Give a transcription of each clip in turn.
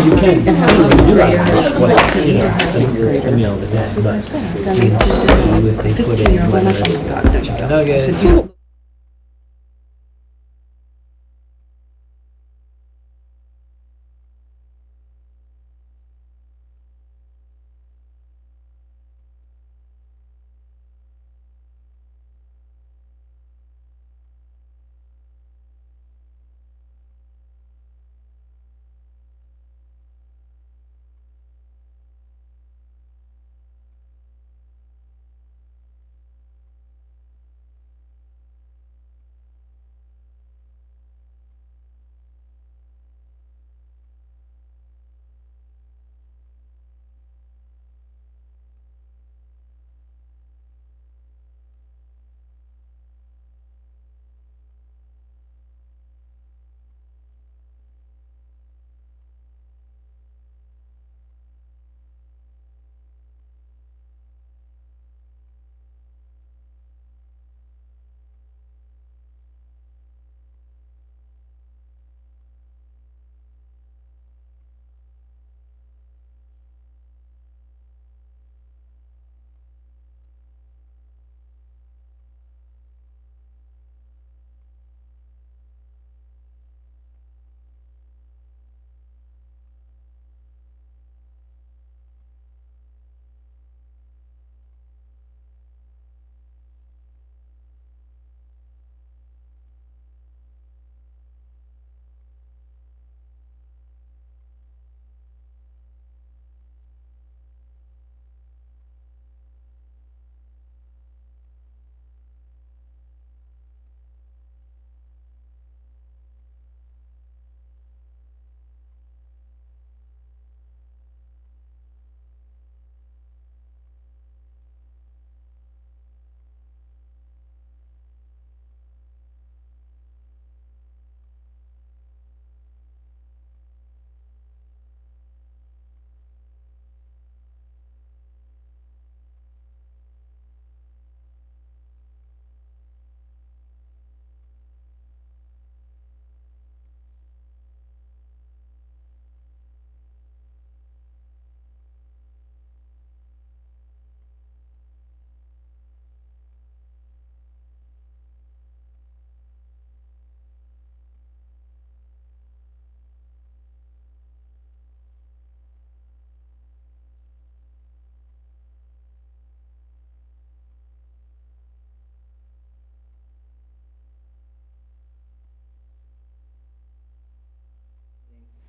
because you can't see when you do that, what, you know, it's the meal of the day, but you can see if they put in whether it's nuggets.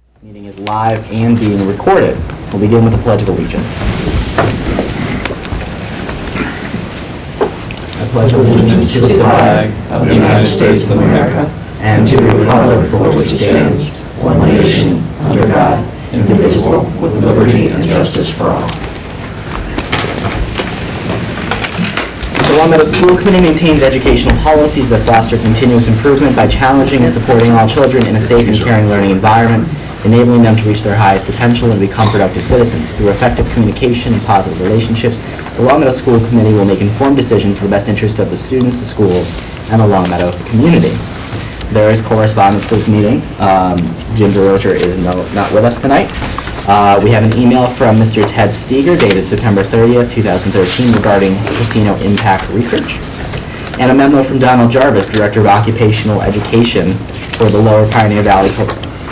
This meeting is live and being recorded. We'll begin with the Pledge of Allegiance. I pledge allegiance to the flag of the United States of America and to the republic for which it stands, one nation, under God, indivisible, with liberty and justice for all. The Long Meadow School Committee maintains educational policies that foster continuous improvement by challenging and supporting all children in a safe and caring learning environment, enabling them to reach their highest potential and become productive citizens. Through effective communication and positive relationships, the Long Meadow School Committee will make informed decisions in the best interest of the students, the schools, and the Long Meadow community. There is correspondence for this meeting. Jim DeRozier is not with us tonight. We have an email from Mr. Ted Steger dated September 30th, 2013 regarding casino impact research, and a memo from Donald Jarvis, Director of Occupational Education for the Lower Pioneer Valley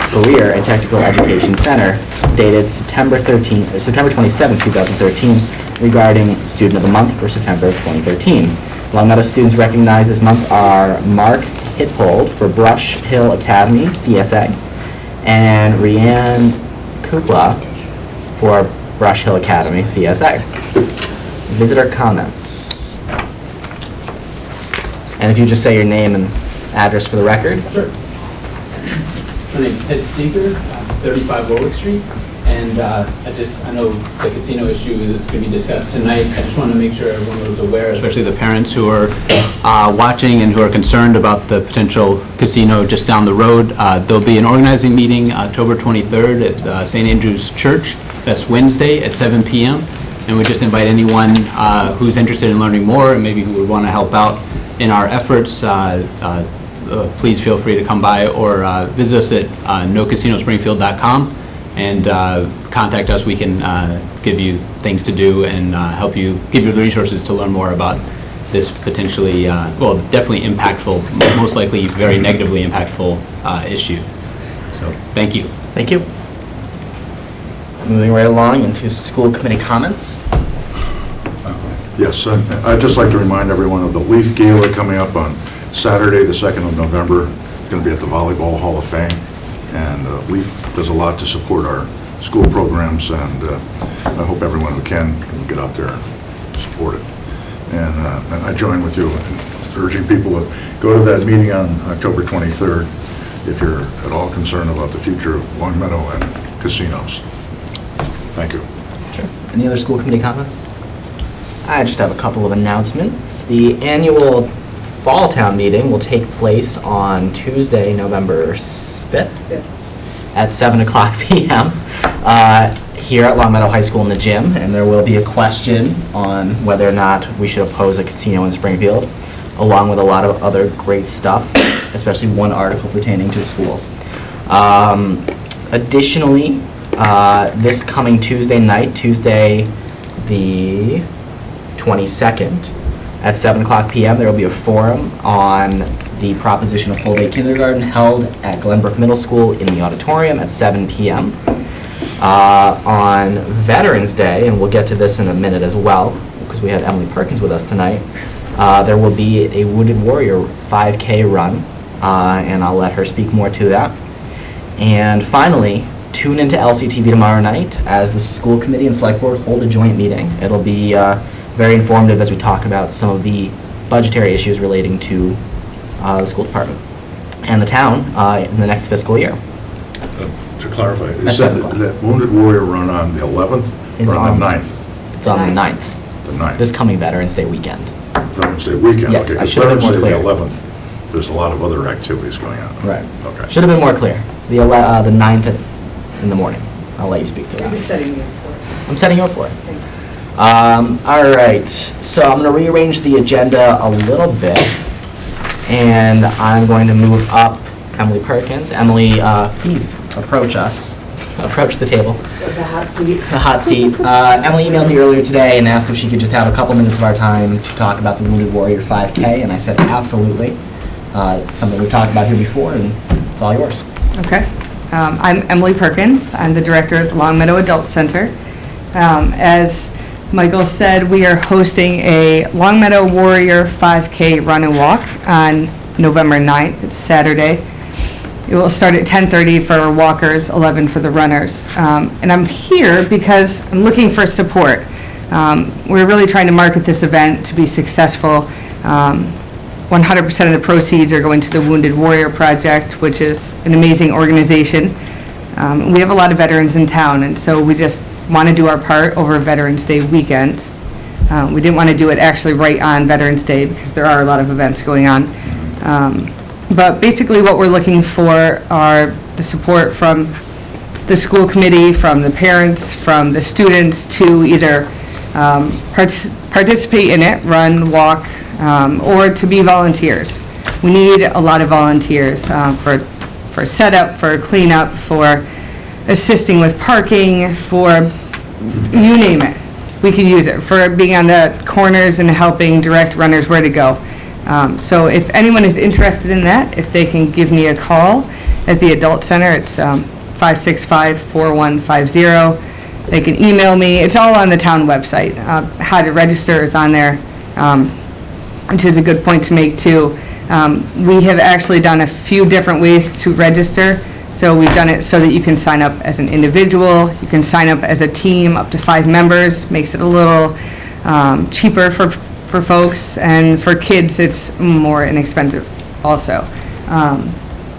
Career and Technical Education Center, dated September 27, 2013, regarding Student of the Month for September 2013. Long Meadow students recognized this month are Mark Hitpold for Brush Hill Academy, CSA, and Rianne Kukla for Brush Hill Academy, CSA. Visitor comments. And if you just say your name and address for the record. Sure. My name is Ted Steger, 35 Warwick Street, and I know the casino issue is going to be discussed tonight. I just want to make sure everyone was aware, especially the parents who are watching and who are concerned about the potential casino just down the road. There'll be an organizing meeting October 23rd at St. Andrew's Church. That's Wednesday at 7 p.m. And we just invite anyone who's interested in learning more and maybe who would want to help out in our efforts. Please feel free to come by or visit us at nocasinospringfield.com and contact us. We can give you things to do and help you, give you the resources to learn more about this potentially, well, definitely impactful, most likely very negatively impactful issue. So, thank you. Thank you. Moving right along into school committee comments. Yes, I'd just like to remind everyone of the Leaf Gala coming up on Saturday, the 2nd of November. It's going to be at the Volleyball Hall of Fame, and Leaf does a lot to support our school programs, and I hope everyone who can get out there and support it. And I join with you in urging people to go to that meeting on October 23rd if you're at all concerned about the future of Long Meadow and casinos. Thank you. Any other school committee comments? I just have a couple of announcements. The annual Fall Town meeting will take place on Tuesday, November 5th at 7 o'clock p.m. Here at Long Meadow High School in the gym, and there will be a question on whether or not we should oppose a casino in Springfield, along with a lot of other great stuff, especially one article pertaining to the schools. Additionally, this coming Tuesday night, Tuesday the 22nd, at 7 o'clock p.m., there will be a forum on the proposition of full-day kindergarten held at Glenbrook Middle School in the auditorium at 7 p.m. On Veterans Day, and we'll get to this in a minute as well, because we have Emily Perkins with us tonight, there will be a Wounded Warrior 5K run, and I'll let her speak more to that. And finally, tune into LCTV tomorrow night as the school committee and select board hold a joint meeting. It'll be very informative as we talk about some of the budgetary issues relating to the school department and the town in the next fiscal year. To clarify, you That's said 7 o'clock. that Wounded Warrior run on the 11th or on the 9th? It's on the 9th, The 9th. this coming Veterans Day weekend. Veterans Day weekend? Yes, Okay, I 'cause should have been more Veterans Day, clear. the 11th, there's a lot of other activities going on. Right. Okay. Should have been more clear. The 9th in the morning. I'll let you speak to that. You're setting me up for it. I'm setting you up for it. Thank you. All right, so I'm going to rearrange the agenda a little bit, and I'm going to move up Emily Perkins. Emily, please approach us. Approach the table. The hot seat. The hot seat. Emily emailed me earlier today and asked if she could just have a couple minutes of our time to talk about the Wounded Warrior 5K, and I said absolutely. It's something we've talked about here before, and it's all yours. Okay. I'm Emily Perkins. I'm the director at the Long Meadow Adult Center. As Michael said, we are hosting a Long Meadow Warrior 5K run and walk on November 9th. It's Saturday. It will start at 10:30 for walkers, 11 for the runners. And I'm here because I'm looking for support. We're really trying to market this event to be successful. 100% of the proceeds are going to the Wounded Warrior Project, which is an amazing organization. We have a lot of veterans in town, and so we just want to do our part over Veterans Day weekend. We didn't want to do it actually right on Veterans Day because there are a lot of events going on. But basically what we're looking for are the support from the school committee, from the parents, from the students to either participate in it, run, walk, or to be volunteers. We need a lot of volunteers for setup, for cleanup, for assisting with parking, for you name it. We can use it for being on the corners and helping direct runners where to go. So if anyone is interested in that, if they can give me a call at the Adult Center, it's 565-4150. They can email me. It's all on the town website. How to register is on there, which is a good point to make too. We have actually done a few different ways to register. So we've done it so that you can sign up as an individual, you can sign up as a team, up to 5 members, makes it a little cheaper for folks, and for kids it's more inexpensive also.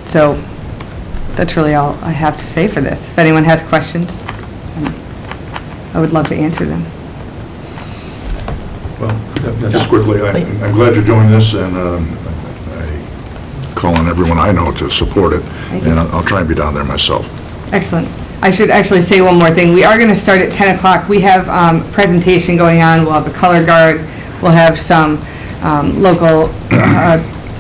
So that's really all I have to say for this. If anyone has questions, I would love to answer them. Well, just quickly, I'm glad you're doing this, and I call on everyone I know to support it, Thank you. and I'll try and be down there myself. Excellent. I should actually say one more thing. We are going to start at 10 o'clock. We have presentation going on. We'll have a color guard. We'll have some local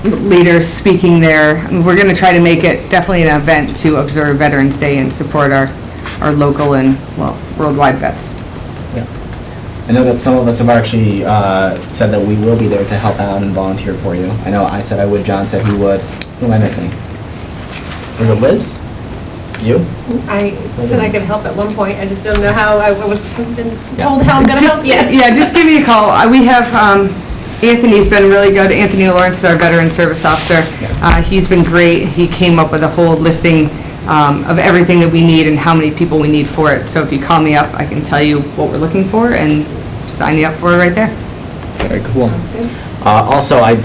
leaders speaking there. We're going to try to make it definitely an event to observe Veterans Day and support our our local and, well, worldwide vets. I know that some of us have actually said that we will be there to help out and volunteer for you. I know I said I would, John said he would. Who am I missing? Was it Liz? You? I said I could help at one point, I just don't know how, I was been told how I'm gonna Just- help yet. Yeah, just give me a call. We have, Anthony's been really good. Anthony Lawrence is our Veteran Service Officer. He's been great. He came up with a whole listing of everything that we need and how many people we need for it. So if you call me up, I can tell you what we're looking for and sign you up for it right there. Very cool. Also, I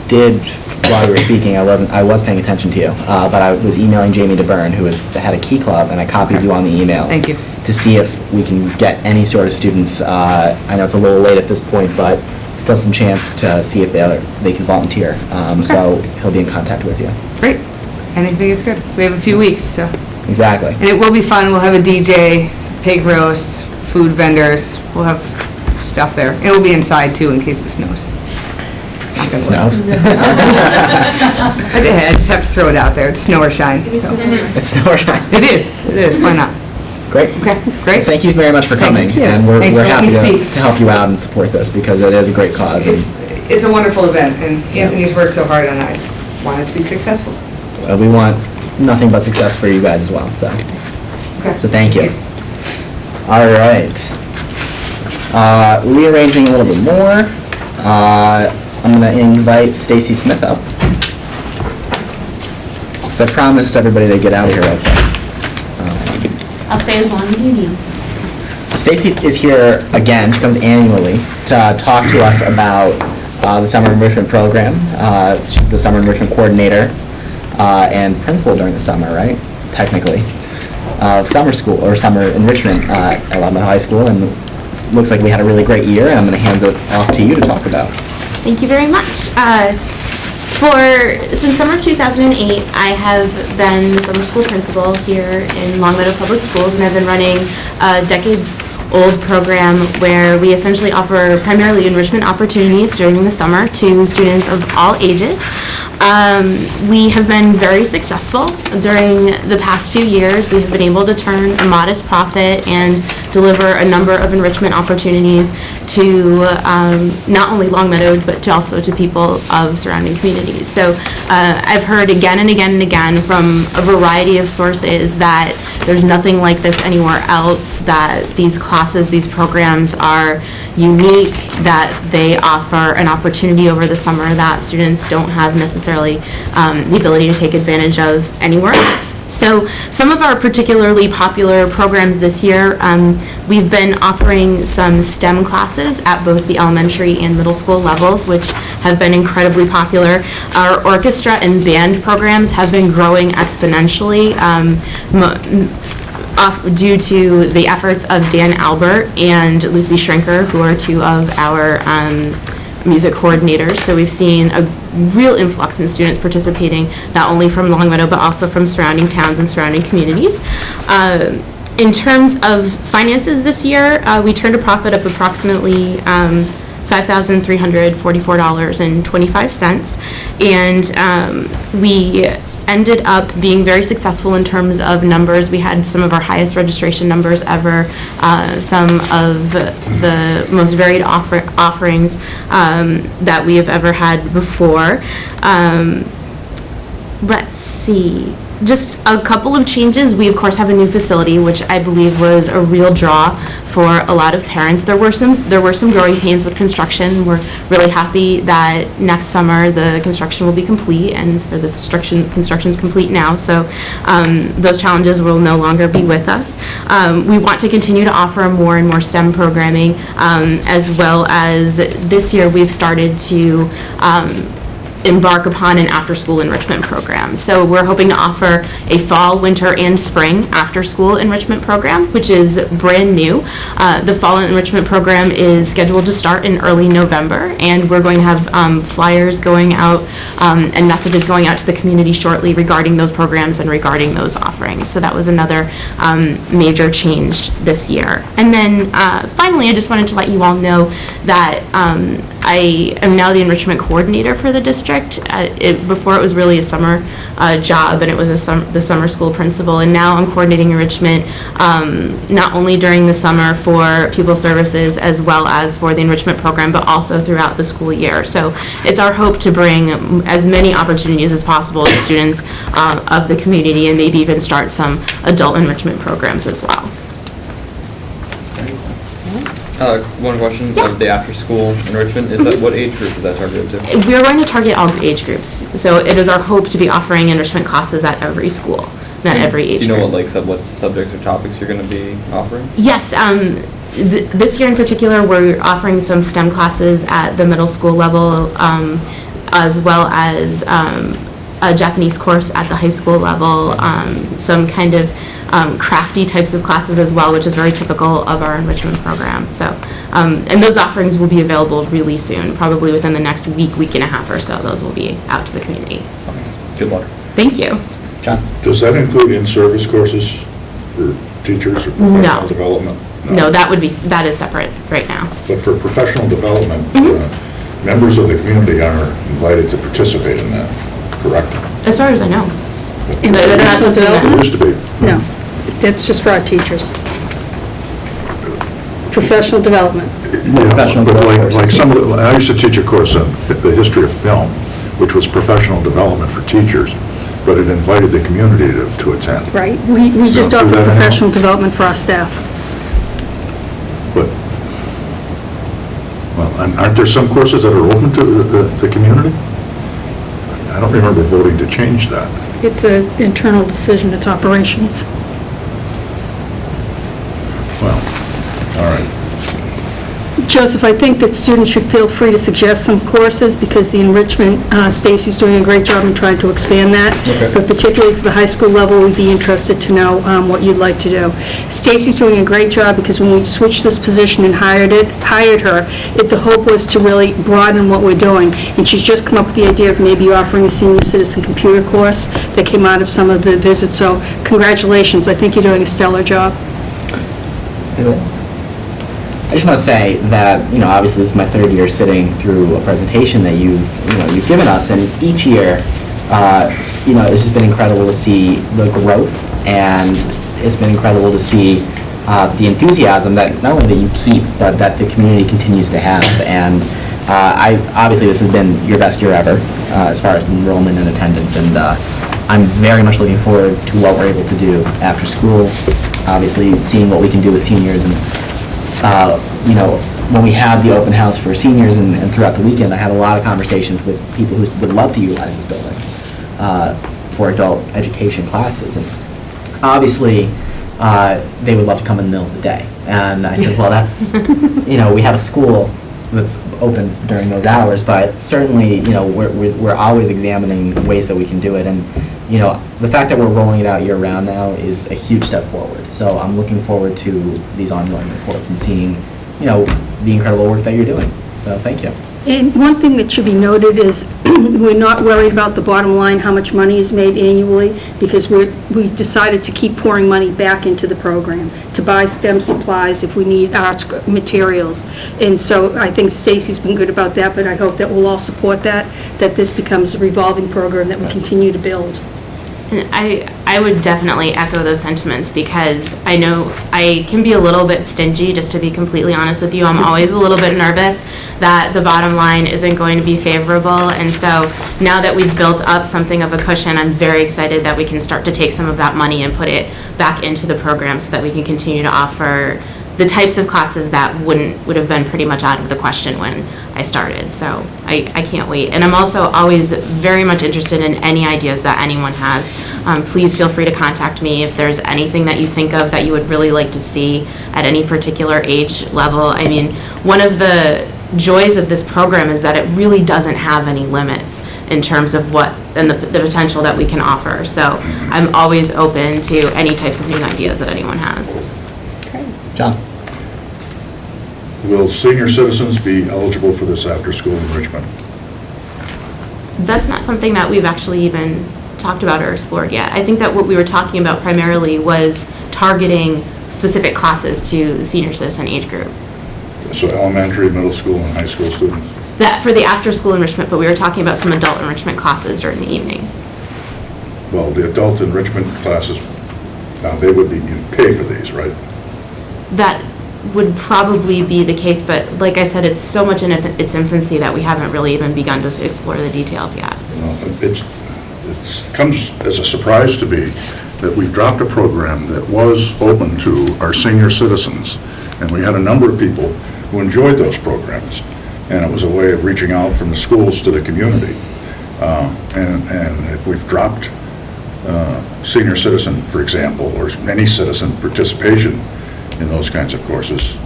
did, while you were speaking, I was paying attention to you, but I was emailing Jamie DeBurn, who is the head of Key Club, and I copied you on the email. Thank you. To see if we can get any sort of students, I know it's a little late at this point, but still some chance to see if they can volunteer. So he'll be in contact with you. Great. Anything is good. We have a few weeks, so. Exactly. And it will be fun. We'll have a DJ, pig roast, food vendors. We'll have stuff there. It will be inside too in case it snows. Snows. I just have to throw it out there. It's snow or shine. So. It's snow or shine. It is. Why not? Great. Okay, great. Thank you very much for coming. Thanks. Yeah. And we're Thanks for happy letting me to speak. help you out and support this because it is a great cause. And It's a wonderful event, and Anthony's worked so hard on it. I just want it to be successful. we want nothing but success for you guys as well. So Okay. thank you. All right. Rearranging a little bit more. I'm going to invite Stacy Smith up. So I promised everybody they'd get out of here okay. I'll stay as long as you need. So Stacy is here again. She comes annually to talk to us about the summer enrichment program. She's the summer enrichment coordinator and principal during the summer, right? Technically, of summer school or summer enrichment at Loud High School, and it looks like we had a really great year. And I'm going to hand it off to you to talk about. Thank you very much. Since summer of 2008, I have been the summer school principal here in Longmeadow Public Schools, and I've been running a decades-old program where we essentially offer primarily enrichment opportunities during the summer to students of all ages. We have been very successful during the past few years. We have been able to turn a modest profit and deliver a number of enrichment opportunities to not only Longmeadow, but also to people of surrounding communities. So I've heard again and again and again from a variety of sources that there's nothing like this anywhere else, that these classes, these programs are unique, that they offer an opportunity over the summer that students don't have necessarily the ability to take advantage of anywhere else. So some of our particularly popular programs this year, we've been offering some STEM classes at both the elementary and middle school levels, which have been incredibly popular. Our orchestra and band programs have been growing exponentially due to the efforts of Dan Albert and Lucy Schrenker, who are two of our music coordinators. So we've seen a real influx in students participating, not only from Longmeadow, but also from surrounding towns and surrounding communities. In terms of finances this year, we turned a profit of approximately $5,344.25, and we ended up being very successful in terms of numbers. We had some of our highest registration numbers ever, some of the most varied offerings that we have ever had before. Let's see. Just a couple of changes. We, of course, have a new facility, which I believe was a real draw for a lot of parents. There were some growing pains with construction. We're really happy that next summer the construction will be complete, and or the construction is complete now. So those challenges will no longer be with us. We want to continue to offer more and more STEM programming, as well as this year we've started to embark upon an after-school enrichment program. So we're hoping to offer a fall, winter, and spring after-school enrichment program, which is brand new. The fall enrichment program is scheduled to start in early November, and we're going to have flyers going out and messages going out to the community shortly regarding those programs and regarding those offerings. So that was another major change this year. And then finally, I just wanted to let you all know that I am now the enrichment coordinator for the district. Before it was really a summer job, and it was the summer school principal, and now I'm coordinating enrichment not only during the summer for pupil services as well as for the enrichment program, but also throughout the school year. So it's our hope to bring as many opportunities as possible to students of the community, and maybe even start some adult enrichment programs as well. One question Yeah. of the after-school enrichment, is that, what age group is that targeted to? We are going to target all age groups. So it is our hope to be offering enrichment classes at every school, not every age Do you know group. what subjects or topics you're going to be offering? Yes, this year in particular, we're offering some STEM classes at the middle school level, as well as a Japanese course at the high school level, some kind of crafty types of classes as well, which is very typical of our enrichment program. So, and those offerings will be available really soon, probably within the next week and a half or so. Those will be out to the community. Good luck. Thank you. John? Does that include in-service courses for teachers or professional No. development? No, that is separate right now. But for professional development, Mm-hmm. members of the community are invited to participate in that, correct? As far as I know. In But they're not something that- It used to be. No, that's just for our teachers. Professional development. Professional But development like courses. some of the, I used to teach a course on the history of film, which was professional development for teachers, but it invited the community to attend. Right, we just Don't do offer that anymore? professional development for our staff. But, well, and aren't there some courses that are open to the community? I don't remember voting to change that. It's an internal decision, it's operations. Well, all right. Joseph, I think that students should feel free to suggest some courses, because the enrichment, Stacy's doing a great job in trying to expand that. Okay. But particularly for the high school level, we'd be interested to know what you'd like to do. Stacy's doing a great job, because when we switched this position and hired her, the hope was to really broaden what we're doing. And she's just come up with the idea of maybe offering a senior citizen computer course that came out of some of the visits. So congratulations, I think you're doing a stellar job. Anyone else? I just want to say that, obviously this is my third year sitting through a presentation that you've given us, and each year, it's just been incredible to see the growth, and it's been incredible to see the enthusiasm that not only that you keep, but that the community continues to have. And obviously this has been your best year ever as far as enrollment and attendance, and I'm very much looking forward to what we're able to do after school. Obviously, seeing what we can do with seniors, and when we had the open house for seniors and throughout the weekend, I had a lot of conversations with people who would love to utilize this building for adult education classes. And obviously, they would love to come in the middle of the day. And I said, well, that's, we have a school that's open during those hours, but certainly, we're always examining ways that we can do it. And, the fact that we're rolling it out year-round now is a huge step forward. So I'm looking forward to these ongoing reports and seeing, the incredible work that you're doing. So thank you. And one thing that should be noted is we're not worried about the bottom line, how much money is made annually, because we decided to keep pouring money back into the program to buy STEM supplies if we need arts materials. And so I think Stacy's been good about that, but I hope that we'll all support that this becomes a revolving program that we continue to build. And I would definitely echo those sentiments, because I know I can be a little bit stingy, just to be completely honest with you. I'm always a little bit nervous that the bottom line isn't going to be favorable. And so now that we've built up something of a cushion, I'm very excited that we can start to take some of that money and put it back into the program so that we can continue to offer the types of classes that would have been pretty much out of the question when I started. So I can't wait. And I'm also always very much interested in any ideas that anyone has. Please feel free to contact me if there's anything that you think of that you would really like to see at any particular age level. I mean, one of the joys of this program is that it really doesn't have any limits in terms of what and the potential that we can offer. So I'm always open to any types of new ideas that anyone has. John? Will senior citizens be eligible for this after-school enrichment? That's not something that we've actually even talked about or explored yet. I think that what we were talking about primarily was targeting specific classes to the senior citizen age group. So elementary, middle school, and high school students? That for the after-school enrichment, but we were talking about some adult enrichment classes during the evenings. Well, the adult enrichment classes, they would be, you pay for these, right? That would probably be the case, but like I said, it's so much in its infancy that we haven't really even begun to explore the details yet. It comes as a surprise to me that we've dropped a program that was open to our senior citizens, and we had a number of people who enjoyed those programs, and it was a way of reaching out from the schools to the community. And if we've dropped senior citizen, for example, or any citizen participation in those kinds of courses,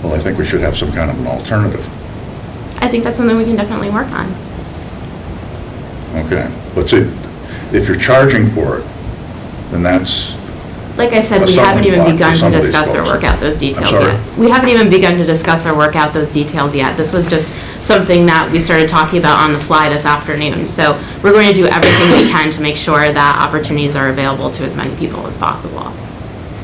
well, I think we should have some kind of an alternative. I think that's something we can definitely work on. Okay, but see, if you're charging for it, then that's, Like I said, A we haven't even stumbling block begun for to some of these discuss or folks. work out those details I'm sorry? yet. We haven't even begun to discuss or work out those details yet. This was just something that we started talking about on the fly this afternoon. So we're going to do everything we can to make sure that opportunities are available to as many people as possible.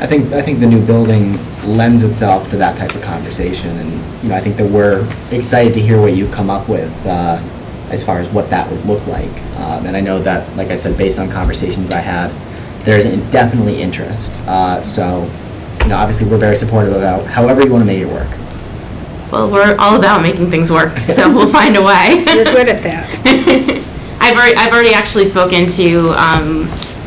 I think the new building lends itself to that type of conversation, and, you know, I think that we're excited to hear what you come up with, as far as what that would look like. And I know that, like I said, based on conversations I had, there's definitely interest. So, you know, obviously, we're very supportive about however you want to make it work. Well, we're all about making things work, so we'll find a way. You're good at that. I've already actually spoken to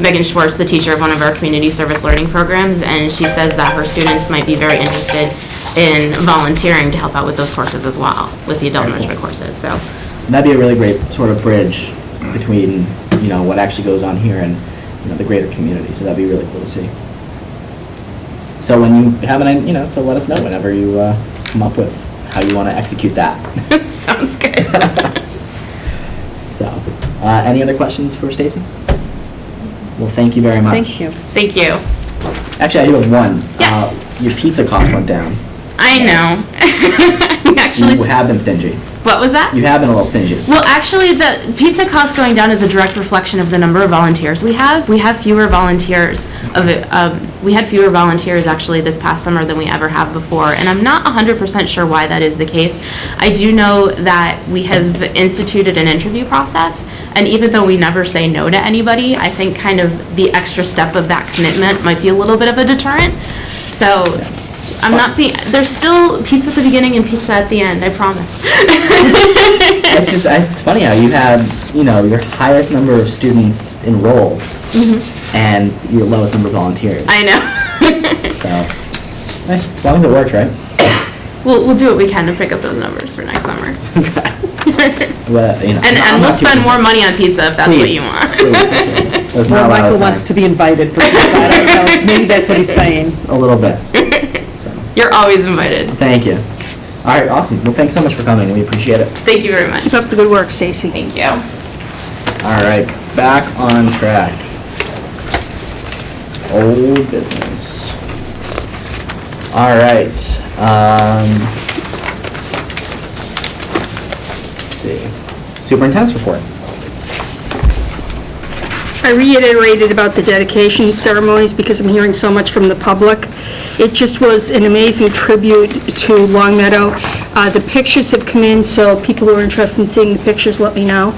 Megan Schwartz, the teacher of one of our community service learning programs, and she says that her students might be very interested in volunteering to help out with those courses as well, with the adult enrichment courses, so. And that'd be a really great sort of bridge between, you know, what actually goes on here and, you know, the greater community. So that'd be really cool to see. So when you have an, you know, so let us know whenever you come up with how you want to execute that. Sounds good. So, any other questions for Stacy? Well, thank you very much. Thank you. Thank you. Actually, I do have one. Yes. Your pizza cost went down. I know. Actually, You have been stingy. what was that? You have been a little stingy. Well, actually, the pizza cost going down is a direct reflection of the number of volunteers we have. We have fewer volunteers we had fewer volunteers actually this past summer than we ever have before, and I'm not 100% sure why that is the case. I do know that we have instituted an interview process, and even though we never say no to anybody, I think kind of the extra step of that commitment might be a little bit of a deterrent. So I'm not being, there's still pizza at the beginning and pizza at the end, I promise. It's funny how you had, you know, your highest number of students enrolled and your lowest number of volunteers. I know. So, as long as it works, right? We'll do what we can to pick up those numbers for next summer. Well, you know, And I'm we'll not too spend more concerned. money on pizza if that's what Please. you want. Please. There's not Well, a lot of Michael time. wants to be invited for pizza. I don't know. Maybe that's what he's saying. A little bit. So, You're always invited. thank you. All right, awesome. Well, thanks so much for coming. We appreciate it. Thank you very much. Keep up the good work, Stacy. Thank you. All right, back on track. Old business. All right. Let's see. Superintendent's report. I reiterated about the dedication ceremonies because I'm hearing so much from the public. It just was an amazing tribute to Long Meadow. The pictures have come in, so people who are interested in seeing the pictures, let me know.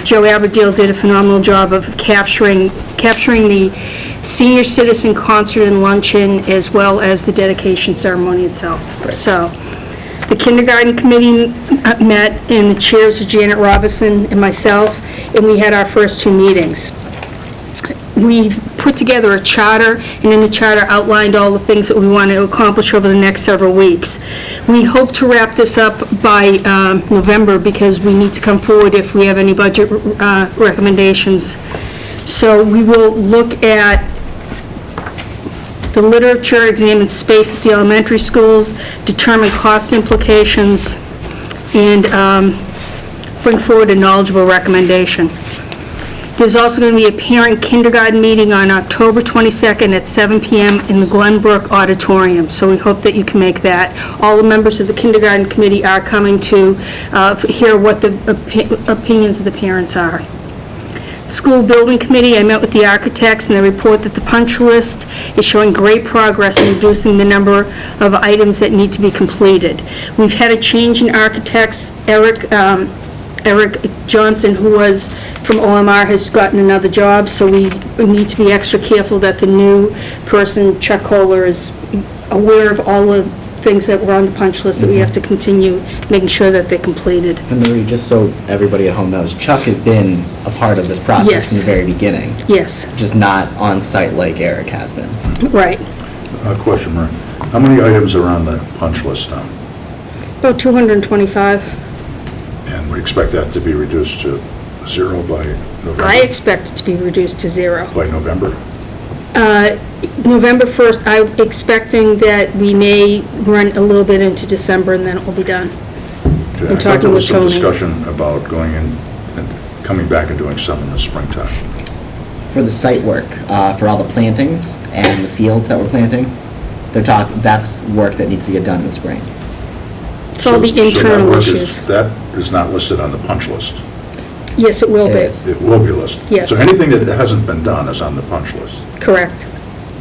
Joe Aberdeel did a phenomenal job of capturing the senior citizen concert and luncheon as well as the dedication ceremony itself. So, the kindergarten committee met, and the chairs are Janet Robinson and myself, and we had our first two meetings. We put together a charter, and in the charter outlined all the things that we want to accomplish over the next several weeks. We hope to wrap this up by November because we need to come forward if we have any budget recommendations. So we will look at the literature, examine space at the elementary schools, determine cost implications, and bring forward a knowledgeable recommendation. There's also going to be a parent kindergarten meeting on October 22nd at 7 p.m. in the Glenbrook Auditorium, so we hope that you can make that. All the members of the kindergarten committee are coming to hear what the opinions of the parents are. School Building Committee, I met with the architects, and they report that the punch list is showing great progress in reducing the number of items that need to be completed. We've had a change in architects. Eric Johnson, who was from OMR, has gotten another job, so we need to be extra careful that the new person, Chuck Kohler, is aware of all the things that were on the punch list, that we have to continue making sure that they're completed. And Marie, just so everybody at home knows, Chuck has been a part of this process Yes. from the very beginning, Yes, just not on site like Eric has been. right. Question, Marie. How many items are on the punch list now? About 225. And we expect that to be reduced to 0 by November? I expect it to be reduced to 0. By November? November 1st, I'm expecting that we may run a little bit into December, and then it will be done. Okay, I'm I thought talking there was with some Tony. discussion about going in and coming back and doing some in the springtime. For the site work, for all the plantings and the fields that we're planting, that's work that needs to get done in the spring. It's all the So that internal work is- issues. That is not listed on the punch list. Yes, it will It be. is. It will be listed. Yes. So anything that hasn't been done is on the punch list. Correct.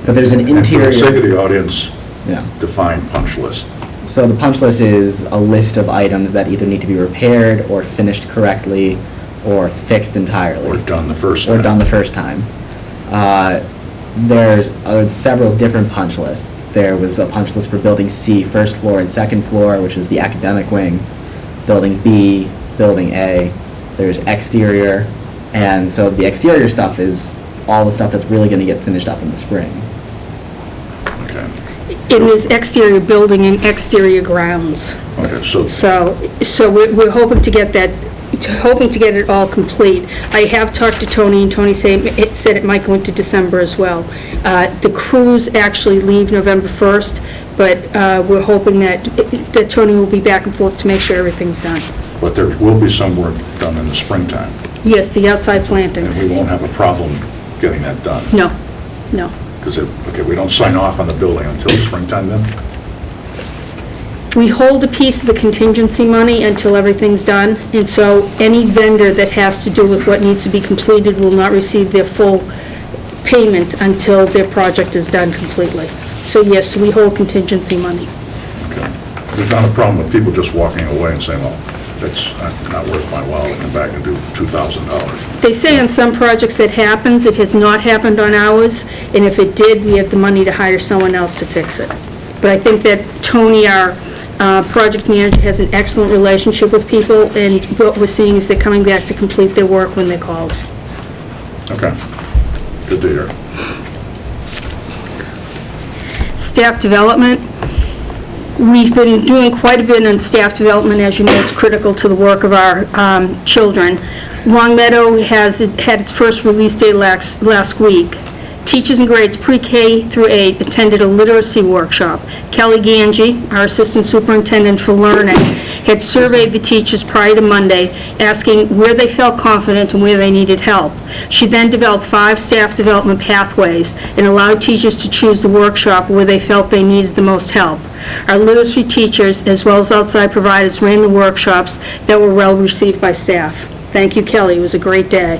But there's an And for the sake of interior, the audience, yeah. define punch list. So the punch list is a list of items that either need to be repaired or finished correctly or fixed entirely. Or done the first Or time. done the first time. There's several different punch lists. There was a punch list for Building C, first floor and second floor, which is the academic wing. Building B, Building A. There's exterior. And so the exterior stuff is all the stuff that's really going to get finished up in the spring. Okay. It is exterior building and exterior grounds. Okay, so So we're hoping to get that, hoping to get it all complete. I have talked to Tony, and Tony said it might go into December as well. The crews actually leave November 1st, but we're hoping that Tony will be back and forth to make sure everything's done. but there will be some work done in the springtime, Yes, the outside and plantings. we won't have a problem getting that done. No, no. Because, okay, we don't sign off on the building until springtime then? We hold a piece of the contingency money until everything's done, and so any vendor that has to do with what needs to be completed will not receive their full payment until their project is done completely. So yes, we hold contingency money. Okay. There's not a problem with people just walking away and saying, well, it's not worth my while to come back and do $2,000. They say on some projects that happens, it has not happened on ours, and if it did, we have the money to hire someone else to fix it. But I think that Tony, our project manager, has an excellent relationship with people, and what we're seeing is they're coming back to complete their work when they're called. Okay. Good to hear. Staff development. We've been doing quite a bit on staff development. As you know, it's critical to the work of our children. Long Meadow has had its first release day last week. Teachers in grades pre-K through 8 attended a literacy workshop. Kelly Ganji, our assistant superintendent for learning, had surveyed the teachers prior to Monday, asking where they felt confident and where they needed help. She then developed 5 staff development pathways and allowed teachers to choose the workshop where they felt they needed the most help. Our literacy teachers, as well as outside providers, ran the workshops that were well received by staff. Thank you, Kelly. It was a great day.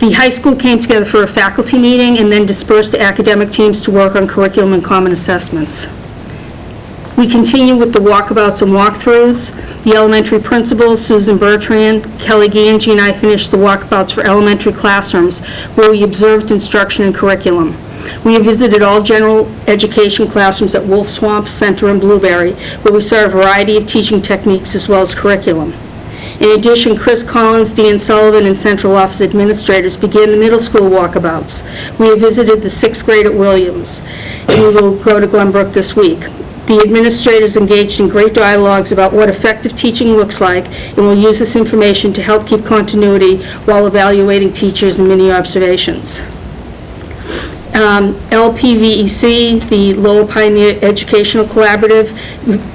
The high school came together for a faculty meeting and then dispersed to academic teams to work on curriculum and common assessments. We continue with the walkabouts and walkthroughs. The elementary principals, Susan Bertrand, Kelly Ganji, and I finished the walkabouts for elementary classrooms where we observed instruction and curriculum. We have visited all general education classrooms at Wolf Swamp, Center, and Blueberry, where we saw a variety of teaching techniques as well as curriculum. In addition, Chris Collins, Dan Sullivan, and central office administrators began the middle school walkabouts. We have visited the 6th grade at Williams, and we will go to Glenbrook this week. The administrators engaged in great dialogues about what effective teaching looks like, and will use this information to help keep continuity while evaluating teachers and mini observations. LPVEC, the Lowell Pioneer Educational Collaborative,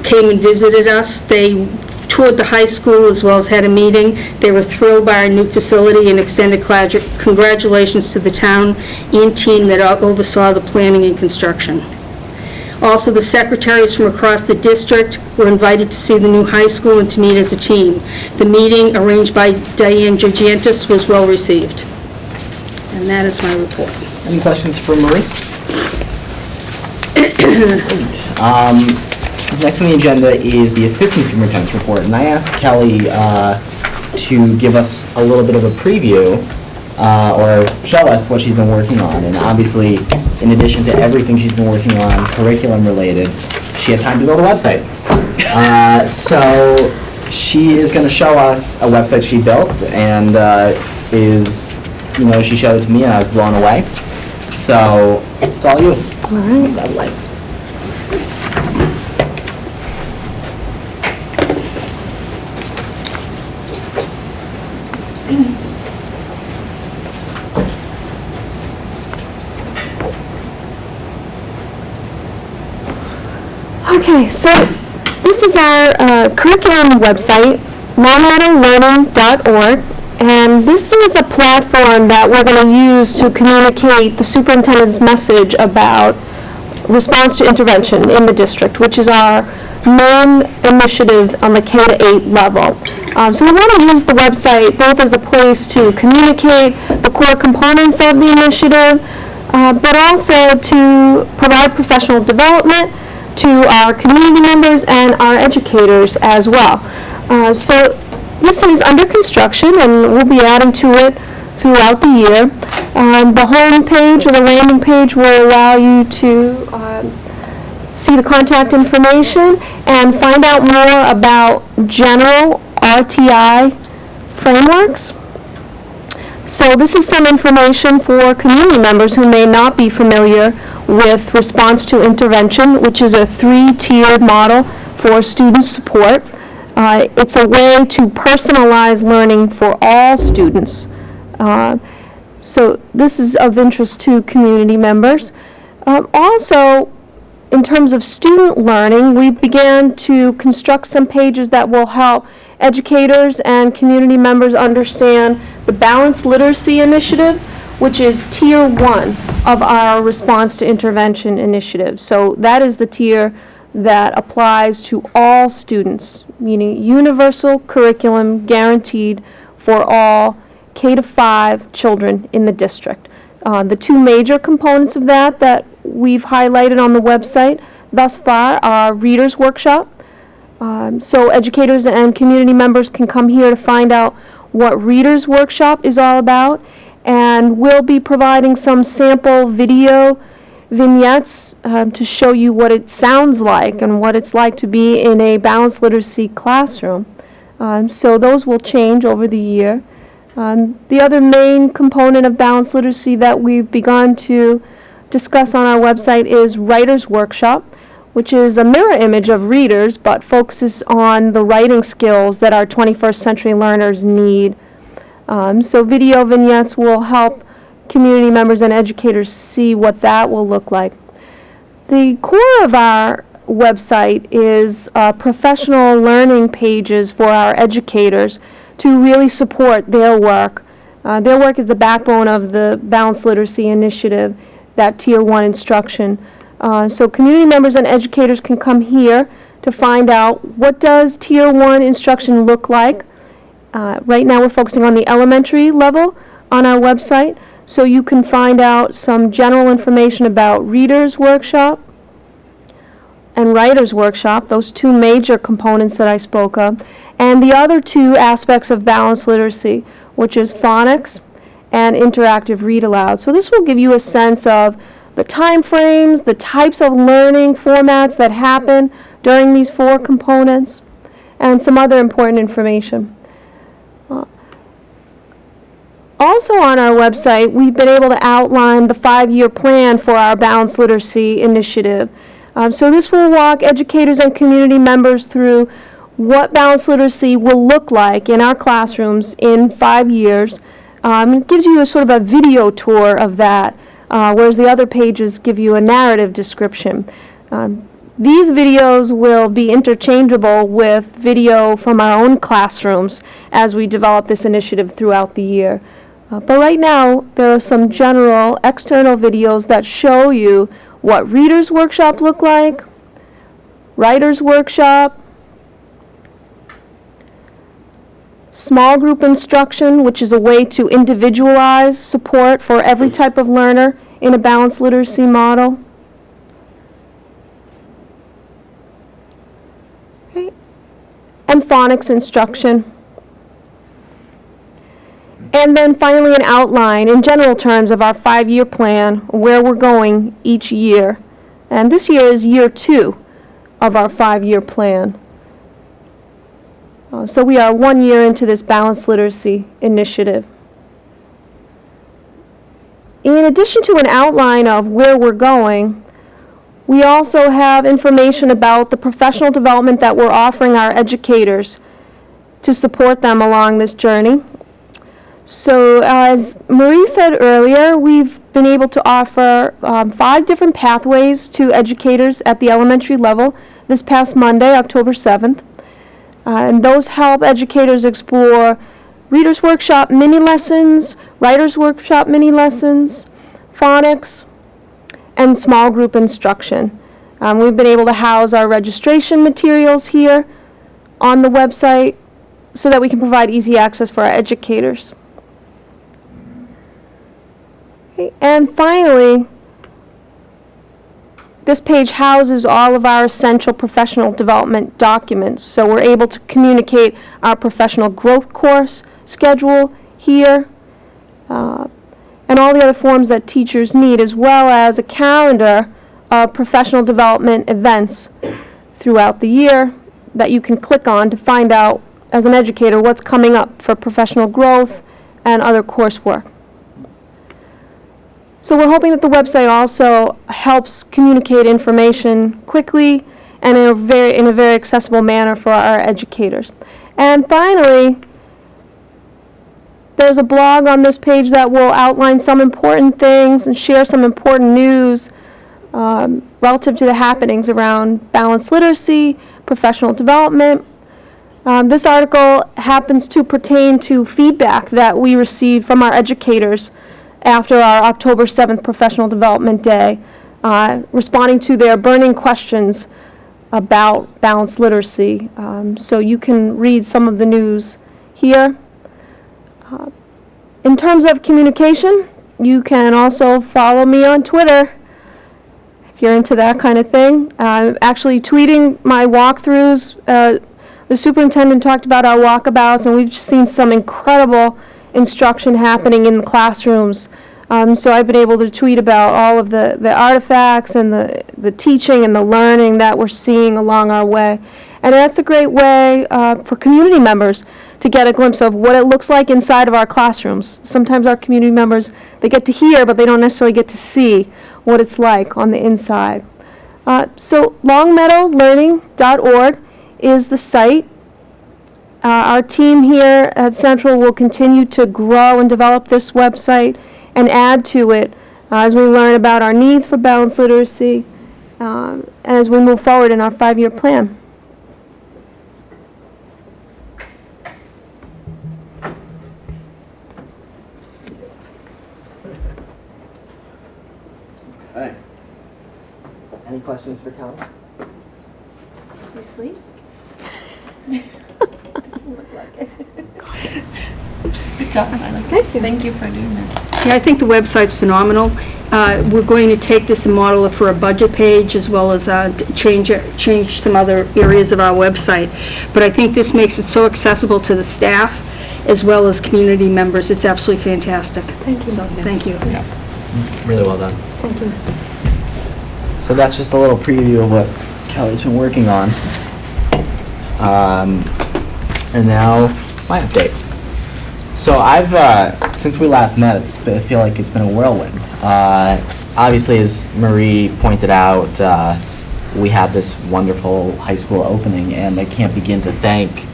came and visited us. They toured the high school as well as had a meeting. They were thrilled by our new facility and extended congratulations to the town and team that oversaw the planning and construction. Also, the secretaries from across the district were invited to see the new high school and to meet as a team. The meeting, arranged by Diane Gigantis, was well received. And that is my report. Any questions for Marie? Great. Next on the agenda is the Assistant Superintendent's report, and I asked Kelly to give us a little bit of a preview or show us what she's been working on. And obviously, in addition to everything she's been working on, curriculum-related, she had time to build a website. So she is going to show us a website she built, and she showed it to me, and I was blown away. So it's all you. All right. Okay, so this is our curriculum website, longmeadowlearning.org, and this is a platform that we're going to use to communicate the superintendent's message about response to intervention in the district, which is our main initiative on the K-8 level. So we want to use the website both as a place to communicate the core components of the initiative, but also to provide professional development to our community members and our educators as well. So this is under construction, and we'll be adding to it throughout the year. The home page or the landing page will allow you to see the contact information and find out more about general RTI frameworks. So this is some information for community members who may not be familiar with response to intervention, which is a 3-tiered model for student support. It's a way to personalize learning for all students. So this is of interest to community members. Also, in terms of student learning, we began to construct some pages that will help educators and community members understand the Balanced Literacy Initiative, which is Tier 1 of our Response to Intervention initiative. So that is the tier that applies to all students, meaning universal curriculum guaranteed for all K-5 children in the district. The two major components of that we've highlighted on the website thus far are Reader's Workshop. So educators and community members can come here to find out what Reader's Workshop is all about, and we'll be providing some sample video vignettes to show you what it sounds like and what it's like to be in a balanced literacy classroom. So those will change over the year. The other main component of balanced literacy that we've begun to discuss on our website is Writer's Workshop, which is a mirror image of readers but focuses on the writing skills that our 21st century learners need. So video vignettes will help community members and educators see what that will look like. The core of our website is professional learning pages for our educators to really support their work. Their work is the backbone of the Balanced Literacy Initiative, that Tier 1 instruction. So community members and educators can come here to find out what does Tier 1 instruction look like. Right now we're focusing on the elementary level on our website, so you can find out some general information about Reader's Workshop and Writer's Workshop, those two major components that I spoke of, and the other two aspects of balanced literacy, which is phonics and interactive read aloud. So this will give you a sense of the time frames, the types of learning formats that happen during these four components, and some other important information. Also on our website, we've been able to outline the 5-year plan for our Balanced Literacy Initiative. So this will walk educators and community members through what balanced literacy will look like in our classrooms in 5 years. It gives you a sort of a video tour of that, whereas the other pages give you a narrative description. These videos will be interchangeable with video from our own classrooms as we develop this initiative throughout the year. But right now, there are some general external videos that show you what Reader's Workshop look like, Writer's Workshop, small group instruction, which is a way to individualize support for every type of learner in a balanced literacy model. Okay. And phonics instruction. And then finally, an outline in general terms of our 5-year plan, where we're going each year. And this year is year 2 of our 5-year plan. So we are 1 year into this balanced literacy initiative. In addition to an outline of where we're going, we also have information about the professional development that we're offering our educators to support them along this journey. So as Marie said earlier, we've been able to offer 5 different pathways to educators at the elementary level this past Monday, October 7th. And those help educators explore Reader's Workshop mini lessons, Writer's Workshop mini lessons, phonics, and small group instruction. We've been able to house our registration materials here on the website so that we can provide easy access for our educators. Okay, and finally, this page houses all of our essential professional development documents, so we're able to communicate our professional growth course schedule here, and all the other forms that teachers need, as well as a calendar of professional development events throughout the year that you can click on to find out, as an educator, what's coming up for professional growth and other coursework. So we're hoping that the website also helps communicate information quickly and in a very accessible manner for our educators. And finally, there's a blog on this page that will outline some important things and share some important news relative to the happenings around balanced literacy, professional development. This article happens to pertain to feedback that we received from our educators after our October 7th Professional Development Day, responding to their burning questions about balanced literacy. So you can read some of the news here. In terms of communication, you can also follow me on Twitter if you're into that kind of thing. I'm actually tweeting my walkthroughs. The superintendent talked about our walkabouts, and we've just seen some incredible instruction happening in the classrooms. So I've been able to tweet about all of the artifacts and the teaching and the learning that we're seeing along our way. And that's a great way for community members to get a glimpse of what it looks like inside of our classrooms. Sometimes our community members, they get to hear, but they don't necessarily get to see what it's like on the inside. So longmeadowlearning.org is the site. Our team here at Central will continue to grow and develop this website and add to it as we learn about our needs for balanced literacy as we move forward in our 5-year plan. Okay. Any questions for Kelly? You sleep? Good job, I like it. Thank you. Thank you for doing that. Yeah, I think the website's phenomenal. We're going to take this and model it for a budget page, as well as change some other areas of our website. But I think this makes it so accessible to the staff, as well as community members. It's absolutely fantastic. Thank you. So, thank you. Really well done. Thank you. So that's just a little preview of what Kelly's been working on. And now, my update. So I've, since we last met, I feel like it's been a whirlwind. Obviously, as Marie pointed out, we had this wonderful high school opening, and I can't begin to thank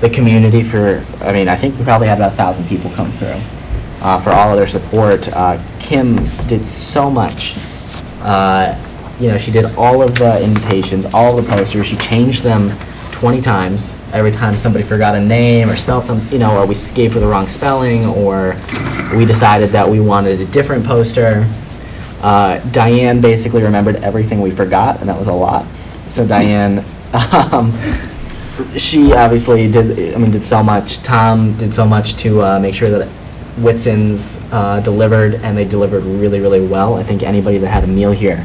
the community for, I think we probably had about 1,000 people come through, for all of their support. Kim did so much. She did all of the invitations, all of the posters. She changed them 20 times every time somebody forgot a name or spelled something, or we gave her the wrong spelling, or we decided that we wanted a different poster. Diane basically remembered everything we forgot, and that was a lot. So Diane she obviously did so much. Tom did so much to make sure that Whitson's delivered, and they delivered really, really well. I think anybody that had a meal here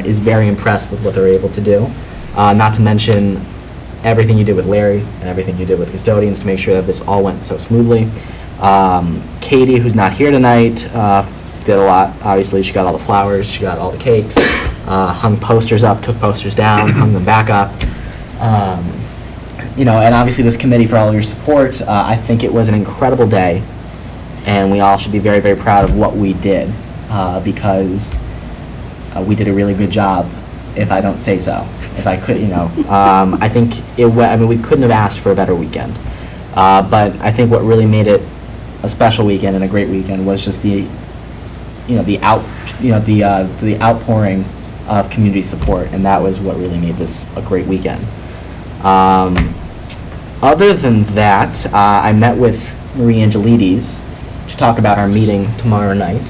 is very impressed with what they're able to do. Not to mention everything you did with Larry and everything you did with custodians to make sure that this all went so smoothly. Katie, who's not here tonight, did a lot. Obviously, she got all the flowers, she got all the cakes, hung posters up, took posters down, hung them back up. And obviously this committee for all your support. I think it was an incredible day, and we all should be very, very proud of what we did, because we did a really good job, if I don't say so. If I could, I think we couldn't have asked for a better weekend. But I think what really made it a special weekend and a great weekend was just the outpouring of community support, and that was what really made this a great weekend. Other than that, I met with Marie Angelides to talk about our meeting tomorrow night.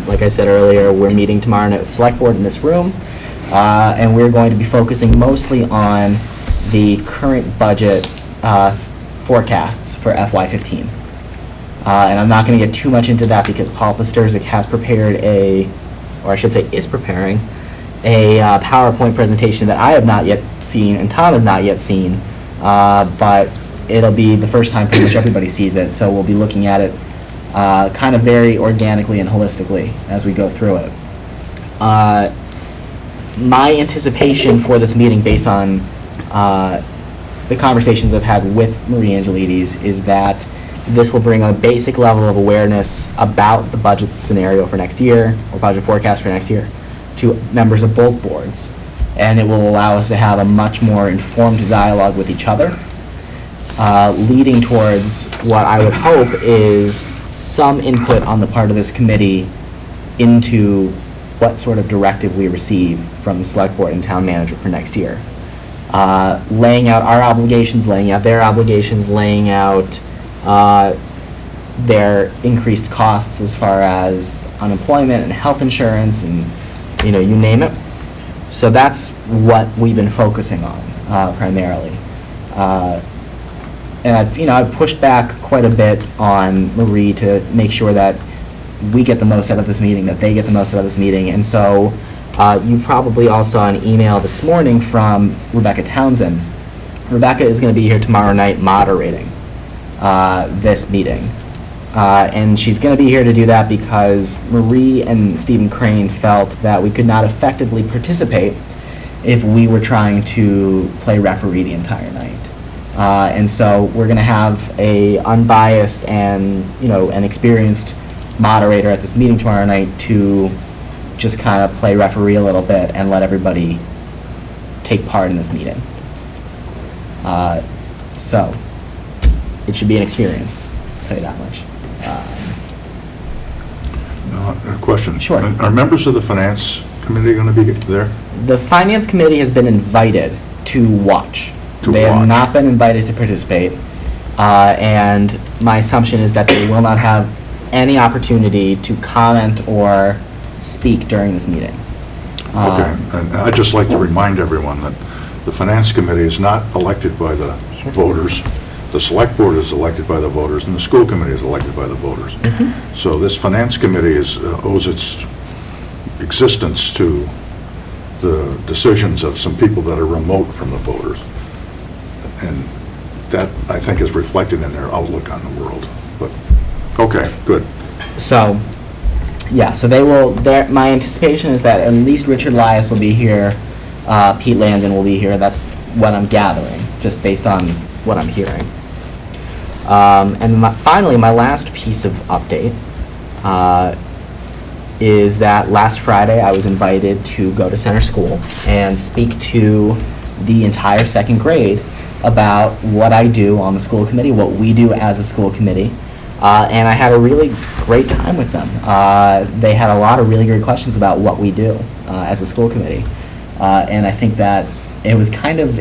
Like I said earlier, we're meeting tomorrow night with Select Board in this room, and we're going to be focusing mostly on the current budget forecasts for FY15. And I'm not going to get too much into that because Paul Pasterzik has prepared is preparing a PowerPoint presentation that I have not yet seen and Tom has not yet seen, but it'll be the first time pretty much everybody sees it, so we'll be looking at it kind of very organically and holistically as we go through it. My anticipation for this meeting, based on the conversations I've had with Marie Angelides, is that this will bring a basic level of awareness about the budget scenario for next year, or budget forecast for next year, to members of both boards. And it will allow us to have a much more informed dialogue with each other, leading towards what I would hope is some input on the part of this committee into what sort of directive we receive from the Select Board and Town Manager for next year. Laying out our obligations, laying out their obligations, laying out their increased costs as far as unemployment and health insurance and, you name it. So that's what we've been focusing on primarily. And I've pushed back quite a bit on Marie to make sure that we get the most out of this meeting, that they get the most out of this meeting. And so you probably all saw an email this morning from Rebecca Townsend. Rebecca is going to be here tomorrow night moderating this meeting. And she's going to be here to do that because Marie and Stephen Crane felt that we could not effectively participate if we were trying to play referee the entire night. And so we're going to have a unbiased and, an experienced moderator at this meeting tomorrow night to just kind of play referee a little bit and let everybody take part in this meeting. So it should be an experience, I'll tell you that much. A question. Sure. Are members of the Finance Committee going to be there? The Finance Committee has been invited to watch. They have not been invited to participate, and my assumption is that they will not have any opportunity to comment or speak during this meeting. Okay. And I'd just like to remind everyone that the Finance Committee is not elected by the voters. The Select Board is elected by the voters, and the School Committee is elected by the voters. Mm-hmm. So this Finance Committee owes its existence to the decisions of some people that are remote from the voters. And that, I think, is reflected in their outlook on the world. But, okay, good. So, yeah, so they will, my anticipation is that at least Richard Lias will be here, Pete Landon will be here. That's what I'm gathering, just based on what I'm hearing. And finally, my last piece of update is that last Friday I was invited to go to Center School and speak to the entire second grade about what I do on the school committee, what we do as a school committee, and I had a really great time with them. They had a lot of really great questions about what we do as a school committee, and I think that it was kind of,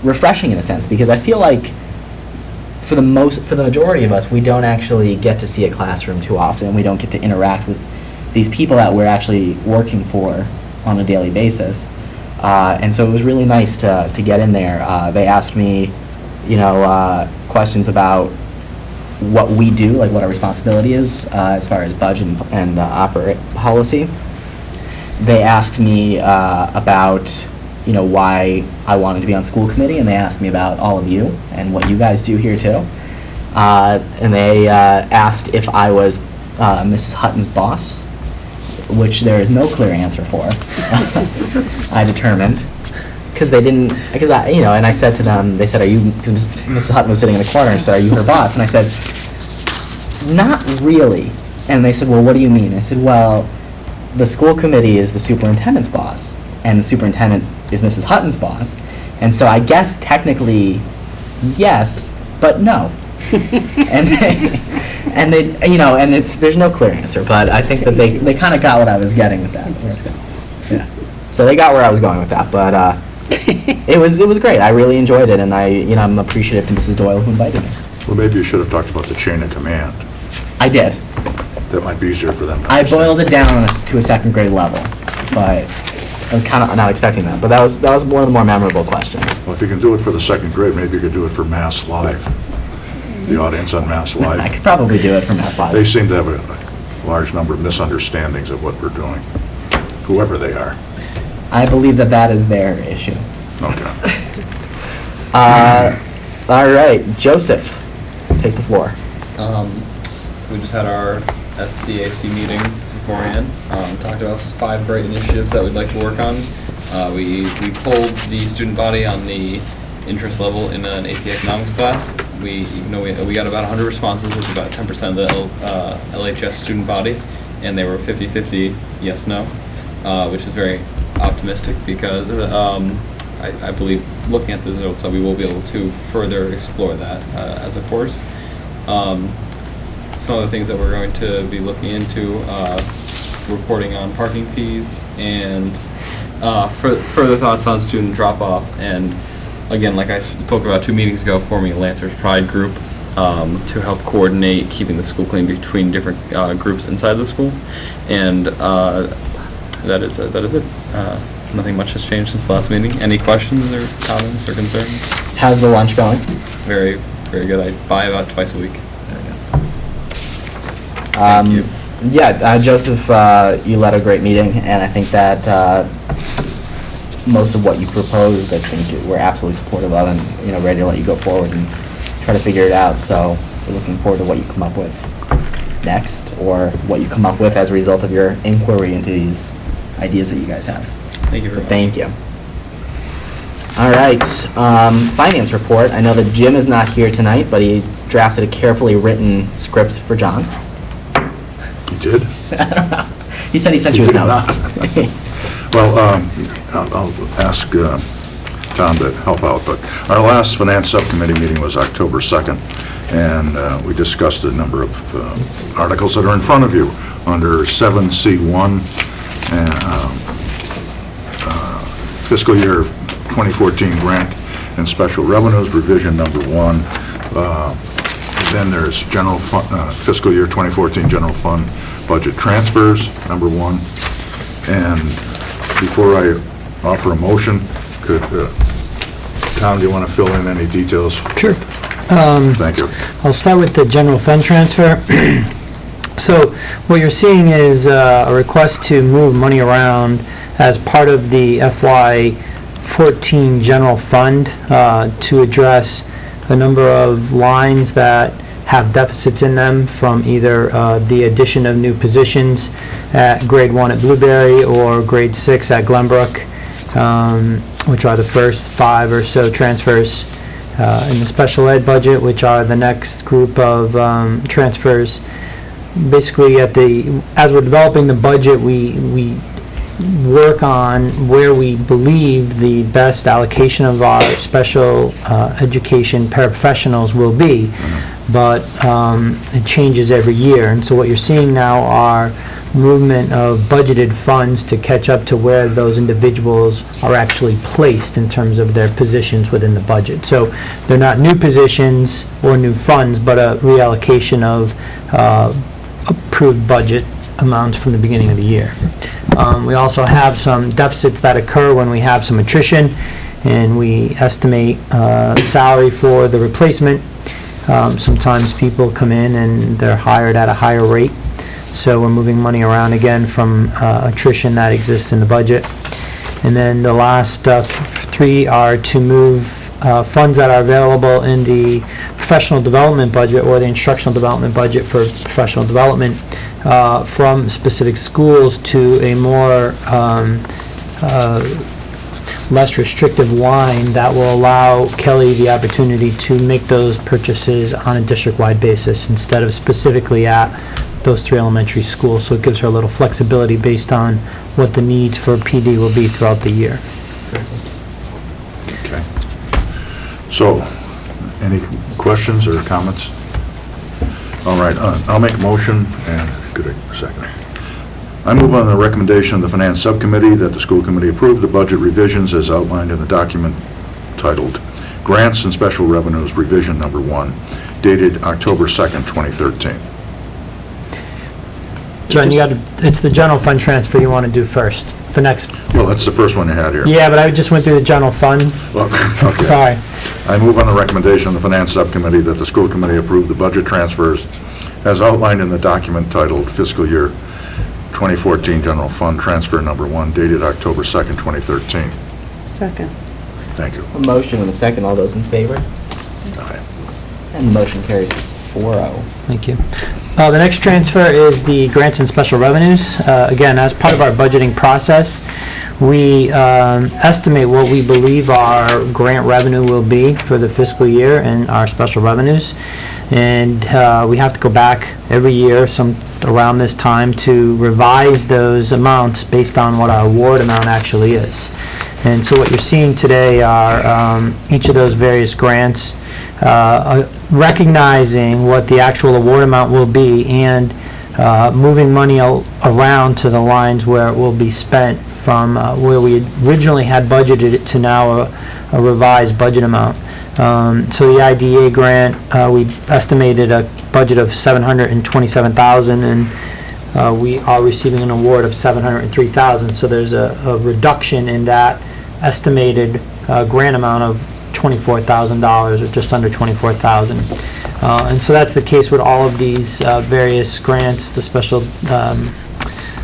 refreshing in a sense, because I feel like for the majority of us, we don't actually get to see a classroom too often. We don't get to interact with these people that we're actually working for on a daily basis. And so it was really nice to get in there. They asked me, questions about what we do, like what our responsibility is as far as budget and operate policy. They asked me about, why I wanted to be on school committee, and they asked me about all of you and what you guys do here too. And they asked if I was Mrs. Hutton's boss, which there is no clear answer for. I determined. Because and I said to them, they said, because Mrs. Hutton was sitting in the corner and said, are you her boss? And I said, not really. And they said, well, what do you mean? I said, well, the school committee is the superintendent's boss, and the superintendent is Mrs. Hutton's boss. And so I guess technically, yes, but no. and there's no clear answer, but I think that they kind of got what I was getting with that. Yeah. So they got where I was going with that, but it was great. I really enjoyed it, and I'm appreciative to Mrs. Doyle who invited me. Well, maybe you should have talked about the chain of command. I did. That might be easier for them. I boiled it down to a second grade level, but I was kind of not expecting that. But that was one of the more memorable questions. Well, if you can do it for the second grade, maybe you could do it for Mass Live. The audience on Mass Live. I could probably do it for Mass Live. They seem to have a large number of misunderstandings of what we're doing, whoever they are. I believe that is their issue. Okay. All right, Joseph, take the floor. So we just had our SCAC meeting beforehand, talked about 5 great initiatives that we'd like to work on. We polled the student body on the interest level in an AP economics class. We got about 100 responses, which is about 10% of the LHS student body, and they were 50-50 yes, no, which is very optimistic because I believe looking at the results that we will be able to further explore that as a course. Some other things that we're going to be looking into, reporting on parking fees and further thoughts on student drop-off. And again, like I spoke about 2 meetings ago, forming a Lancers Pride group to help coordinate keeping the school clean between different groups inside the school. And that is it. Nothing much has changed since the last meeting. Any questions or comments or concerns? How's the lunch going? Very, very good. I buy about twice a week. Yeah, Joseph, you led a great meeting, and I think that most of what you proposed, I think we're absolutely supportive of, and ready to let you go forward and try to figure it out. So we're looking forward to what you come up with next, or what you come up with as a result of your inquiry into these ideas that you guys have. Thank you very much. Thank you. All right, finance report. I know that Jim is not here tonight, but he drafted a carefully written script for John. You did? I don't know. He said he sent you his notes. Well, I'll ask Tom to help out, but our last finance subcommittee meeting was October 2nd, and we discussed a number of articles that are in front of you under 7C1, fiscal year 2014 grant and special revenues, revision number 1. Then there's general fund, fiscal year 2014 general fund budget transfers, number 1. And before I offer a motion, could, Tom, do you want to fill in any details? Sure. Thank you. I'll start with the general fund transfer. So what you're seeing is a request to move money around as part of the FY14 general fund to address a number of lines that have deficits in them from either the addition of new positions at grade 1 at Blueberry or grade 6 at Glenbrook, which are the first 5 or so transfers in the special ed budget, which are the next group of transfers. Basically, as we're developing the budget, we work on where we believe the best allocation of our special education paraprofessionals will be, but it changes every year. And so what you're seeing now are movement of budgeted funds to catch up to where those individuals are actually placed in terms of their positions within the budget. So they're not new positions or new funds, but a reallocation of approved budget amounts from the beginning of the year. We also have some deficits that occur when we have some attrition, and we estimate salary for the replacement. Sometimes people come in and they're hired at a higher rate, so we're moving money around again from attrition that exists in the budget. And then the last three are to move funds that are available in the professional development budget or the instructional development budget for professional development from specific schools to a more less restrictive line that will allow Kelly the opportunity to make those purchases on a district-wide basis instead of specifically at those three elementary schools. So it gives her a little flexibility based on what the needs for PD will be throughout the year. Okay. So, any questions or comments? All right, I'll make a motion, and good, a second. I move on the recommendation of the Finance Subcommittee that the school committee approve the budget revisions as outlined in the document titled Grants and Special Revenues Revision Number 1, dated October 2nd, 2013. John, it's the general fund transfer you want to do first, the next. Well, that's the first one you had here. Yeah, but I just went through the general fund. Well, okay. Sorry. I move on the recommendation of the Finance Subcommittee that the school committee approve the budget transfers as outlined in the document titled Fiscal Year 2014 General Fund Transfer Number 1, dated October 2nd, 2013. Second. Thank you. A motion and a second. All those in favor? Aye. And the motion carries 4-0. Thank you. The next transfer is the grants and special revenues. Again, as part of our budgeting process, we estimate what we believe our grant revenue will be for the fiscal year and our special revenues. And we have to go back every year, around this time, to revise those amounts based on what our award amount actually is. And so what you're seeing today are each of those various grants recognizing what the actual award amount will be and moving money around to the lines where it will be spent from where we originally had budgeted it to now a revised budget amount. So the IDA grant, we estimated a budget of $727,000, and we are receiving an award of $703,000. So there's a reduction in that estimated grant amount of $24,000, or just under $24,000. And so that's the case with all of these various grants. The special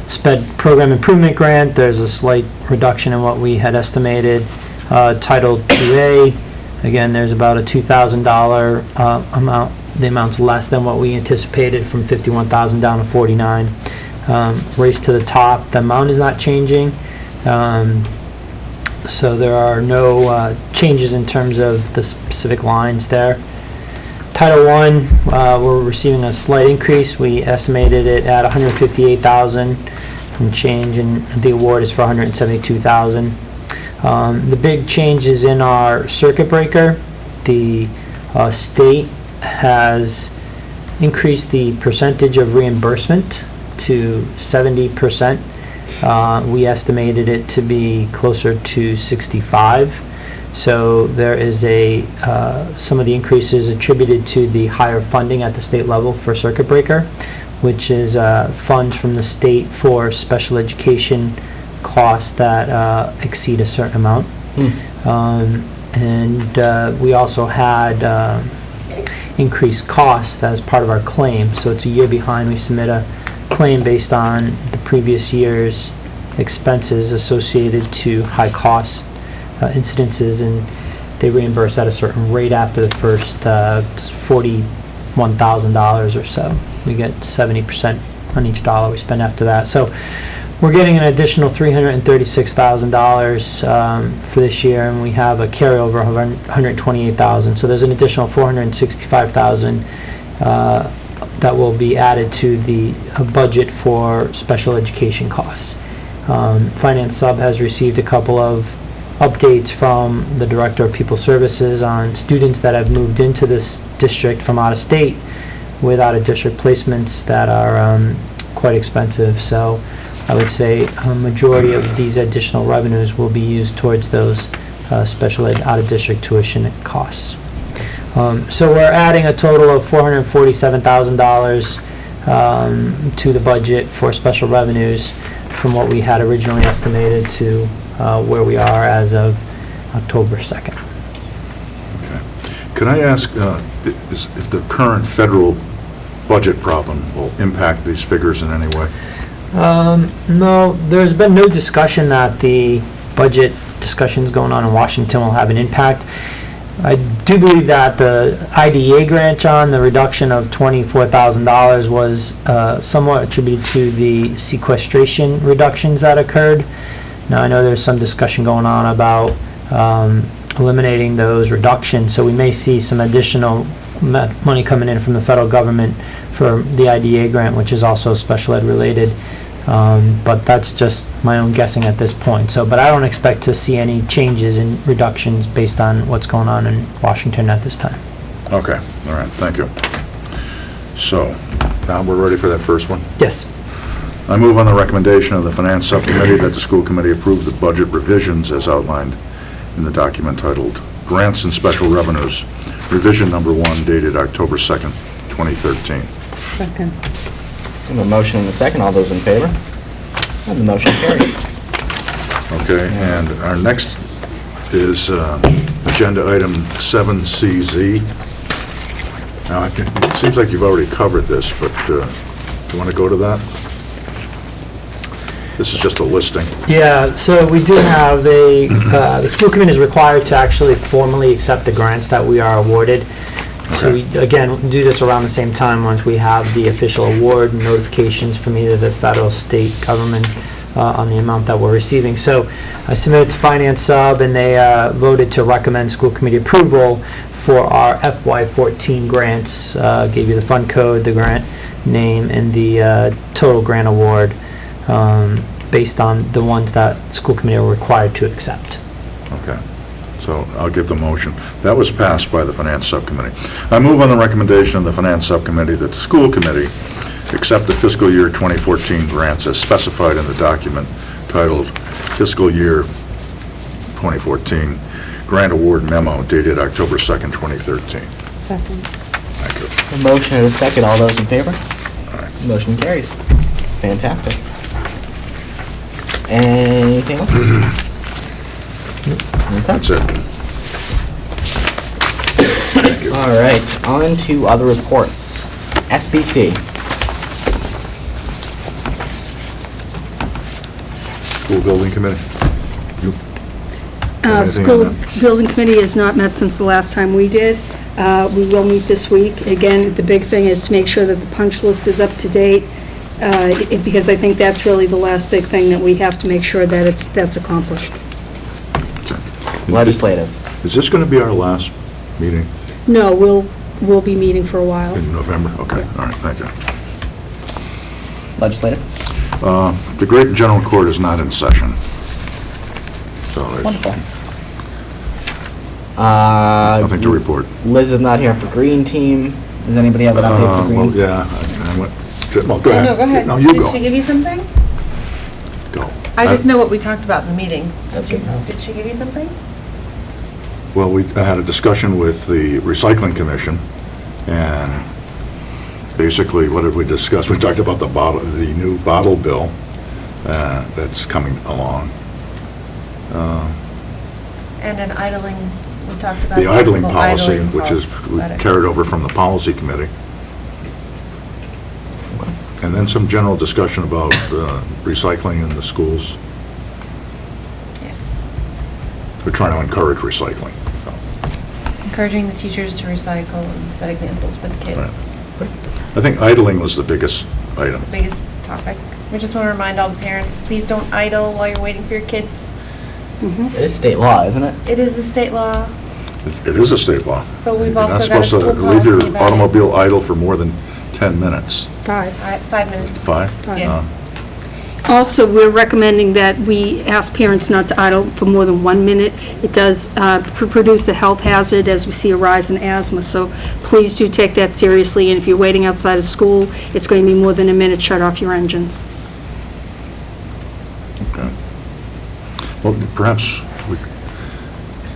SPED program improvement grant, there's a slight reduction in what we had estimated. Title 2A, again, there's about a $2,000 amount. The amount's less than what we anticipated, from $51,000 down to $49,000. Race to the top, the amount is not changing. So there are no changes in terms of the specific lines there. Title I, we're receiving a slight increase. We estimated it at $158,000 and change, and the award is for $172,000. The big change is in our circuit breaker. The state has increased the percentage of reimbursement to 70%. We estimated it to be closer to 65. So there is some of the increases attributed to the higher funding at the state level for circuit breaker, which is funds from the state for special education costs that exceed a certain amount. And we also had increased costs as part of our claim. So it's a year behind. We submit a claim based on the previous year's expenses associated to high cost incidences, and they reimburse at a certain rate after the first $41,000 or so. We get 70% on each dollar we spend after that. So we're getting an additional $336,000 for this year, and we have a carryover of $128,000. So there's an additional $465,000 that will be added to the budget for special education costs. Finance Sub has received a couple of updates from the Director of People Services on students that have moved into this district from out of state with out of district placements that are quite expensive. So I would say a majority of these additional revenues will be used towards those special ed out of district tuition costs. So we're adding a total of $447,000 to the budget for special revenues from what we had originally estimated to where we are as of October 2nd. Can I ask if the current federal budget problem will impact these figures in any way? No, there's been no discussion that the budget discussions going on in Washington will have an impact. I do believe that the IDEA grant, John, the reduction of $24,000 was somewhat attributed to the sequestration reductions that occurred. Now, I know there's some discussion going on about eliminating those reductions, so we may see some additional money coming in from the federal government for the IDEA grant, which is also special ed related. But that's just my own guessing at this point. So, but I don't expect to see any changes in reductions based on what's going on in Washington at this time. Okay, all right, thank you. So, now we're ready for that first one? Yes. I move on the recommendation of the Finance Subcommittee that the school committee approve the budget revisions as outlined in the document titled Grants and Special Revenues, revision number 1 dated October 2nd, 2013. Second. We have a motion and a second. All those in favor? And the motion carries. Okay, and our next is agenda item 7CZ. Now, it seems like you've already covered this, but do you want to go to that? This is just a listing. Yeah, so we do have the school committee is required to actually formally accept the grants that we are awarded. So we, again, do this around the same time once we have the official award and notifications from either the federal, state government on the amount that we're receiving. So I submitted to Finance Sub, and they voted to recommend school committee approval for our FY14 grants. Gave you the fund code, the grant name, and the total grant award based on the ones that school committee are required to accept. Okay. So I'll give the motion. That was passed by the Finance Subcommittee. I move on the recommendation of the Finance Subcommittee that the school committee accept the fiscal year 2014 grants as specified in the document titled Fiscal Year 2014 Grant Award Memo dated October 2nd, 2013. Second. Thank you. A motion and a second. All those in favor? All right. Motion carries. Fantastic. Anything else? That's it. All right, on to other reports. SBC. School Building Committee? You- anything on School that? Building Committee has not met since the last time we did. We will meet this week. Again, the big thing is to make sure that the punch list is up to date, because I think that's really the last big thing that we have to make sure that that's accomplished. Legislative. Is this going to be our last meeting No, we'll be meeting for a while. in November? Okay, all right, thank you. Legislative. The Great General Court is not in session. So there's Wonderful. nothing to report. Liz is not here for Green Team. Does anybody have an update for Well, Green? yeah, I went, well, go ahead. No, go ahead. No, you Did go. she give you something? Go. I just know what we talked about in the meeting. That's good. Did she give you something? Well, I had a discussion with the Recycling Commission, and basically, what did we discuss? We talked about the new bottle bill that's coming along. And an idling, we talked about. The idling possible policy, idling which is Got it. carried over from the Policy Committee. And then some general discussion about recycling in the schools. Yes. We're trying to encourage recycling. Encouraging the teachers to recycle and set examples for the kids. Right. I think idling was the biggest item. Biggest topic. We just want to remind all the parents, please don't idle while you're waiting for your kids. It is state law, isn't it? It is the state law, It is a state law. but we've You're not also got a supposed school to leave policy your about it. automobile idle for more than 10 minutes. 5. 5 minutes. 5? Yeah. Also, we're recommending that we ask parents not to idle for more than 1 minute. It does produce a health hazard as we see a rise in asthma, so please do take that seriously, and if you're waiting outside of school, it's going to be more than a minute, shut off your engines. Okay. Well, perhaps,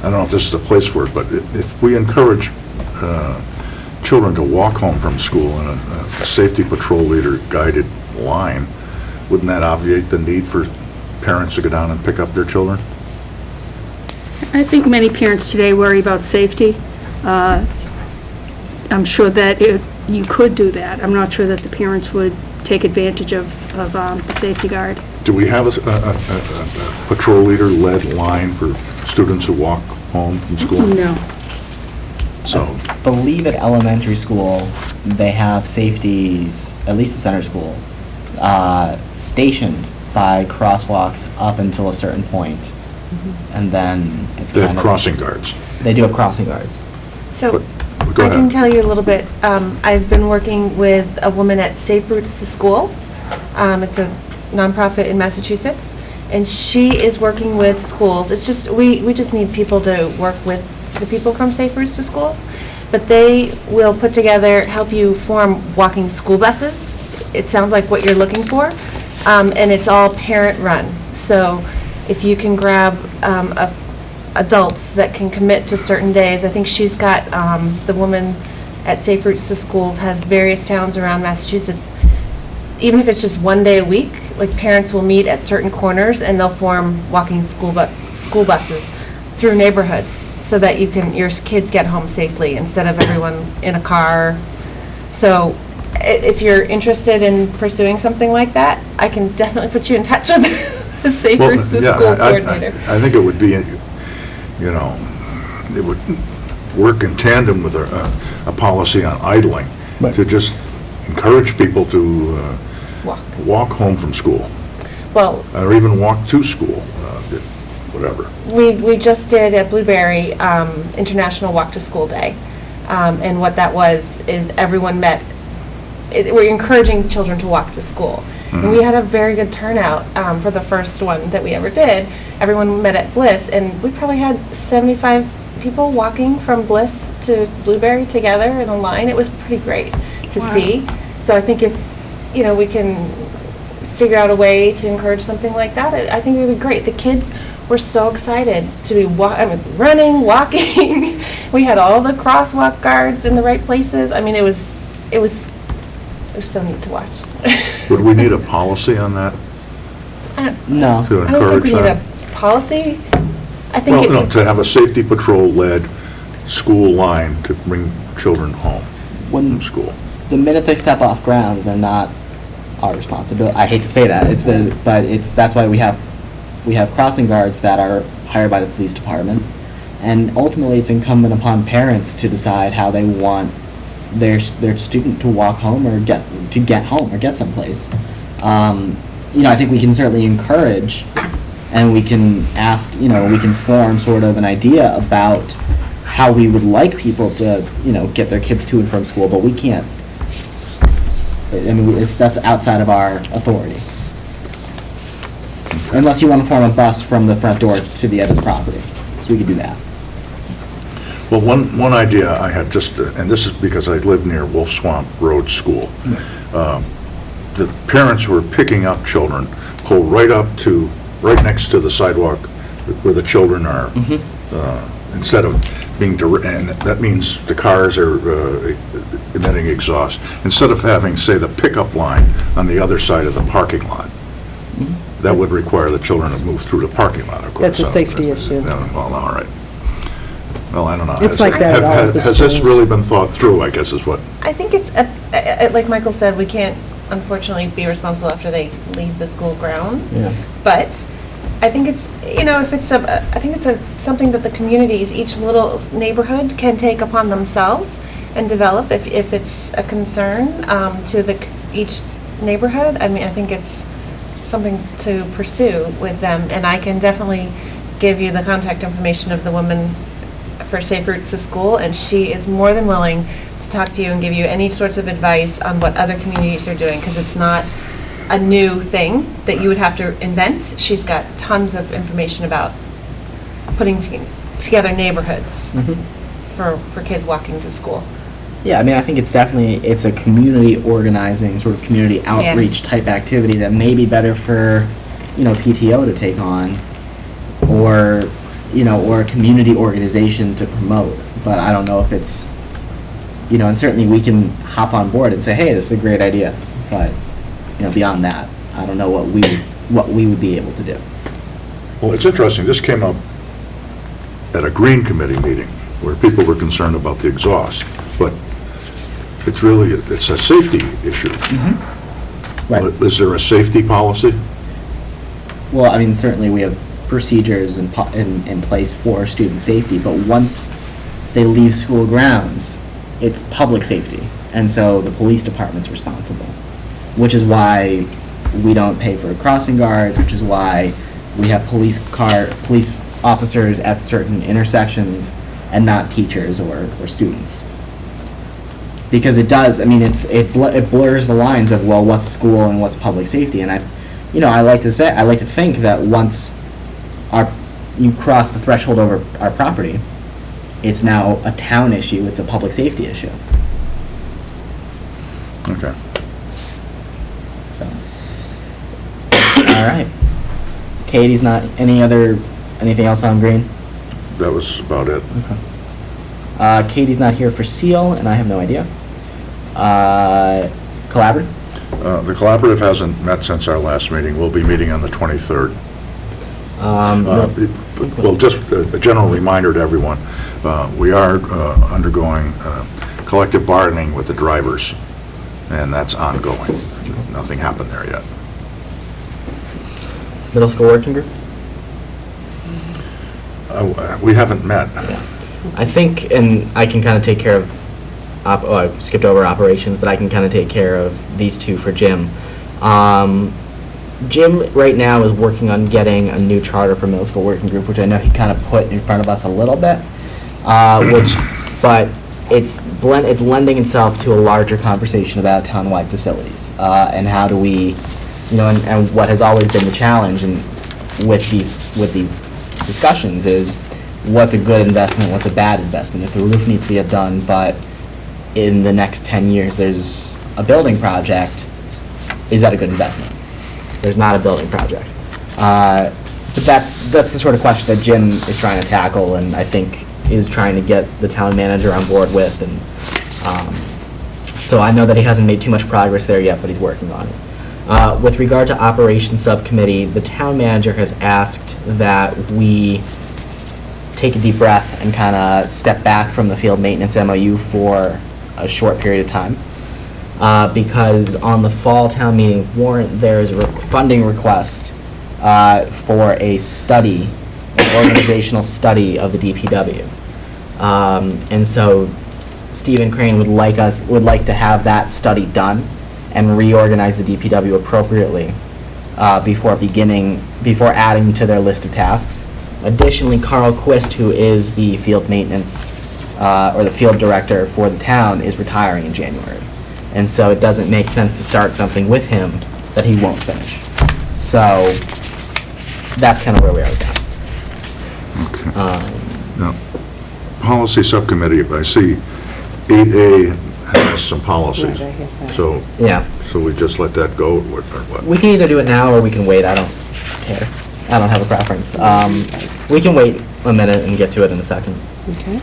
I don't know if this is the place for it, but if we encourage children to walk home from school in a safety patrol leader guided line, wouldn't that obviate the need for parents to go down and pick up their children? I think many parents today worry about safety. I'm sure that you could do that. I'm not sure that the parents would take advantage of the safety guard. Do we have a patrol leader-led line for students who walk home from school? No. So, I believe at elementary school, they have safeties, at least the center school, stationed by crosswalks up until a certain point. And then it's they kind have of... crossing guards. They do have crossing guards. So Go I can ahead. tell you a little bit. I've been working with a woman at Safe Routes to School. It's a nonprofit in Massachusetts, and she is working with schools. It's just, we just need people to work with the people from Safe Routes to Schools, but they will put together, help you form walking school buses. It sounds like what you're looking for, and it's all parent-run. So if you can grab adults that can commit to certain days. I think she's got, the woman at Safe Routes to Schools has various towns around Massachusetts. Even if it's just one day a week, like parents will meet at certain corners and they'll form walking school buses through neighborhoods so that your kids get home safely instead of everyone in a car. So if you're interested in pursuing something like that, I can definitely put you in touch with the Safe Routes to School coordinator. I think it would be, you know, it would work in tandem with a policy on idling, to just encourage people to walk home from school, Well, or even walk to school, whatever. we just did at Blueberry International Walk to School Day, and what that was is everyone met. We're encouraging children to walk to school, and we had a very good turnout for the first one that we ever did. Everyone met at Bliss, and we probably had 75 people walking from Bliss to Blueberry together in a line. It was pretty great to see. So I think if we can figure out a way to encourage something like that, I think it would be great. The kids were so excited to be running, walking. We had all the crosswalk guards in the right places. I mean, it was so neat to watch. Would we need a policy on that No. to I don't think encourage we need that? a policy. I think Well, no, to have a safety patrol-led school line to bring children home from school. The minute they step off grounds, they're not our responsibility. I hate to say that, that's why we have crossing guards that are hired by the police department, and ultimately it's incumbent upon parents to decide how they want their student to walk home or get home or get someplace. I think we can certainly encourage, and we can ask, we can form sort of an idea about how we would like people to, get their kids to and from school, but we can't. I mean, that's outside of our authority. Unless you want to form a bus from the front door to the edge of the property. So we could do that. Well, one idea I had and this is because I live near Wolf Swamp Road School. The parents were picking up children, pull right next to the sidewalk where the children are, instead of being direct, and that means the cars are emitting exhaust, instead of having, say, the pickup line on the other side of the parking lot. That would require the children to move through the parking lot, of course. That's a safety issue. Well, all right. Well, I don't know. It's like that at all of the Has this schools. really been thought through, I guess is what? I think it's, like Michael said, we can't unfortunately be responsible after they leave the school grounds. Yeah. But I think it's, if it's I think it's something that the communities, each little neighborhood can take upon themselves and develop if it's a concern to each neighborhood. I mean, I think it's something to pursue with them, and I can definitely give you the contact information of the woman for Safe Routes to School, and she is more than willing to talk to you and give you any sorts of advice on what other communities are doing, because it's not a new thing that you would have to invent. She's got tons of information about putting together neighborhoods for kids walking to school. Yeah, I mean, I think it's a community organizing, sort of community outreach type activity that may be better for, PTO to take on, or a community organization to promote. But I don't know if it's and certainly we can hop on board and say, hey, this is a great idea. But, beyond that, I don't know what we would be able to do. Well, it's interesting, this came up at a Green Committee meeting where people were concerned about the exhaust, but it's a safety issue. Right. Is there a safety policy? Well, I mean, certainly we have procedures in place for student safety, but once they leave school grounds, it's public safety. And so the police department's responsible, which is why we don't pay for crossing guards, which is why we have police officers at certain intersections and not teachers or students. Because it does, I mean, it blurs the lines of, well, what's school and what's public safety. And I like to think that once you cross the threshold over our property, it's now a town issue, it's a public safety issue. Okay. So, all right. Katie's not, anything else on Green? That was about it. Okay. Katie's not here for SEAL, and I have no idea. Collaborative? The collaborative hasn't met since our last meeting. We'll be meeting on the 23rd. Well, just a general reminder to everyone, we are undergoing collective bargaining with the drivers, and that's ongoing. Nothing happened there yet. Middle school working group? We haven't met. Yeah. I think, and I can kind of take care of, I skipped over operations, but I can kind of take care of these two for Jim. Jim right now is working on getting a new charter for middle school working group, which I know he kind of put in front of us a little bit, but it's lending itself to a larger conversation about townwide facilities, and how do we, and what has always been the challenge with these discussions is what's a good investment, what's a bad investment. If the roof needs to get done, but in the next 10 years there's a building project, is that a good investment? There's not a building project. But that's the sort of question that Jim is trying to tackle, and I think is trying to get the town manager on board with. And so I know that he hasn't made too much progress there yet, but he's working on it. With regard to operations subcommittee, the town manager has asked that we take a deep breath and kind of step back from the field maintenance MOU for a short period of time. Because on the fall town meeting warrant, there is a funding request for a study, an organizational study of the DPW. And so Stephen Crane would like to have that study done and reorganize the DPW appropriately before adding to their list of tasks. Additionally, Carl Quist, who is the field maintenance or the field director for the town, is retiring in January. And so it doesn't make sense to start something with him that he won't finish. So that's kind of where we are with that. Okay. Now, policy subcommittee, I see 8A has some policies. So, yeah. So we just let that go, or what? We can either do it now or we can wait. I don't care. I don't have a preference. We can wait a minute and get to it in a second. Okay.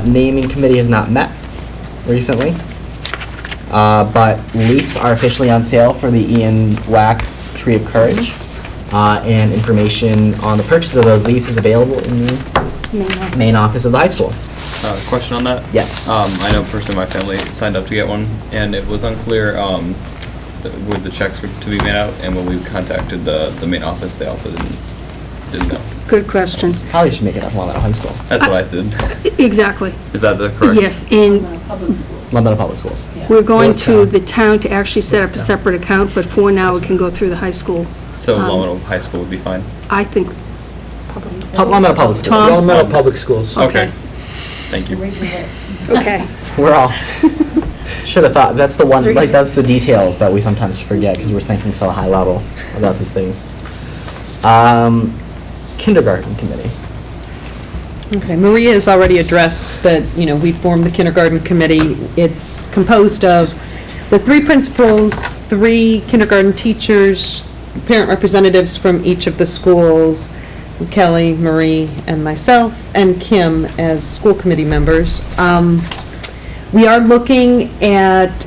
Naming committee has not met recently. But leaves are officially on sale for the Ian Wax Tree of Courage. And information on the purchase of those leaves is available in the main office of the high school. Question on that? Yes. I know personally my family signed up to get one, and it was unclear would the checks were to be made out, and when we contacted the main office, they also didn't know. Good question. Probably should make it up Long Meadow High School. That's what I said. Exactly. Is that the correct? Yes, and Long Meadow Public Schools. we're going to the town to actually set up a separate account, but for now, it can go through the high school. So Long Meadow High School would be fine? I think, Long Meadow Public Schools. Tom? Long Meadow Public Schools. Okay. Thank you. okay. We're all, should have thought, that's the one, like, that's the details that we sometimes forget because we're thinking so high level about these things. Kindergarten committee. Okay, Maria has already addressed that, we formed the kindergarten committee. It's composed of the 3 principals, 3 kindergarten teachers, parent representatives from each of the schools, Kelly, Marie, and myself, and Kim as school committee members. We are looking at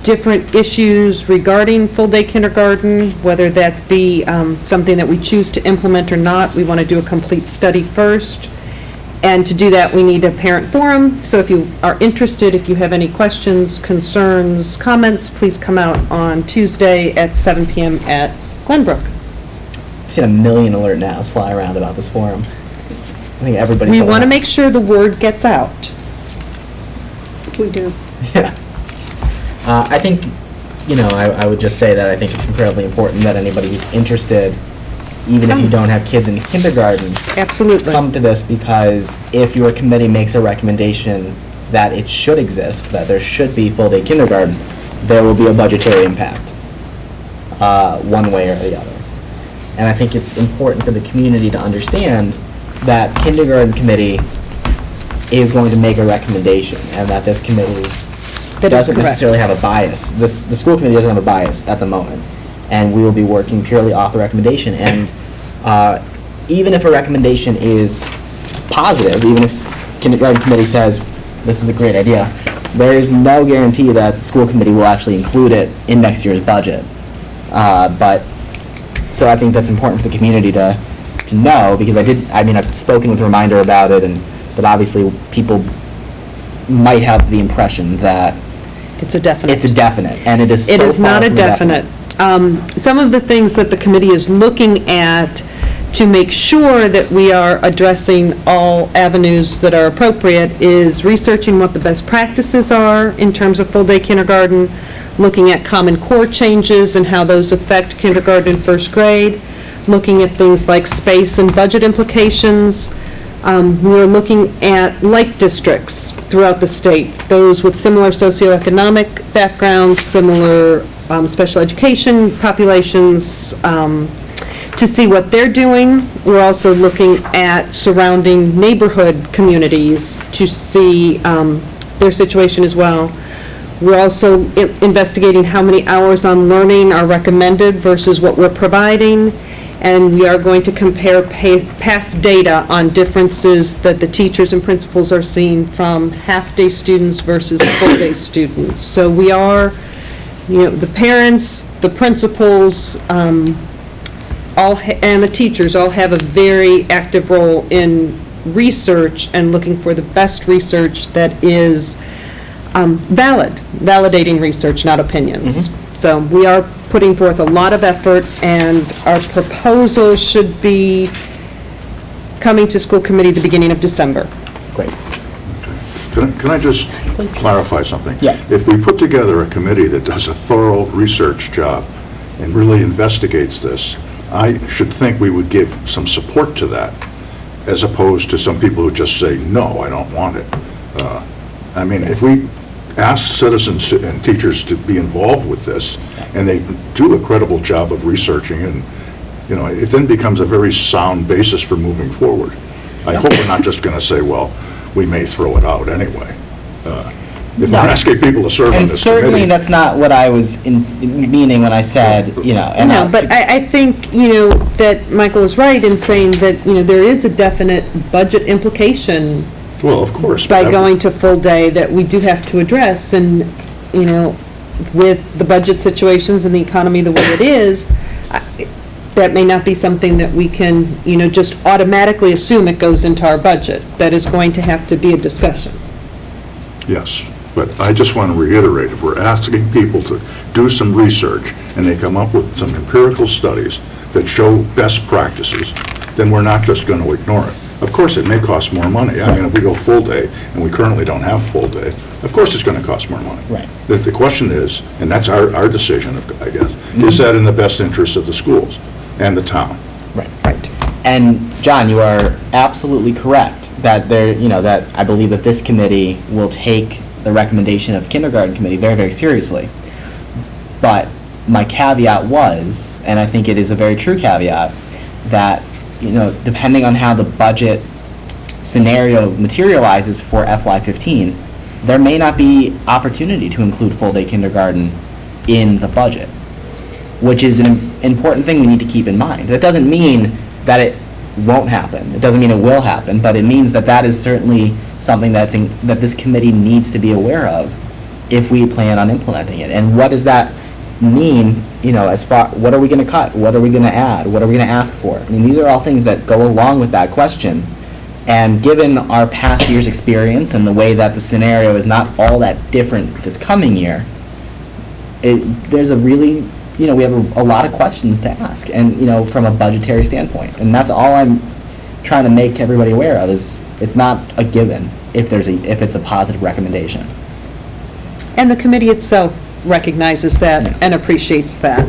different issues regarding full-day kindergarten, whether that be something that we choose to implement or not. We want to do a complete study first. And to do that, we need a parent forum. So if you are interested, if you have any questions, concerns, comments, please come out on Tuesday at 7 PM at Glenbrook. I've seen a million alert nows fly around about this forum. I think everybody's. We going want to out. make sure the word gets out. We do. Yeah. I think, I would just say that I think it's incredibly important that anybody who's interested, even if you don't have kids in kindergarten, Absolutely. come to this, because if your committee makes a recommendation that it should exist, that there should be full-day kindergarten, there will be a budgetary impact, one way or the other. And I think it's important for the community to understand that kindergarten committee is going to make a recommendation, and that this committee That is doesn't correct. necessarily have a bias. The school committee doesn't have a bias at the moment, and we will be working purely off the recommendation. And even if a recommendation is positive, even if kindergarten committee says, this is a great idea, there is no guarantee that the school committee will actually include it in next year's budget. So I think that's important for the community to know, because I've spoken with Reminder about it, but obviously people might have the impression that It's a definite. it's a definite, and it is so It is far not a from definite. Some of the things that the committee is looking at to make sure that we are addressing all avenues that are appropriate is researching what the best practices are in terms of full-day kindergarten, looking at Common Core changes and how those affect kindergarten and first grade, looking at things like space and budget implications. We're looking at like districts throughout the state, those with similar socioeconomic backgrounds, similar special education populations, to see what they're doing. We're also looking at surrounding neighborhood communities to see their situation as well. We're also investigating how many hours on learning are recommended versus what we're providing. And we are going to compare past data on differences that the teachers and principals are seeing from half-day students versus full-day students. So we are, the parents, the principals, and the teachers all have a very active role in research and looking for the best research that is validating research, not opinions. So we are putting forth a lot of effort, and our proposal should be coming to school committee the beginning of December. Great. Can I just clarify something? Yeah. If we put together a committee that does a thorough research job and really investigates this, I should think we would give some support to that, as opposed to some people who just say, no, I don't want it. If we ask citizens and teachers to be involved with this, and they do a credible job of researching, and, it then becomes a very sound basis for moving forward. I hope we're not just going to say, well, we may throw it out anyway. If we're asking people to serve on And this certainly committee. that's not what I was meaning when I said, and No, but I think, that Michael was right in saying that, there is a definite budget implication Well, of course. by but going to full day that we do have to address, and, with the budget situations and the economy the way it is, that may not be something that we can, just automatically assume it goes into our budget. That is going to have to be a discussion. Yes, but I just want to reiterate, if we're asking people to do some research, and they come up with some empirical studies that show best practices, then we're not just going to ignore it. Of course, it may cost more money. If we go full day, and we currently don't have full day, of course it's going to cost more money. Right. The question is, and that's our decision, I guess, is that in the best interest of the schools and the town? Right. And John, you are absolutely correct that that I believe that this committee will take the recommendation of kindergarten committee very, very seriously. But my caveat was, and I think it is a very true caveat, that, depending on how the budget scenario materializes for FY15, there may not be opportunity to include full-day kindergarten in the budget, which is an important thing we need to keep in mind. That doesn't mean that it won't happen. It doesn't mean it will happen, but it means that is certainly something that this committee needs to be aware of if we plan on implementing it? And what does that mean, as far, what are we going to cut? What are we going to add? What are we going to ask for? I mean, these are all things that go along with that question. And given our past year's experience and the way that the scenario is not all that different this coming year, there's a really, we have a lot of questions to ask, and, from a budgetary standpoint. And that's all I'm trying to make everybody aware of, is it's not a given if it's a positive recommendation. And the committee itself recognizes that and appreciates that.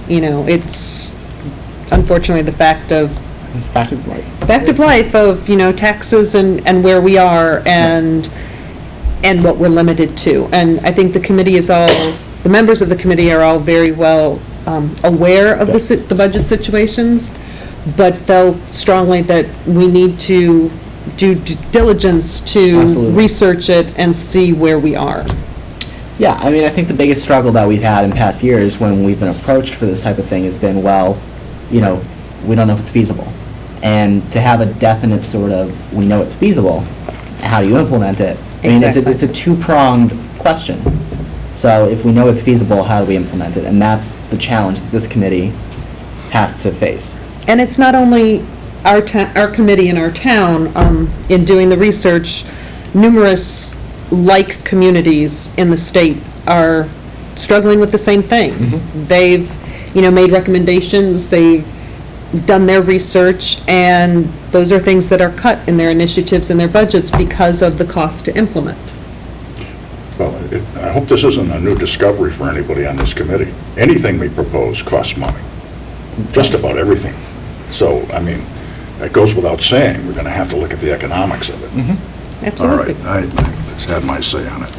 It's unfortunately the fact of life of, taxes and where we are and what we're limited to. And I think the committee the members of the committee are all very well aware of the budget situations, but felt strongly that we need to do due diligence to Absolutely. research it and see where we are. Yeah, I mean, I think the biggest struggle that we've had in past years when we've been approached for this type of thing has been, we don't know if it's feasible. And to have a definite sort of, we know it's feasible, how do you implement it? I mean, Exactly. it's a two-pronged question. So if we know it's feasible, how do we implement it? And that's the challenge that this committee has to face. And it's not only our committee in our town, in doing the research, numerous like communities in the state are struggling with the same thing. Mhm. They've, made recommendations, they've done their research, and those are things that are cut in their initiatives and their budgets because of the cost to implement. Well, I hope this isn't a new discovery for anybody on this committee. Anything we propose costs money, just about everything. So, I mean, that goes without saying, we're going to have to look at the economics of it. All Absolutely. right, let's have my say on it.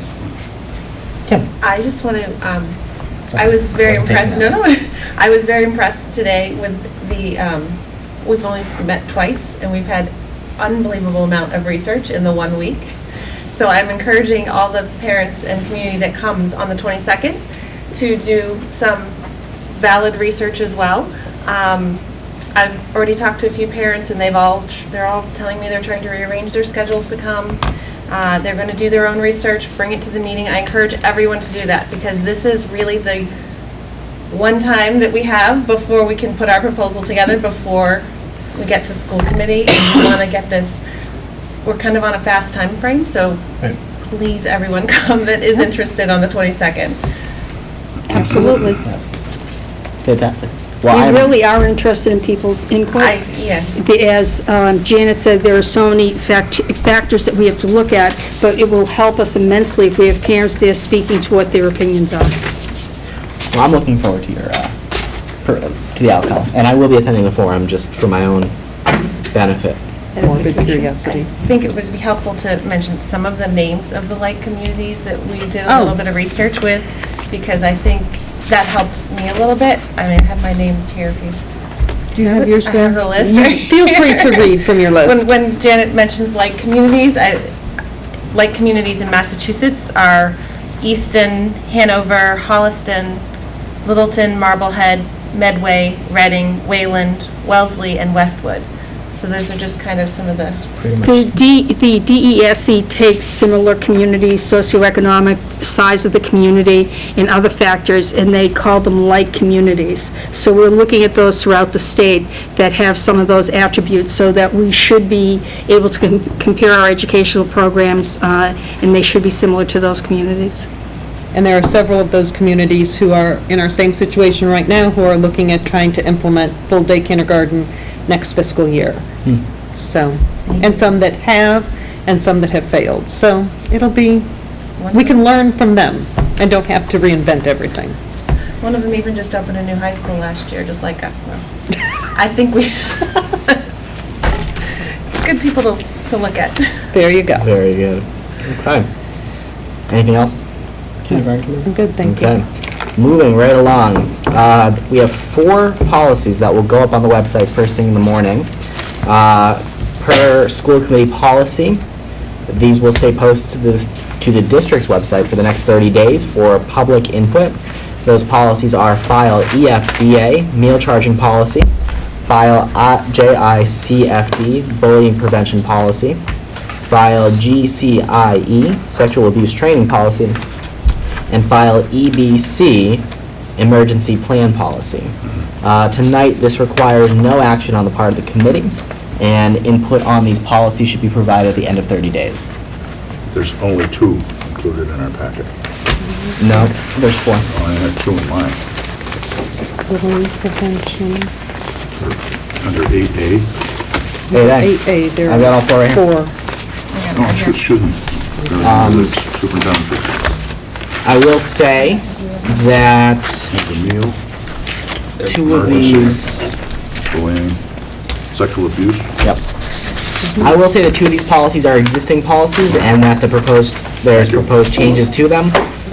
Kim? I just want to, I was very impressed, I was very impressed today with we've only met twice, and we've had unbelievable amount of research in the 1 week. So I'm encouraging all the parents and community that comes on the 22nd to do some valid research as well. I've already talked to a few parents, and they're all telling me they're trying to rearrange their schedules to come. They're going to do their own research, bring it to the meeting. I encourage everyone to do that, because this is really the one time that we have before we can put our proposal together, before we get to school committee, and we want to get this, we're kind of on a fast time frame, so please, everyone come that is interested on the 22nd. Absolutely. Fantastic. We really are interested in people's input. As Janet said, there are so many factors that we have to look at, but it will help us immensely if we have parents there speaking to what their opinions are. Well, I'm looking forward to to the outcome, and I will be attending the forum just for my own benefit. Morbid curiosity. I think it would be helpful to mention some of the names of the like communities that we did a Oh. little bit of research with, because I think that helped me a little bit. I mean, I have my names here if you. Do you have yours I there? have the list right Feel free to here. read from your list. When Janet mentions like communities, like communities in Massachusetts are Easton, Hanover, Holliston, Littleton, Marblehead, Medway, Reading, Wayland, Wellesley, and Westwood. So those are just kind of some of the. The DESE takes similar communities, socioeconomic size of the community, and other factors, and they call them like communities. So we're looking at those throughout the state that have some of those attributes, so that we should be able to compare our educational programs, and they should be similar to those communities. And there are several of those communities who are in our same situation right now, who are looking at trying to implement full-day kindergarten next fiscal year. So, and some that have, and some that have failed. So it'll be, we can learn from them and don't have to reinvent everything. One of them even just opened a new high school last year, just like us, so. I think we, good people to look at. There you go. Very good. Okay. Anything else? Kindergarten committee? I'm good, thank you. Okay. Moving right along, we have 4 policies that will go up on the website first thing in the morning. Per school committee policy, these will stay posted to the district's website for the next 30 days for public input. Those policies are file EFDA, meal charging policy, file JICFD, bullying prevention policy, file GCIE, Sexual Abuse Training Policy, and file EBC, Emergency Plan Policy. Tonight, this requires no action on the part of the committee, and input on these policies should be provided at the end of 30 days. There's only 2 included in our packet. No, there's 4. Oh, I had 2 in mine. Bullying prevention. Under 8A. 8A. 8A, there I've got all 4 right here. 4. Oh, excuse me. It's Superintendent's report. I will say that The meal, 2 of these, bullying, sexual abuse. yep. I will say that 2 of these policies are existing policies and that there's proposed changes to them.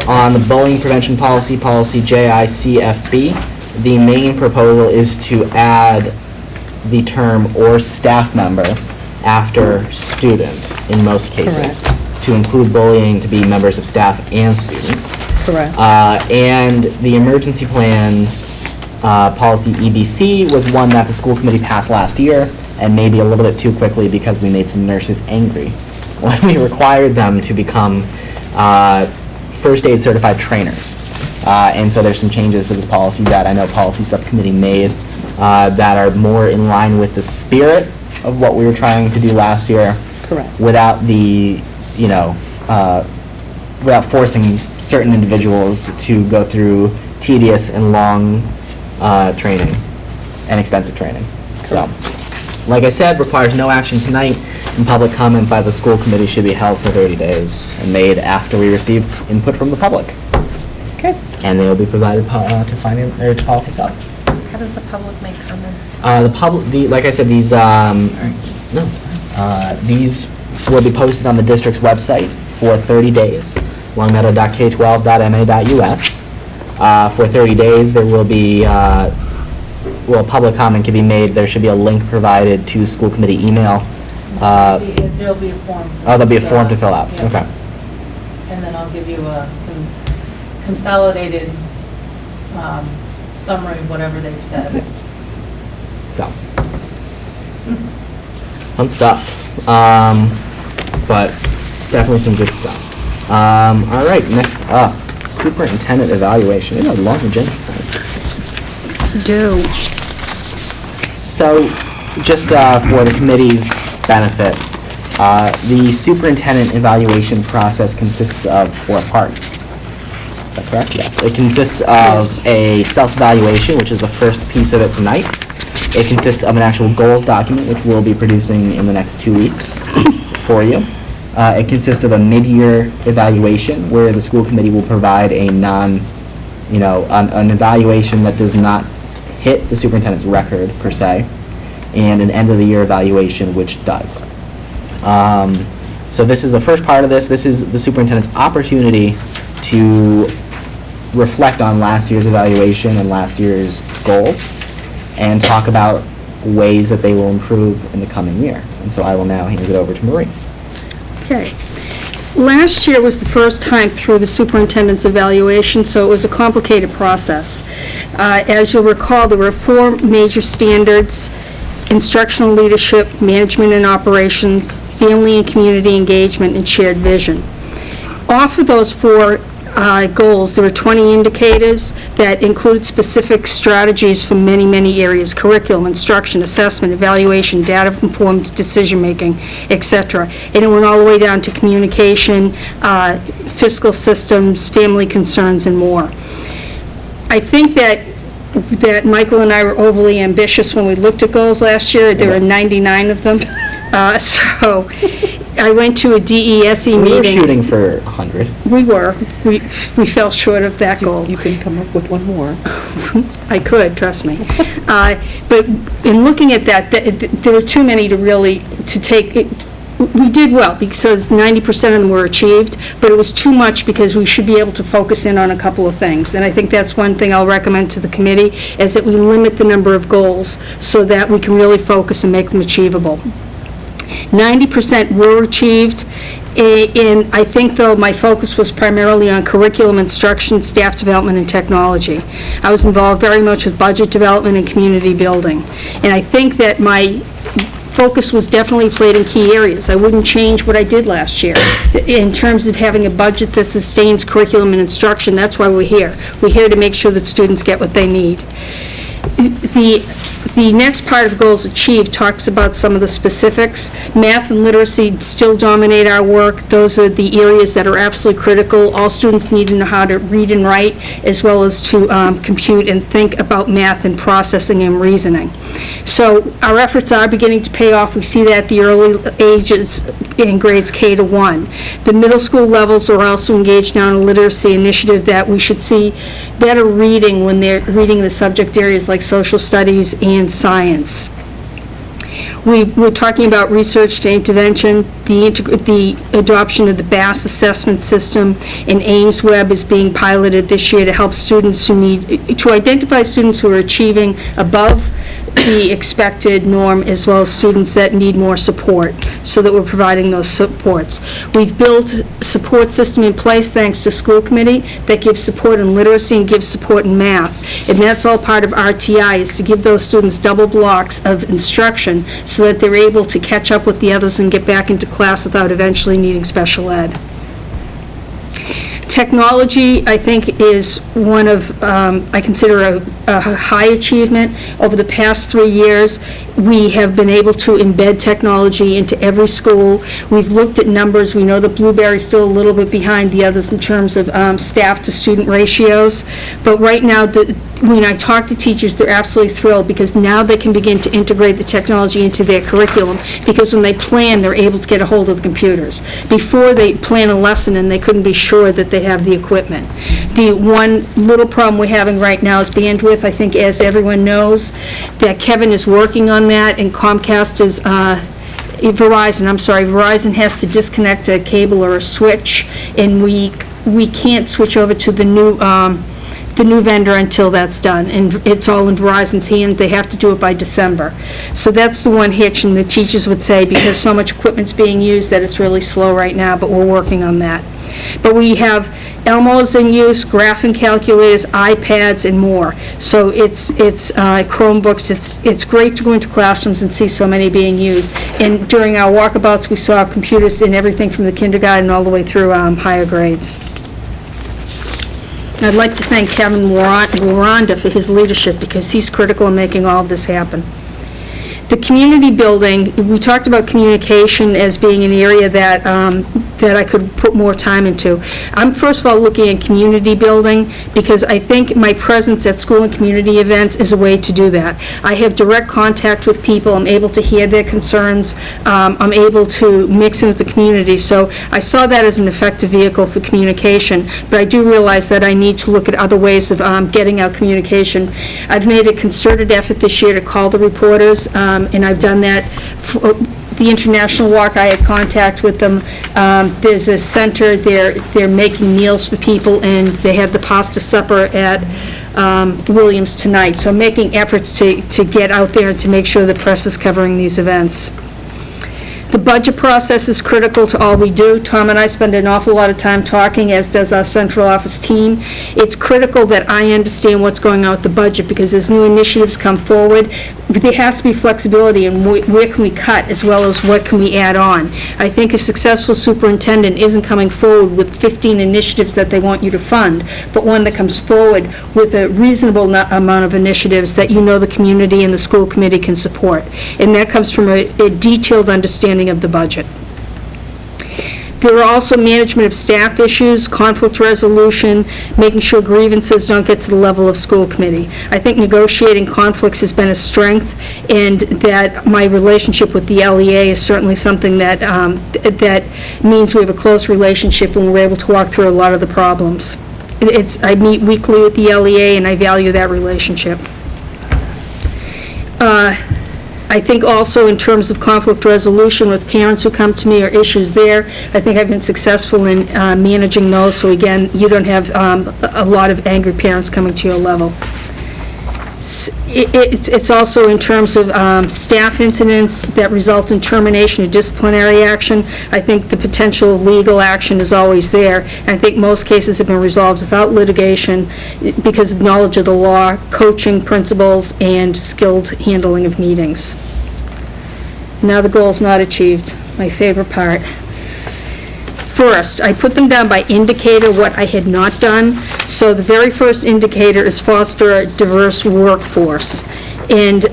On the bullying prevention policy, policy JICFB, the main proposal is to add the term "or staff member" after "student" in most cases, to include bullying to be members of staff and student. Correct. And the emergency plan policy EBC was one that the school committee passed last year, and maybe a little bit too quickly because we made some nurses angry when we required them to become first aid certified trainers. And so there's some changes to this policy that I know policy subcommittee made that are more in line with the spirit of what we were trying to do last year. Correct. Without the, without forcing certain individuals to go through tedious and long training and expensive training. So, like I said, requires no action tonight, and public comment by the school committee should be held for 30 days and made after we receive input from the public. Okay. And they will be provided to policy sub. How does the public make comments? Like I said, these, no, it's fine. These will be posted on the district's website for 30 days, longmeadow.k12.ma.us. For 30 days, there will be, public comment can be made. There should be a link provided to school committee email. There'll be a form. There'll be a form to fill out. Yeah. Okay. And then I'll give you a consolidated summary of whatever they've said. So, fun stuff. But definitely some good stuff. All right, next up, superintendent evaluation. We have a long agenda tonight. Do. So, just for the committee's benefit, the superintendent evaluation process consists of 4 parts. Is that correct? Yes. It consists of a self-evaluation, which is the first piece of it tonight. It consists of an actual goals document, which we'll be producing in the next 2 weeks for you. It consists of a mid-year evaluation, where the school committee will provide a an evaluation that does not hit the superintendent's record, per se, and an end-of-the-year evaluation, which does. So this is the first part of this. This is the superintendent's opportunity to reflect on last year's evaluation and last year's goals, and talk about ways that they will improve in the coming year. And so I will now hand it over to Marie. Okay. Last year was the first time through the superintendent's evaluation, so it was a complicated process. As you'll recall, there were 4 major standards: instructional leadership, management and operations, family and community engagement, and shared vision. Off of those 4 goals, there were 20 indicators that included specific strategies for many, many areas: curriculum, instruction, assessment, evaluation, data-informed decision-making, etc. And it went all the way down to communication, fiscal systems, family concerns, and more. I think that Michael and I were overly ambitious when we looked at goals last year. There were 99 of them. So I went to a DESE meeting. We were shooting for 100. We were. We fell short of that goal. You can come up with one more. I could, trust me. But in looking at that, there were too many to take. We did well because 90% of them were achieved, but it was too much because we should be able to focus in on a couple of things. And I think that's one thing I'll recommend to the committee, is that we limit the number of goals so that we can really focus and make them achievable. 90% were achieved, and I think, though, my focus was primarily on curriculum, instruction, staff development, and technology. I was involved very much with budget development and community building. And I think that my focus was definitely played in key areas. I wouldn't change what I did last year. In terms of having a budget that sustains curriculum and instruction, that's why we're here. We're here to make sure that students get what they need. The next part of Goals Achieved talks about some of the specifics. Math and literacy still dominate our work. Those are the areas that are absolutely critical. All students need to know how to read and write, as well as to compute and think about math and processing and reasoning. So our efforts are beginning to pay off. We see that at the early ages in grades K to 1. The middle school levels are also engaged now in a literacy initiative that we should see better reading when they're reading the subject areas like social studies and science. We're talking about research to intervention, the adoption of the BASS assessment system, and Ames Web is being piloted this year to help students to identify students who are achieving above the expected norm, as well as students that need more support, so that we're providing those supports. We've built a support system in place thanks to school committee that gives support in literacy and gives support in math. And that's all part of RTI, is to give those students double blocks of instruction so that they're able to catch up with the others and get back into class without eventually needing special ed. Technology, I think, is one of, I consider a high achievement. Over the past 3 years, we have been able to embed technology into every school. We've looked at numbers. We know that Blueberry's still a little bit behind the others in terms of staff to student ratios. But right now, when I talk to teachers, they're absolutely thrilled, because now they can begin to integrate the technology into their curriculum, because when they plan, they're able to get a hold of the computers. Before, they plan a lesson and they couldn't be sure that they have the equipment. The one little problem we're having right now is bandwidth. I think, as everyone knows, that Kevin is working on that, and Comcast is, Verizon has to disconnect a cable or a switch, and we can't switch over to the new vendor until that's done, and it's all in Verizon's hand. They have to do it by December. So that's the one hitch, and the teachers would say, because so much equipment's being used, that it's really slow right now, but we're working on that. But we have Elmo's in use, graphing calculators, iPads, and more. So it's Chromebooks. It's great to go into classrooms and see so many being used. And during our walkabouts, we saw computers in everything from the kindergarten all the way through higher grades. I'd like to thank Kevin Waranda for his leadership, because he's critical in making all of this happen. The community building, we talked about communication as being an area that I could put more time into. I'm first of all looking at community building, because I think my presence at school and community events is a way to do that. I have direct contact with people. I'm able to hear their concerns. I'm able to mix in with the community. So I saw that as an effective vehicle for communication, but I do realize that I need to look at other ways of getting out communication. I've made a concerted effort this year to call the reporters, and I've done that for the International Walk. I had contact with them. There's a center, they're making meals for people, and they have the pasta supper at Williams tonight. So I'm making efforts to get out there and to make sure the press is covering these events. The budget process is critical to all we do. Tom and I spend an awful lot of time talking, as does our central office team. It's critical that I understand what's going on with the budget, because as new initiatives come forward, there has to be flexibility in where can we cut, as well as what can we add on. I think a successful superintendent isn't coming forward with 15 initiatives that they want you to fund, but one that comes forward with a reasonable amount of initiatives that you know the community and the school committee can support. And that comes from a detailed understanding of the budget. There are also management of staff issues, conflict resolution, making sure grievances don't get to the level of school committee. I think negotiating conflicts has been a strength, and that my relationship with the LEA is certainly something that that means we have a close relationship, and we're able to walk through a lot of the problems. I meet weekly with the LEA, and I value that relationship. I think also in terms of conflict resolution with parents who come to me or issues there, I think I've been successful in managing those, so again, you don't have a lot of angry parents coming to your level. It's also in terms of staff incidents that result in termination of disciplinary action. I think the potential legal action is always there, and I think most cases have been resolved without litigation because of knowledge of the law, coaching principles, and skilled handling of meetings. Now the goal's not achieved, my favorite part. First, I put them down by indicator, what I had not done. So the very first indicator is foster a diverse workforce. And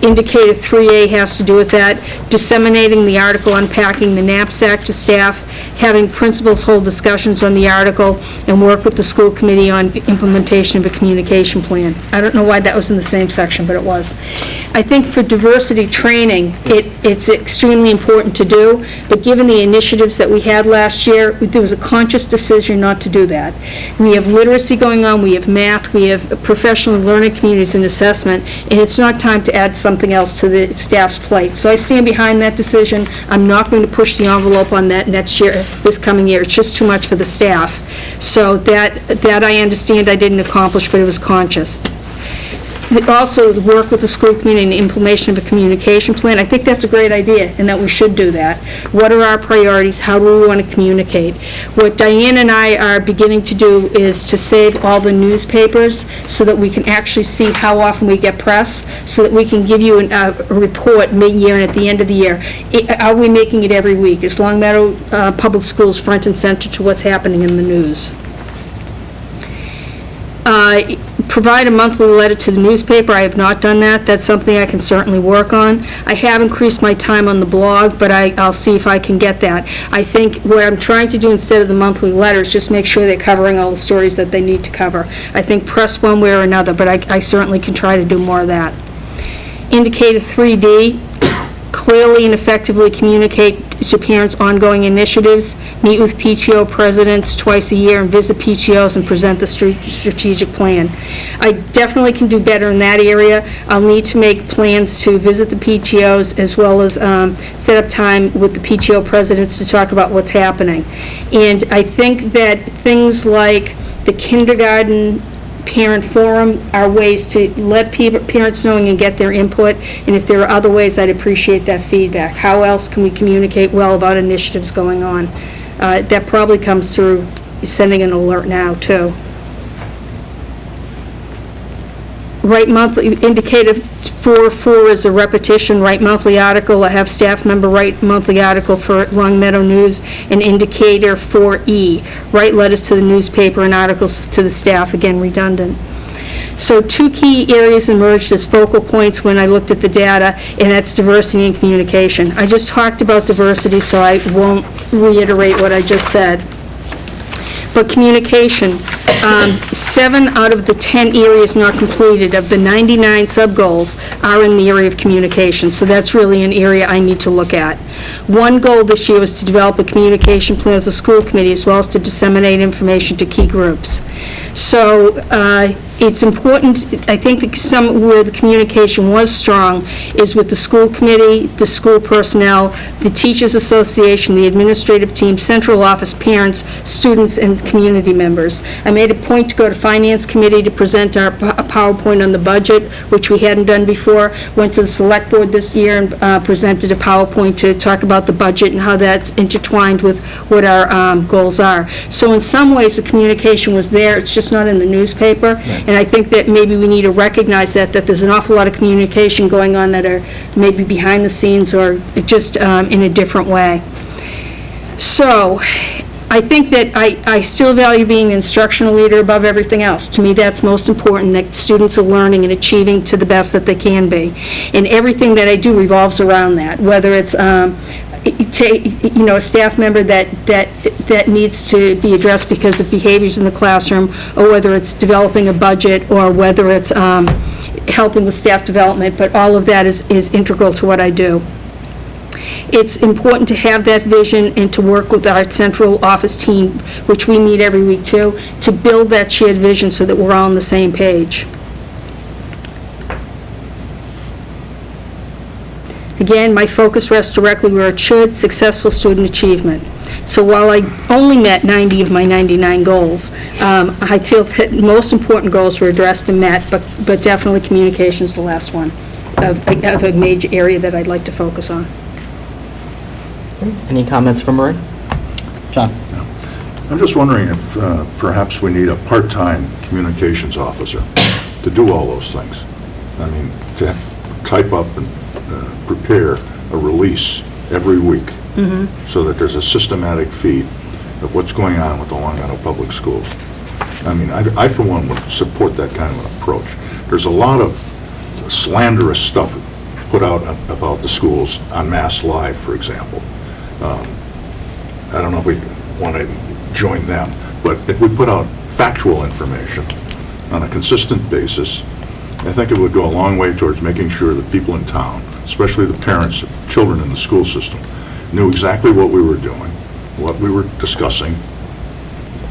indicator 3A has to do with that, disseminating the article, unpacking the knapsack to staff, having principals hold discussions on the article, and work with the school committee on implementation of a communication plan. I don't know why that was in the same section, but it was. I think for diversity training, it's extremely important to do, but given the initiatives that we had last year, there was a conscious decision not to do that. We have literacy going on, we have math, we have professional learning communities and assessment, and it's not time to add something else to the staff's plate. So I stand behind that decision. I'm not going to push the envelope on that next year, this coming year. It's just too much for the staff. So that I understand I didn't accomplish, but it was conscious. Also, work with the school community in the implementation of a communication plan. I think that's a great idea, and that we should do that. What are our priorities? How do we want to communicate? What Diane and I are beginning to do is to save all the newspapers so that we can actually see how often we get press, so that we can give you a report mid-year and at the end of the year. Are we making it every week? Is Long Meadow Public Schools front and center to what's happening in the news? Provide a monthly letter to the newspaper. I have not done that. That's something I can certainly work on. I have increased my time on the blog, but I'll see if I can get that. I think what I'm trying to do instead of the monthly letters, just make sure they're covering all the stories that they need to cover. I think press one way or another, but I certainly can try to do more of that. Indicator 3D, clearly and effectively communicate to parents ongoing initiatives, meet with PTO presidents twice a year and visit PTOs and present the strategic plan. I definitely can do better in that area. I'll need to make plans to visit the PTOs as well as set up time with the PTO presidents to talk about what's happening. And I think that things like the kindergarten parent forum are ways to let parents know and get their input, and if there are other ways, I'd appreciate that feedback. How else can we communicate well about initiatives going on? That probably comes through sending an alert now, too. Write monthly, indicator 4 is a repetition, write monthly article, I have staff member write monthly article for Long Meadow News, and indicator 4E, write letters to the newspaper and articles to the staff, again redundant. So 2 key areas emerged as focal points when I looked at the data, and that's diversity and communication. I just talked about diversity, so I won't reiterate what I just said. But communication, 7 out of the 10 areas not completed of the 99 sub-goals are in the area of communication, so that's really an area I need to look at. One goal this year was to develop a communication plan with the school committee as well as to disseminate information to key groups. So it's important, I think that where the communication was strong is with the school committee, the school personnel, the teachers association, the administrative team, central office, parents, students, and community members. I made a point to go to finance committee to present our PowerPoint on the budget, which we hadn't done before. Went to the select board this year and presented a PowerPoint to talk about the budget and how that's intertwined with what our goals are. So in some ways, the communication was there, it's just not in the newspaper. Right. And I think that maybe we need to recognize that there's an awful lot of communication going on that are maybe behind the scenes or just in a different way. So I think that I still value being an instructional leader above everything else. To me, that's most important, that students are learning and achieving to the best that they can be. And everything that I do revolves around that, whether it's a staff member that needs to be addressed because of behaviors in the classroom, or whether it's developing a budget, or whether it's helping with staff development, but all of that is integral to what I do. It's important to have that vision and to work with our central office team, which we meet every week too, to build that shared vision so that we're all on the same page. Again, my focus rests directly where it should, successful student achievement. So while I only met 90 of my 99 goals, I feel that most important goals were addressed and met, but definitely communication is the last one of a major area that I'd like to focus on. Any comments from Marie? John? I'm just wondering if perhaps we need a part-time communications officer to do all those things. I mean, to type up and prepare a release every week so that there's a systematic feed of what's going on with the Long Meadow Public Schools. I mean, I for one would support that kind of an approach. There's a lot of slanderous stuff put out about the schools on Mass Live, for example. I don't know if we want to join them, but if we put out factual information on a consistent basis, I think it would go a long way towards making sure that people in town, especially the parents of children in the school system, knew exactly what we were doing, what we were discussing,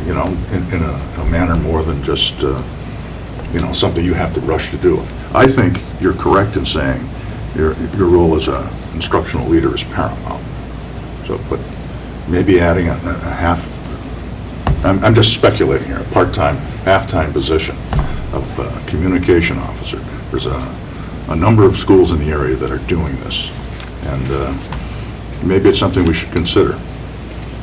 you know, in a manner more than just, you know, something you have to rush to do. I think you're correct in saying your role as an instructional leader is paramount. So, but maybe adding a half, I'm just speculating here, a part-time, half-time position of communication officer. There's a number of schools in the area that are doing this, and maybe it's something we should consider.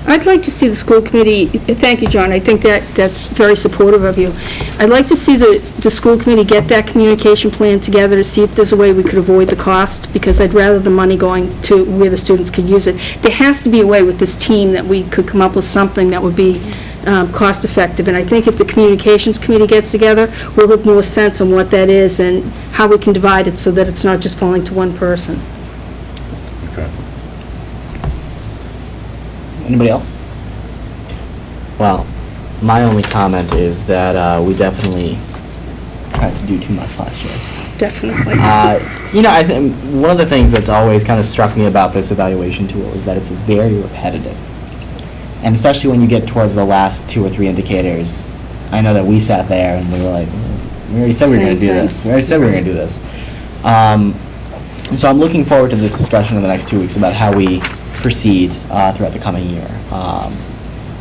I'd like to see the school committee, thank you, John, I think that's very supportive of you. I'd like to see the school committee get that communication plan together to see if there's a way we could avoid the cost, because I'd rather the money going to where the students could use it. There has to be a way with this team that we could come up with something that would be cost-effective, and I think if the communications committee gets together, we'll have more sense on what that is and how we can divide it so that it's not just falling to one person. Okay. Anybody else? Well, my only comment is that we definitely tried to do too much last year. Definitely. You know, I think one of the things that's always kind of struck me about this evaluation tool is that it's very repetitive. And especially when you get towards the last 2 or 3 indicators, I know that we sat there and we were like, we already said we were going to do this. We already said we were going to do this. So I'm looking forward to this discussion in the next 2 weeks about how we proceed throughout the coming year.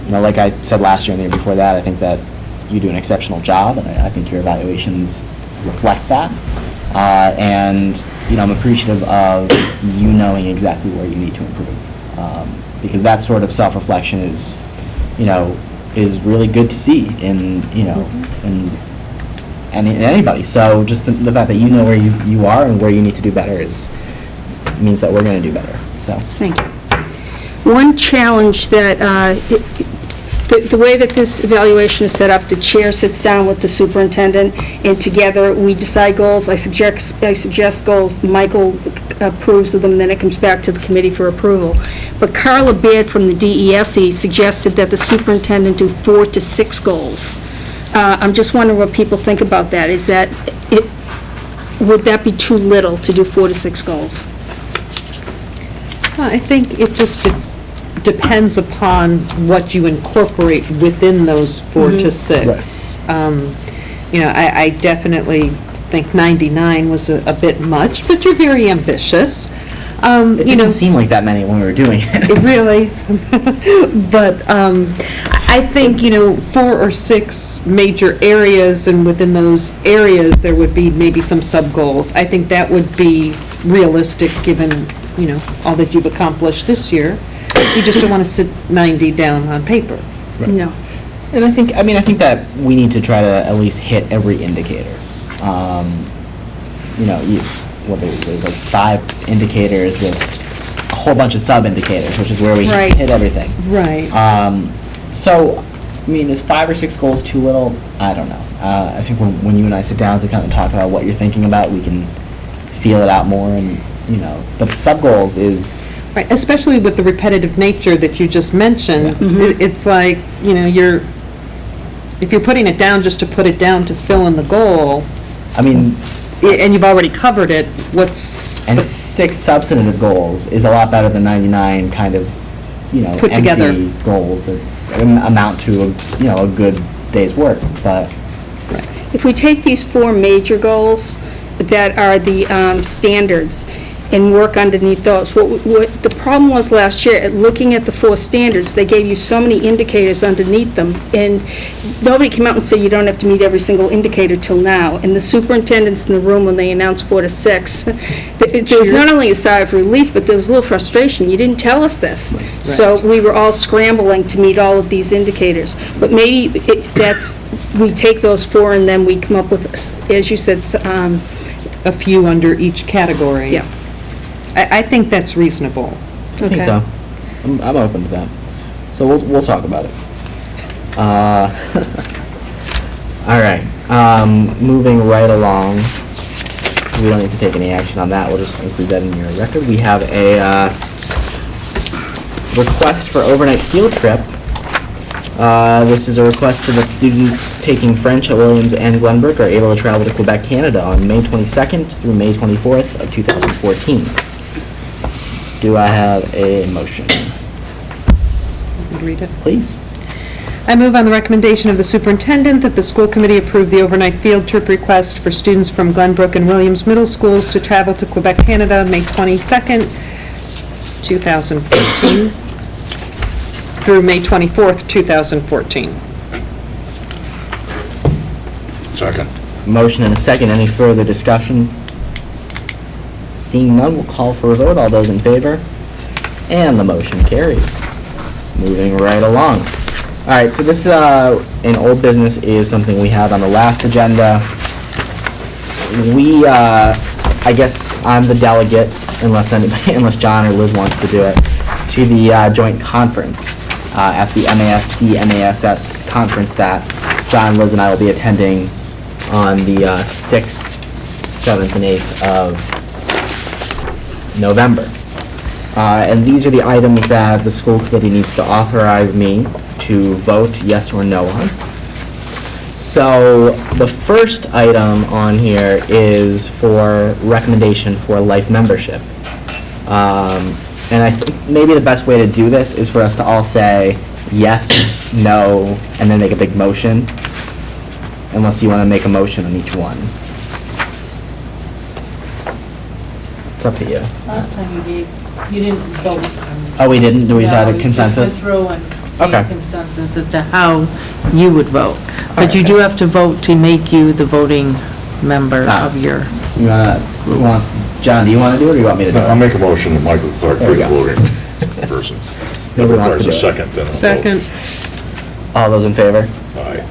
You know, like I said last year and the year before that, I think that you do an exceptional job, and I think your evaluations reflect that. And, you know, I'm appreciative of you knowing exactly where you need to improve. Because that sort of self-reflection is, you know, is really good to see in, you know, in anybody. So just the fact that you know where you are and where you need to do better means that we're going to do better. So Thank you. One challenge that, the way that this evaluation is set up, the chair sits down with the superintendent, and together we decide goals. I suggest goals, Michael approves of them, and then it comes back to the committee for approval. But Carla Baird from the DESE suggested that the superintendent do 4 to 6 goals. I'm just wondering what people think about that. Would that be too little to do 4 to 6 goals? I think it just depends upon what you incorporate within those 4 to 6. You know, I definitely think 99 was a bit much, but you're very ambitious. it didn't seem like that many when we were doing it. Really? But I think, you know, 4 or 6 major areas, and within those areas, there would be maybe some sub-goals. I think that would be realistic, given, you know, all that you've accomplished this year. You just don't want to sit 90 down on paper. Right. No. And I think that we need to try to at least hit every indicator. You know, there's like 5 indicators with a whole bunch of sub-indicators, which is where we hit everything. Right. So, I mean, is 5 or 6 goals too little? I don't know. I think when you and I sit down to kind of talk about what you're thinking about, we can feel it out more, and, you know, but sub-goals is... Right, especially with the repetitive nature that you just mentioned. It's like, you know, if you're putting it down just to put it down to fill in the goal, I mean... and you've already covered it, what's... And 6 substantive goals is a lot better than 99 kind of, you know, put together empty goals that amount to a good day's work, but... If we take these 4 major goals that are the standards and work underneath those, what the problem was last year, at looking at the 4 standards, they gave you so many indicators underneath them, and nobody came out and said you don't have to meet every single indicator till now. And the superintendents in the room, when they announced 4 to 6, there was not only a sigh of relief, but there was a little frustration. You didn't tell us this. Right. So we were all scrambling to meet all of these indicators. But maybe we take those 4 and then we come up with, as you said, a few under each category. Yeah. I think that's reasonable. I think so. I'm open to that. So we'll talk about it. All right, moving right along. We don't need to take any action on that. We'll just include that in your record. We have a request for overnight field trip. This is a request so that students taking French at Williams and Glenbrook are able to travel to Quebec, Canada on May 22nd through May 24th of 2014. Do I have a motion? Read it. Please. I move on the recommendation of the superintendent that the school committee approve the overnight field trip request for students from Glenbrook and Williams Middle Schools to travel to Quebec, Canada, May 22nd, 2014, through May 24th, 2014. Second. Motion and a second. Any further discussion? Seeing none, we'll call for a vote. All those in favor? And the motion carries. Moving right along. All right, so this in old business is something we had on the last agenda. We, I guess I'm the delegate, unless anybody, unless John or Liz wants to do it, to the joint conference at the MASC-MASS conference that John, Liz, and I will be attending on the 6th, 7th, and 8th of November. And these are the items that the school committee needs to authorize me to vote yes or no on. So the first item on here is for recommendation for life membership. And I think maybe the best way to do this is for us to all say yes, no, and then make a big motion, unless you want to make a motion on each one. It's up to you. Last time you didn't vote. Oh, we didn't? Do we just have No, a you consensus? just went through and Okay. made consensus as to how you would vote. But you do have to vote to make you the voting member Ah. of your, You wanna, who wants, John, do you want to do it, or you want me to do I'll it? make a motion that Michael Clark There be we the go. voting person. That Nobody wants requires to a do it. second, then I'll vote. Second. All those in favor? Aye.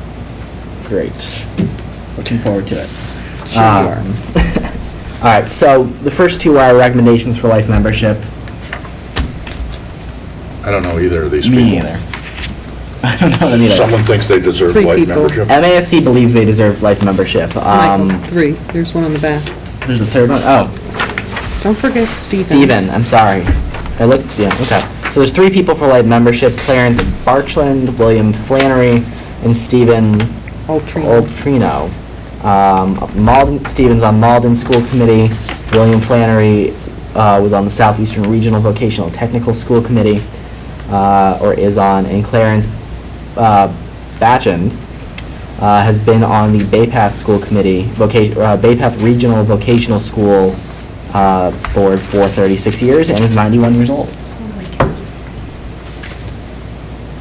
Great. Looking forward to it. Sure you are. All right, so the first two are recommendations for life membership. I don't know either of these people. Me neither. I don't know them either. Someone thinks they deserve Three life people. membership. MASC believes they deserve life membership. Michael, 3. There's one on the back. There's a third one. Oh, Don't forget Stephen. Stephen, I'm sorry. I looked, yeah, okay. So there's 3 people for life membership: Clarence Barchland, William Flannery, and Stephen Oltrino. Stephen's on Malden School Committee. William Flannery was on the Southeastern Regional Vocational Technical School Committee, or is on, and Clarence Batchen has been on the Baypath School Committee, Baypath Regional Vocational School Board for 36 years and is 91 years old.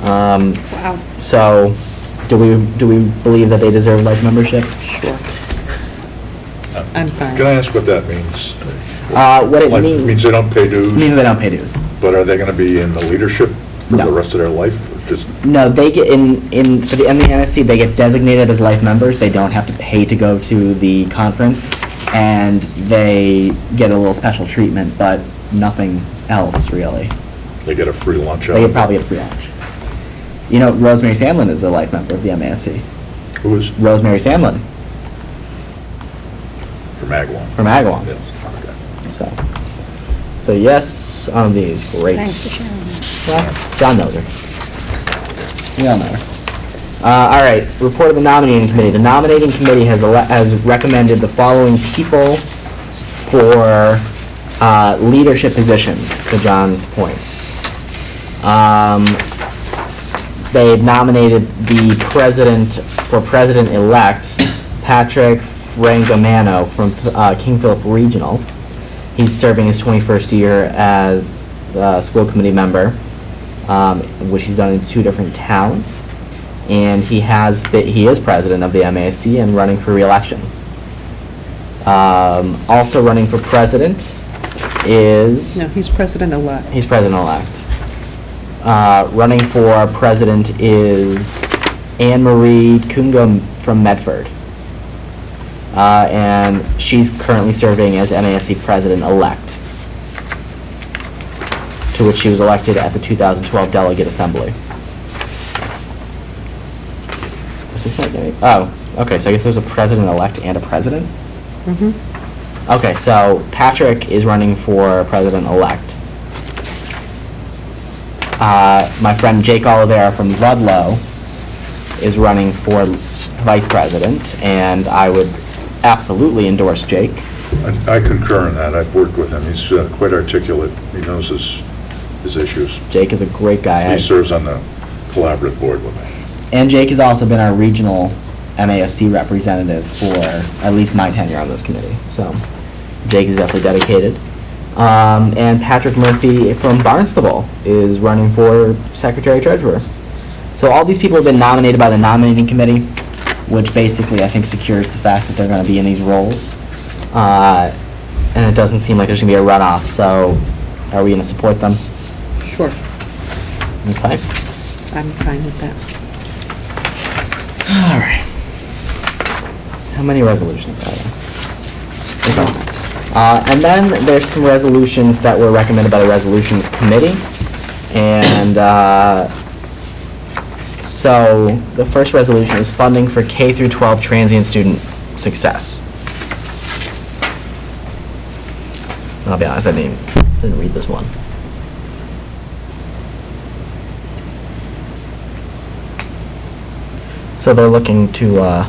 Wow. So, do we believe that they deserve life membership? Sure. I'm fine. Can I ask what that means? What it Like, means they don't pay dues? means they don't pay dues. But are they going to be in the leadership for No. the rest of their life? Or just, No, they get for the MASC, they get designated as life members. They don't have to pay to go to the conference, and they get a little special treatment, but nothing else really. they get a free lunch out They of get probably a free lunch. You know, Rosemary Samlin is a life member of the MASC. Who is Rosemary Samlin from Agawam? from Agawam. Yes, okay. So yes on these. Great. Thanks for sharing that. Well, John knows her. We all know her. All right, report of the nominating committee. The nominating committee has recommended the following people for leadership positions, to John's point. They've nominated the president-elect, Patrick Frangamano from King Philip Regional. He's serving his 21st year as a school committee member, which he's done in 2 different towns. And he is president of the MASC and running for re-election. Also running for president is... No, he's president-elect. He's president-elect. Running for president is Anne Marie Kunga from Medford. And she's currently serving as MASC president-elect. to which she was elected at the 2012 Delegate Assembly. Is this not right? Oh, okay, so I guess there's a president-elect and a president? Okay, so Patrick is running for president-elect. My friend Jake Oliveira from Ludlow is running for vice president, and I would absolutely endorse Jake. I concur in that. I've worked with him. He's quite articulate. He knows his issues. Jake is a great guy. He serves on the collaborative board with me. And Jake has also been our regional MASC representative for at least my tenure on this committee. So Jake is definitely dedicated. And Patrick Murphy from Barnstable is running for Secretary Treasurer. So all these people have been nominated by the nominating committee, which basically I think secures the fact that they're going to be in these roles. And it doesn't seem like there's going to be a runoff. So are we going to support them? Sure. Okay. I'm fine with that. All right. How many resolutions are there? And then there's some resolutions that were recommended by the Resolutions Committee. And so the first resolution is funding for K through 12 transient student success. I'll be honest, I didn't read this one. So they're looking to,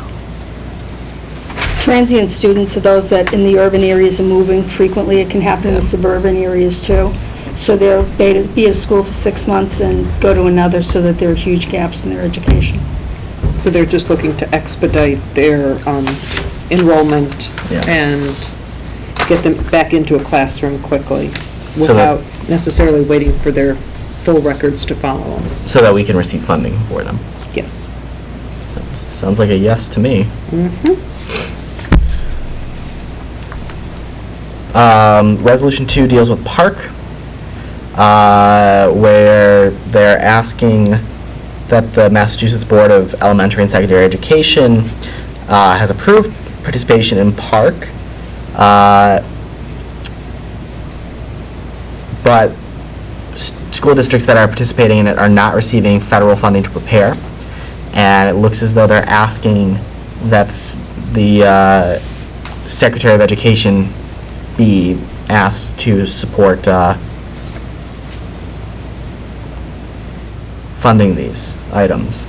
Transient students are those that in the urban areas are moving frequently. It can happen in the suburban areas too. So they'll be at school for 6 months and go to another, so that there are huge gaps in their education. So they're just looking to expedite their enrollment Yeah. and get them back into a classroom quickly So that- without necessarily waiting for their full records to follow them. so that we can receive funding for them. Yes. Sounds like a yes to me. Resolution 2 deals with park, where they're asking that the Massachusetts Board of Elementary and Secondary Education has approved participation in park, but school districts that are participating in it are not receiving federal funding to prepare. And it looks as though they're asking that the Secretary of Education be asked to support funding these items.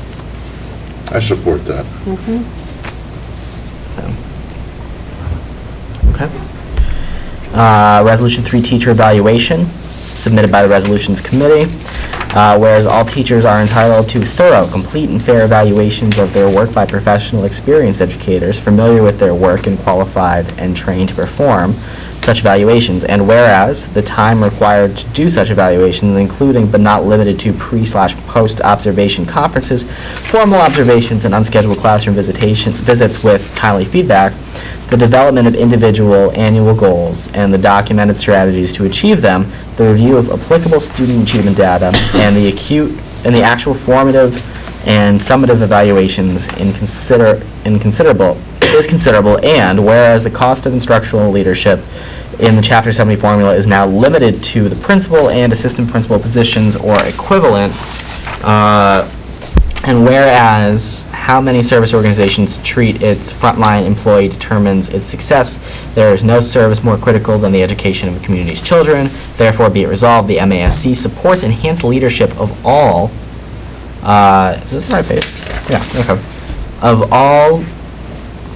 I support that. So. Okay. Resolution 3, teacher evaluation, submitted by the Resolutions Committee. Whereas all teachers are entitled to thorough, complete, and fair evaluations of their work by professional, experienced educators familiar with their work and qualified and trained to perform such evaluations. And whereas the time required to do such evaluations, including but not limited to pre/post observation conferences, formal observations, and unscheduled classroom visits with timely feedback, the development of individual annual goals and the documented strategies to achieve them, the review of applicable student achievement data, and the actual formative and summative evaluations is considerable, and whereas the cost of instructional leadership in the Chapter 70 formula is now limited to the principal and assistant principal positions or equivalent, and whereas how many service organizations treat its frontline employee determines its success, there is no service more critical than the education of a community's children. Therefore, be it resolved, the MASC supports enhanced leadership of all, is this the right page? Yeah, okay. Of all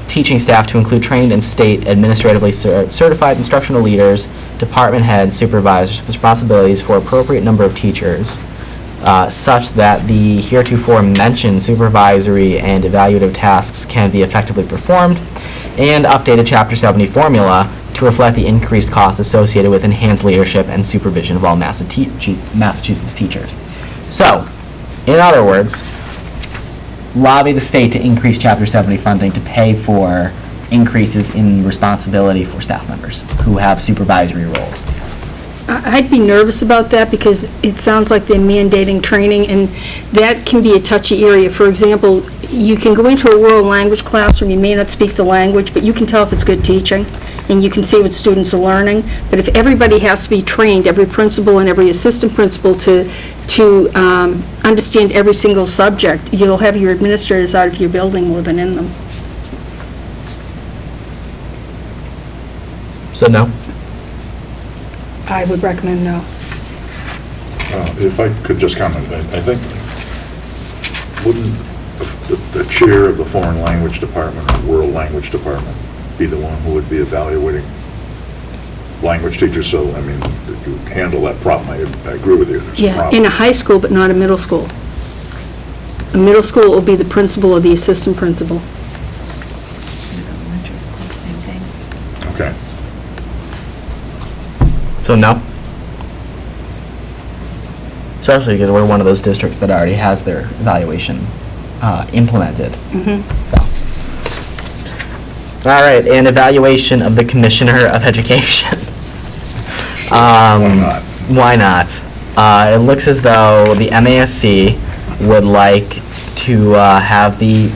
teaching staff to include trained and state administratively certified instructional leaders, department heads, supervisors with responsibilities for appropriate number of teachers, such that the heretofore mentioned supervisory and evaluative tasks can be effectively performed, and updated Chapter 70 formula to reflect the increased costs associated with enhanced leadership and supervision of all Massachusetts teachers. So, in other words, lobby the state to increase Chapter 70 funding to pay for increases in responsibility for staff members who have supervisory roles. I'd be nervous about that, because it sounds like they're mandating training, and that can be a touchy area. For example, you can go into a world language classroom, you may not speak the language, but you can tell if it's good teaching, and you can see what students are learning. But if everybody has to be trained, every principal and every assistant principal to understand every single subject, you'll have your administrators out of your building more than in them. So no? I would recommend no. If I could just comment, I think, wouldn't the chair of the foreign language department or world language department be the one who would be evaluating language teachers? So, I mean, if you handle that problem, I agree with you, there's a Yeah, problem. in a high school, but not a middle school. A middle school will be the principal or the assistant principal. Okay. So no? Especially because we're one of those districts that already has their evaluation implemented. So. All right, and evaluation of the Commissioner of Education. Why not? Why not? It looks as though the MASC would like to have the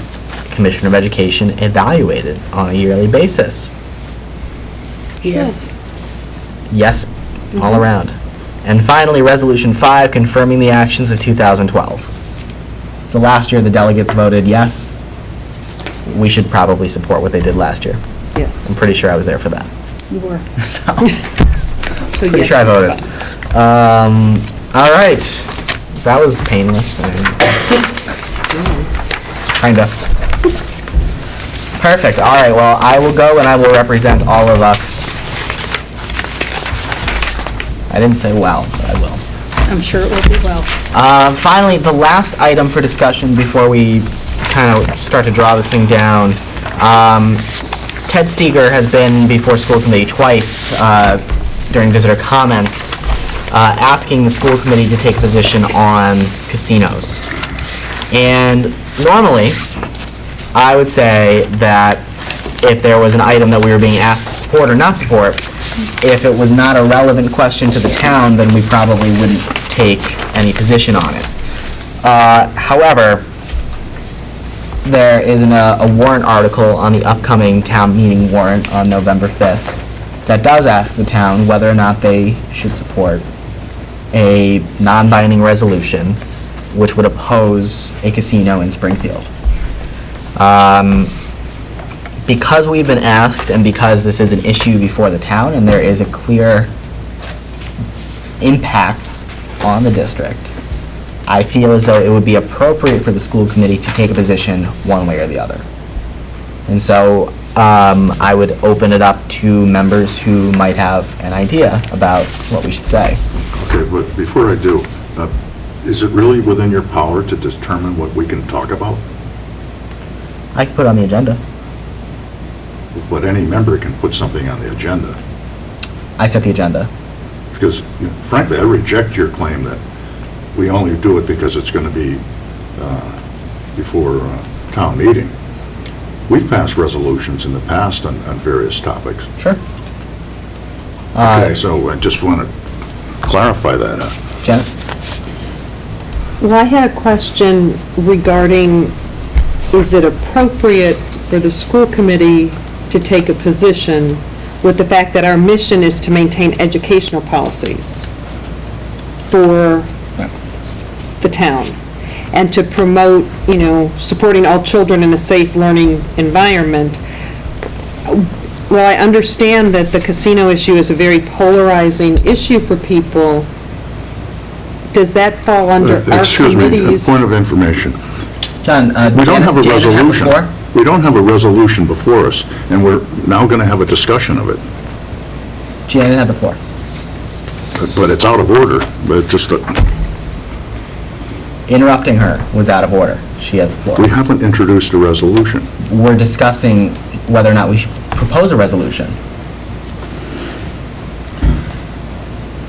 Commissioner of Education evaluated on a yearly basis. Yes. Yes, all around. And finally, Resolution 5, confirming the actions of 2012. So last year, the delegates voted yes. We should probably support what they did last year. Yes. I'm pretty sure I was there for that. You were. So, So pretty yes sure I is voted. fine. All right. That was painless. Kinda. Perfect. All right, well, I will go and I will represent all of us. I didn't say well, but I will. I'm sure it will be well. Finally, the last item for discussion before we kind of start to draw this thing down. Ted Steger has been before school committee twice during visitor comments, asking the school committee to take a position on casinos. And normally, I would say that if there was an item that we were being asked to support or not support, if it was not a relevant question to the town, then we probably wouldn't take any position on it. However, there is a warrant article on the upcoming town meeting warrant on November 5th that does ask the town whether or not they should support a non-binding resolution which would oppose a casino in Springfield. Because we've been asked and because this is an issue before the town and there is a clear impact on the district, I feel as though it would be appropriate for the school committee to take a position one way or the other. And so I would open it up to members who might have an idea about what we should say. Okay, but before I do, is it really within your power to determine what we can talk about? I can put it on the agenda. But any member can put something on the agenda. I set the agenda. Because frankly, I reject your claim that we only do it because it's going to be before town meeting. We've passed resolutions in the past on various topics. Sure. Okay, so I just want to clarify that. Janet? Well, I had a question regarding, is it appropriate for the school committee to take a position with the fact that our mission is to maintain educational policies for the town and to promote, supporting all children in a safe learning environment? Well, I understand that the casino issue is a very polarizing issue for people. Does that fall under our Excuse me, committee's? a point of information. John, We don't have a Janet had the resolution. floor. We don't have a resolution before us, and we're now going to have a discussion of it. Janet had the floor. But it's out of order, but just, Interrupting her was out of order. She has the floor. we haven't introduced a resolution. We're discussing whether or not we should propose a resolution.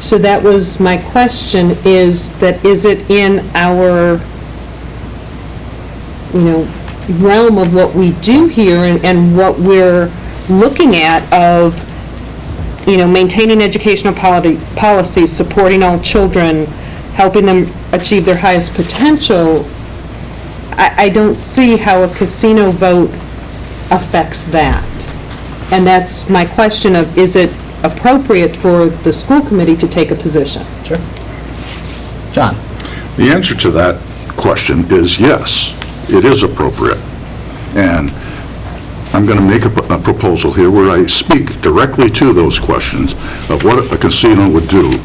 So that was my question, is it in our, realm of what we do here and what we're looking at of, maintaining educational policies, supporting all children, helping them achieve their highest potential? I don't see how a casino vote affects that. And that's my question of, is it appropriate for the school committee to take a position? Sure. John? The answer to that question is yes, it is appropriate. And I'm going to make a proposal here where I speak directly to those questions of what a casino would do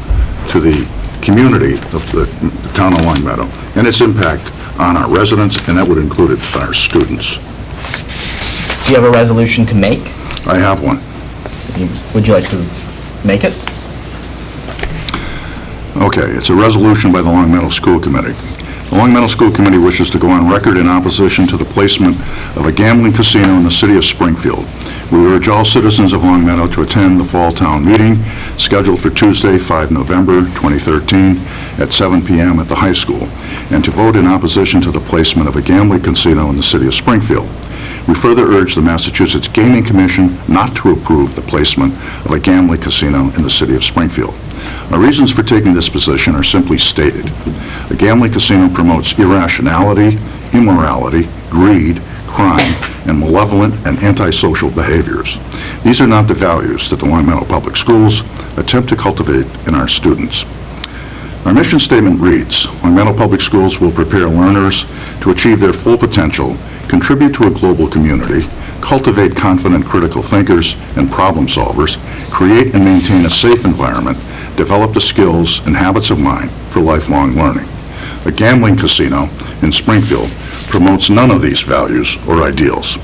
to the community of the town of Long Meadow and its impact on our residents, and that would include our students. Do you have a resolution to make? I have one. Would you like to make it? Okay, it's a resolution by the Long Meadow School Committee. The Long Meadow School Committee wishes to go on record in opposition to the placement of a gambling casino in the city of Springfield. We urge all citizens of Long Meadow to attend the Fall Town Meeting scheduled for Tuesday, 5 November 2013 at 7 p.m. at the high school, and to vote in opposition to the placement of a gambling casino in the city of Springfield. We further urge the Massachusetts Gaming Commission not to approve the placement of a gambling casino in the city of Springfield. Our reasons for taking this position are simply stated. A gambling casino promotes irrationality, immorality, greed, crime, and malevolent and antisocial behaviors. These are not the values that the Long Meadow Public Schools attempt to cultivate in our students. Our mission statement reads, Long Meadow Public Schools will prepare learners to achieve their full potential, contribute to a global community, cultivate confident critical thinkers and problem solvers, create and maintain a safe environment, develop the skills and habits of mind for lifelong learning. A gambling casino in Springfield promotes none of these values or ideals.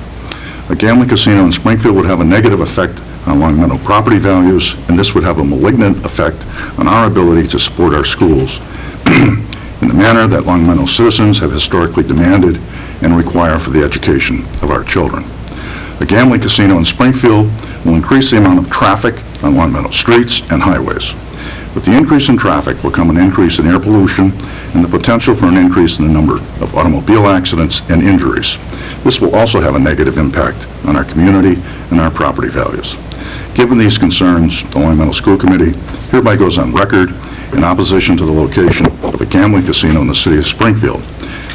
A gambling casino in Springfield would have a negative effect on Long Meadow property values, and this would have a malignant effect on our ability to support our schools in the manner that Long Meadow citizens have historically demanded and require for the education of our children. A gambling casino in Springfield will increase the amount of traffic on Long Meadow streets and highways. With the increase in traffic will come an increase in air pollution and the potential for an increase in the number of automobile accidents and injuries. This will also have a negative impact on our community and our property values. Given these concerns, the Long Meadow School Committee hereby goes on record in opposition to the location of a gambling casino in the city of Springfield.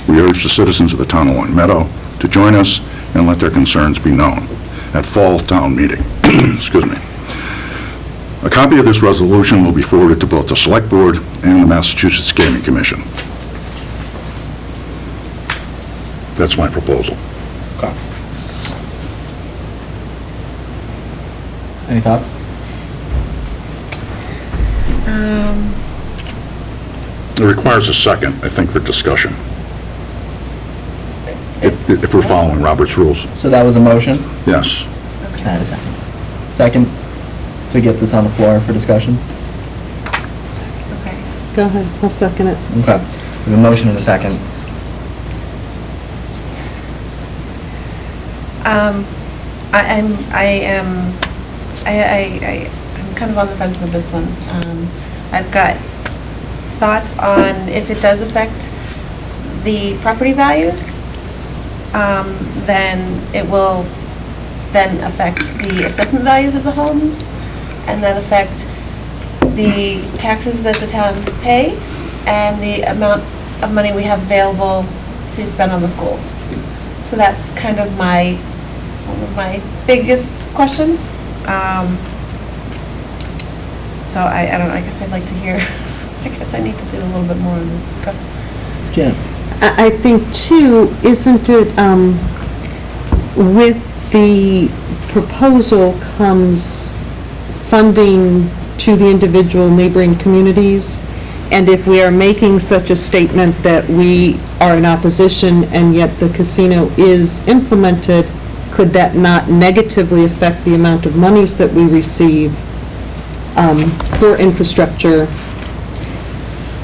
We urge the citizens of the town of Long Meadow to join us and let their concerns be known at Fall Town Meeting. Excuse me. A copy of this resolution will be forwarded to both the Select Board and the Massachusetts Gaming Commission. That's my proposal. Okay. Any thoughts? It requires a second, I think, for discussion. If we're following Robert's rules. So that was a motion? Yes. Can I have a second? Second, to get this on the floor for discussion? Okay. Go ahead, I'll second it. Okay. We have a motion and a second. I'm kind of on the fence with this one. I've got thoughts on if it does affect the property values, then it will then affect the assessment values of the homes, and then affect the taxes that the town pays, and the amount of money we have available to spend on the schools. So that's kind of one of my biggest questions. So I don't know, I guess I'd like to hear, I guess I need to do a little bit more on this. Jen? I think too, isn't it, with the proposal comes funding to the individual neighboring communities, and if we are making such a statement that we are in opposition and yet the casino is implemented, could that not negatively affect the amount of monies that we receive for infrastructure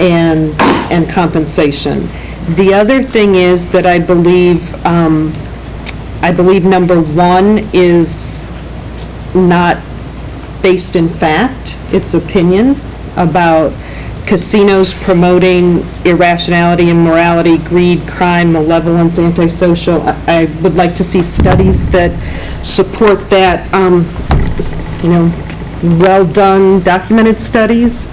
and compensation? The other thing is that I believe number one is not based in fact, it's opinion about casinos promoting irrationality, immorality, greed, crime, malevolence, antisocial. I would like to see studies that support that, well-done, documented studies.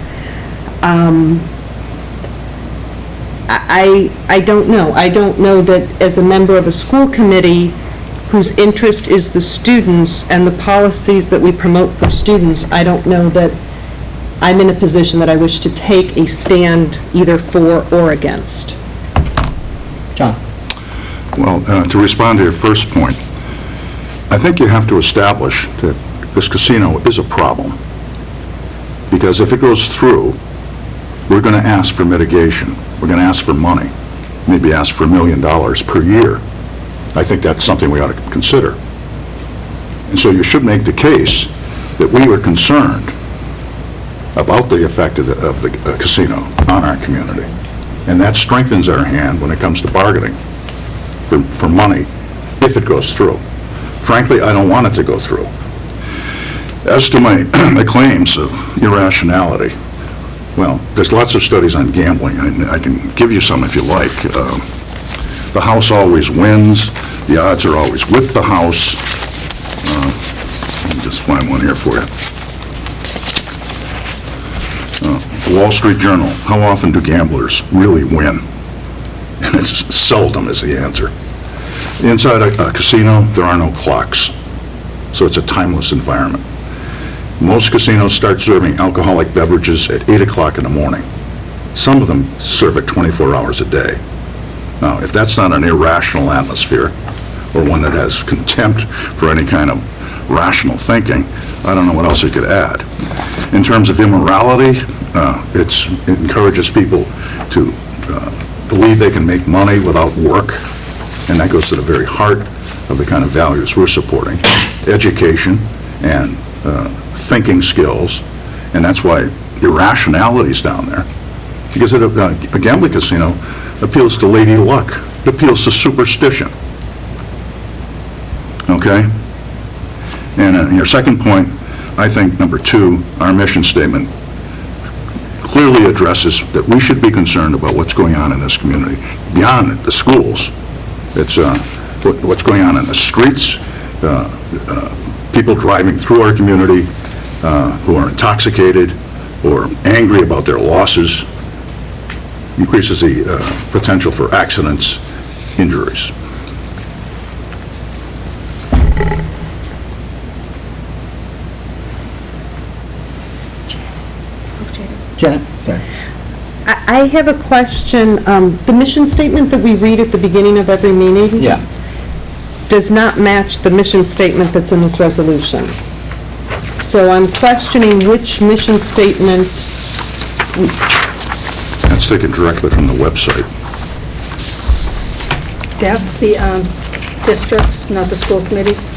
I don't know. I don't know that as a member of a school committee, whose interest is the students and the policies that we promote for students, I don't know that I'm in a position that I wish to take a stand either for or against. John? Well, to respond to your first point, I think you have to establish that this casino is a problem. Because if it goes through, we're going to ask for mitigation. We're going to ask for money, maybe ask for $1 million per year. I think that's something we ought to consider. And so you should make the case that we were concerned about the effect of the casino on our community. And that strengthens our hand when it comes to bargaining for money, if it goes through. Frankly, I don't want it to go through. As to my claims of irrationality, well, there's lots of studies on gambling. I can give you some if you like. The house always wins. The odds are always with the house. Let me just find one here for you. The Wall Street Journal, how often do gamblers really win? And it's seldom is the answer. Inside a casino, there are no clocks, so it's a timeless environment. Most casinos start serving alcoholic beverages at 8 o'clock in the morning. Some of them serve it 24 hours a day. Now, if that's not an irrational atmosphere, or one that has contempt for any kind of rational thinking, I don't know what else you could add. In terms of immorality, it encourages people to believe they can make money without work, and that goes to the very heart of the kind of values we're supporting. Education and thinking skills, and that's why irrationality's down there. Because a gambling casino appeals to lady luck. It appeals to superstition. Okay? And your second point, I think, number 2, our mission statement clearly addresses that we should be concerned about what's going on in this community, beyond the schools. It's what's going on in the streets, people driving through our community who are intoxicated or angry about their losses, increases the potential for accidents, injuries. Janet, sorry. I have a question. The mission statement that we read at the beginning of every meeting Yeah. does not match the mission statement that's in this resolution. So I'm questioning which mission statement. That's taken directly from the website. That's the districts, not the school committees.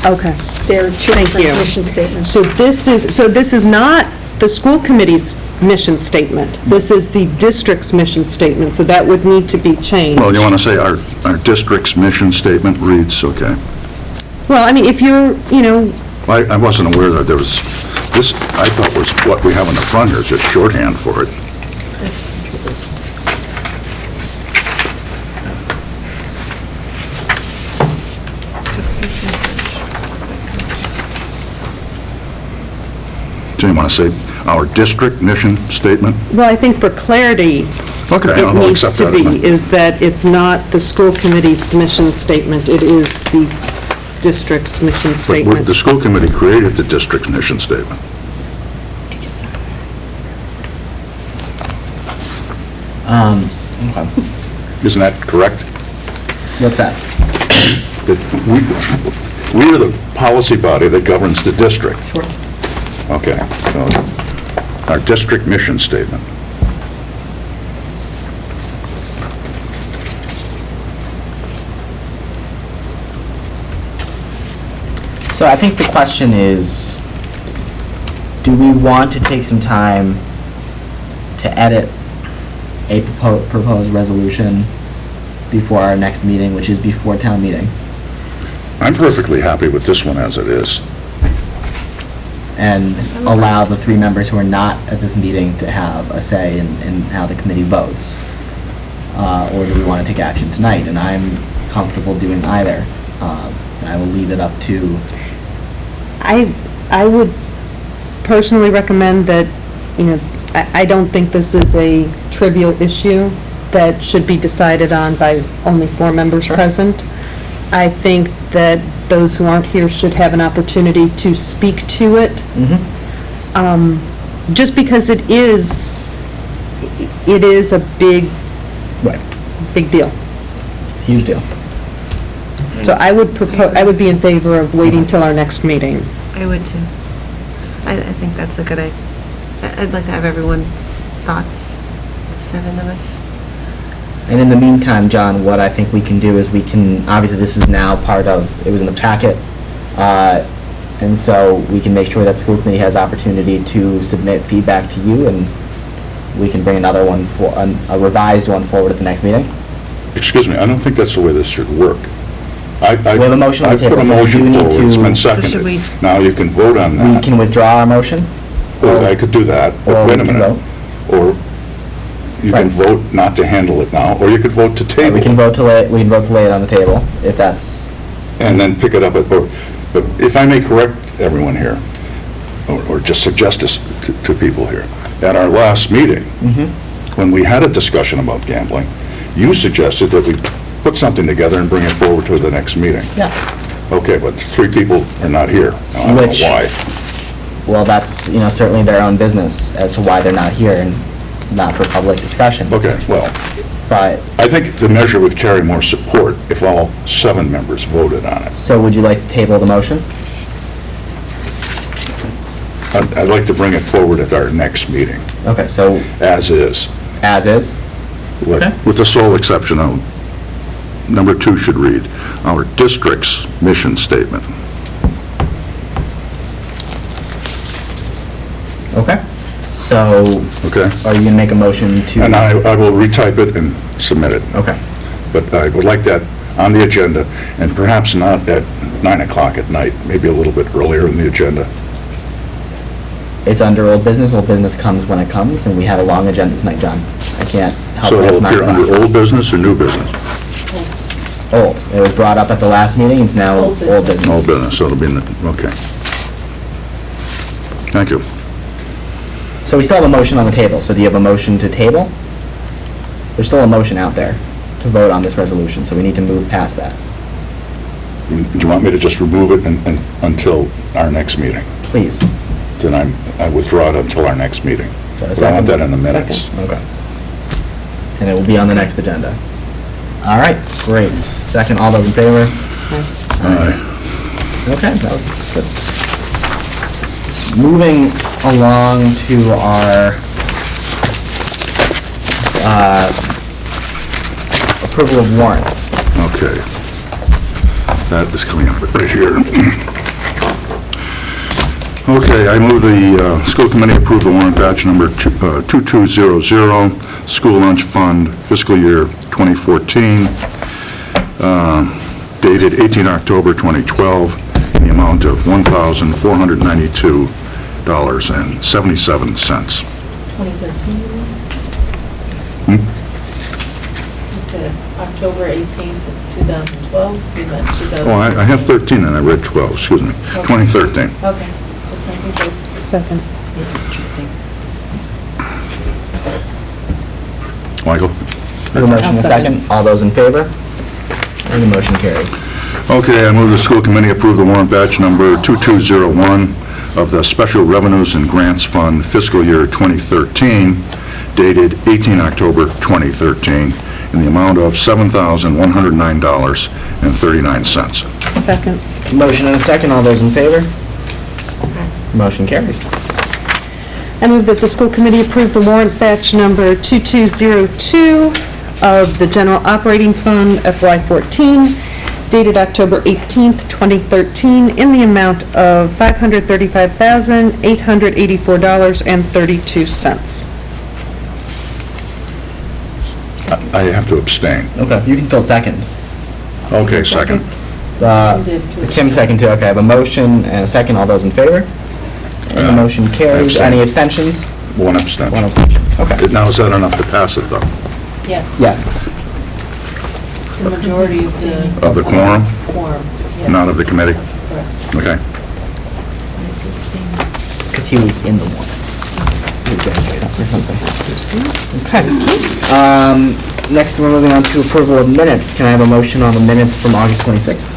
Okay. There are two Thank you. different mission statements. So this is not the school committee's mission statement. This is the district's mission statement, so that would need to be changed. Well, you want to say our district's mission statement reads, okay. Well, I mean, if you're, I wasn't aware that there was, this, I thought was what we have in the front here is just shorthand for it. So you want to say our district mission statement? well, I think for clarity, Okay, it I'll needs accept to that. be, is that it's not the school committee's mission statement, it is the district's mission But statement. the school committee created the district's mission statement. Okay. Isn't that correct? What's that? That we are the policy body that governs the district. Sure. Okay, so our district mission statement. So I think the question is, do we want to take some time to edit a proposed resolution before our next meeting, which is before town meeting? I'm perfectly happy with this one as it is. And allow the 3 members who are not at this meeting to have a say in how the committee votes? Or do we want to take action tonight? And I'm comfortable doing either. I will leave it up to... I would personally recommend that, I don't think this is a trivial issue that should be decided on by only 4 members present. I think that those who aren't here should have an opportunity to speak to it. Just because it is a big, Right. big deal. It's a huge deal. So I would be in favor of waiting till our next meeting. I would too. I think that's a good idea. I'd like to have everyone's thoughts, 7 of us. And in the meantime, John, what I think we can do is we can, obviously this is now part of, it was in the packet, and so we can make sure that school committee has opportunity to submit feedback to you, and we can bring another one, for a revised one forward at the next meeting. Excuse me, I don't think that's the way this should work. We have a motion on the table, I put a so we motion do need forward, it's to- been So should seconded. Now you can vote on We that. can withdraw our motion? Well, I could do that, Or but wait we a can minute. Or you can Right. vote not to handle it now, or you could vote to table We can it, vote to lay, we can vote to lay it on the table, if that's, and then pick it up at, but if I may correct everyone here, or just suggest this to people here, at our last meeting, when we had a discussion about gambling, you suggested that we put something together and bring it forward to the next meeting. yeah. Okay, but 3 people are not here. Now, I don't Which- know why. Well, that's, certainly their own business as to why they're not here and not for public discussion. Okay, well, But, I think the measure would carry more support if all 7 members voted on it. so would you like to table the motion? I'd like to bring it forward at our next meeting, Okay, so as is, as is? with the sole exception of, number 2 should read, our district's mission statement. Okay. So, Okay? are you going to make a motion to? And I will retype it and submit it. Okay. But I would like that on the agenda, and perhaps not at 9 o'clock at night, maybe a little bit earlier in the agenda. It's under old business. Old business comes when it comes, and we have a long agenda tonight, John. I can't help So it. it'll It's 9 appear under o'clock. old business or new business? Old. It was brought up at the last meeting. It's now old business. Old business, so it'll be in the, okay. Thank you. So we still have a motion on the table. So do you have a motion to table? There's still a motion out there to vote on this resolution, so we need to move past that. Do you want me to just remove it until our next meeting? Please. Then I withdraw it until our next meeting. But I want that in the minutes. Okay. And it will be on the next agenda. All right, great. Second, all those in favor? Aye. Okay, that was good. Moving along to our approval of warrants. Okay. That is coming up right here. Okay, I move the school committee approve the warrant batch number 2200, school lunch fund, fiscal year 2014, dated 18 October 2012, in the amount of $1,492.77. 2013? You said October 18th, 2012? You meant 2013? Oh, I have 13 and I read 12, excuse me, 2013. Okay. Second. It's interesting. Michael? We have a motion and a second. All those in favor? And the motion carries. Okay, I move the school committee approve the warrant batch number 2201 of the Special Revenues and Grants Fund fiscal year 2013, dated 18 October 2013, in the amount of $7,109.39. Second. Motion and a second. All those in favor? Motion carries. I move that the school committee approve the warrant batch number 2202 of the General Operating Fund FY14, dated October 18th, 2013, in the amount of $535,884.32. I have to abstain. Okay, you can still second. Okay, second. Kim second too. Okay, I have a motion and a second. All those in favor? And the motion carries. Abstain. Any abstentions? One abstention. One abstention. Okay. Now, is that enough to pass it, though? Yes. Yes. The majority of the... Of the quorum? Quorum, yes. Not of the committee? Correct. Okay. Because he was in the warrant. Okay. Next, we're moving on to approval of minutes. Can I have a motion on the minutes from August 26th?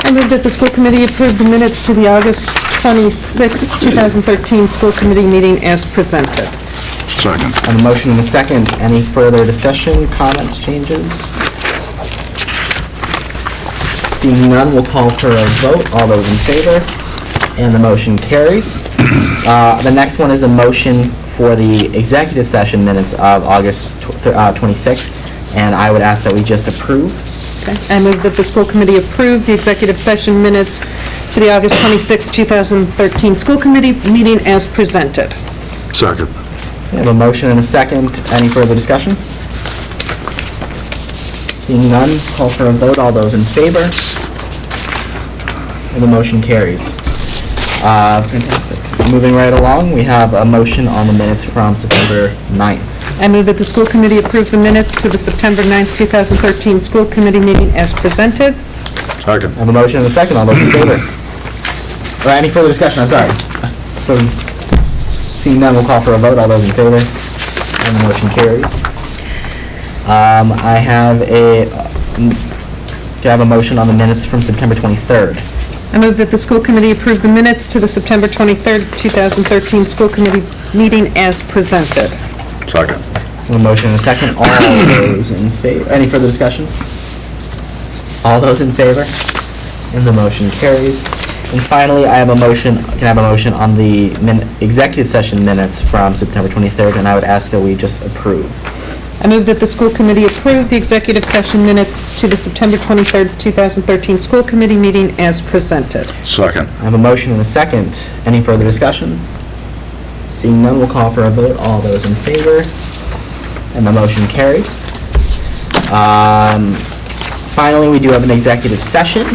I move that the school committee approve the minutes to the August 26, 2013 school committee meeting as presented. Second. I have a motion and a second. Any further discussion, comments, changes? Seeing none, we'll call for a vote. All those in favor? And the motion carries. The next one is a motion for the executive session minutes of August 26th, and I would ask that we just approve. I move that the school committee approve the executive session minutes to the August 26, 2013 school committee meeting as presented. Second. We have a motion and a second. Any further discussion? Seeing none, call for a vote. All those in favor? And the motion carries. Fantastic. Moving right along, we have a motion on the minutes from September 9th. I move that the school committee approve the minutes to the September 9th, 2013 school committee meeting as presented. Second. I have a motion and a second. All those in favor? Or any further discussion? I'm sorry. So, seeing none, we'll call for a vote. All those in favor? And the motion carries. I have a motion on the minutes from September 23rd. I move that the school committee approve the minutes to the September 23rd, 2013 school committee meeting as presented. Second. A motion and a second. All those in favor? Any further discussion? All those in favor? And the motion carries. And finally, I have a motion, can I have a motion on the executive session minutes from September 23rd, and I would ask that we just approve. I move that the school committee approve the executive session minutes to the September 23rd, 2013 school committee meeting as presented. Second. I have a motion and a second. Any further discussion? Seeing none, we'll call for a vote. All those in favor? And the motion carries. Finally, we do have an executive session.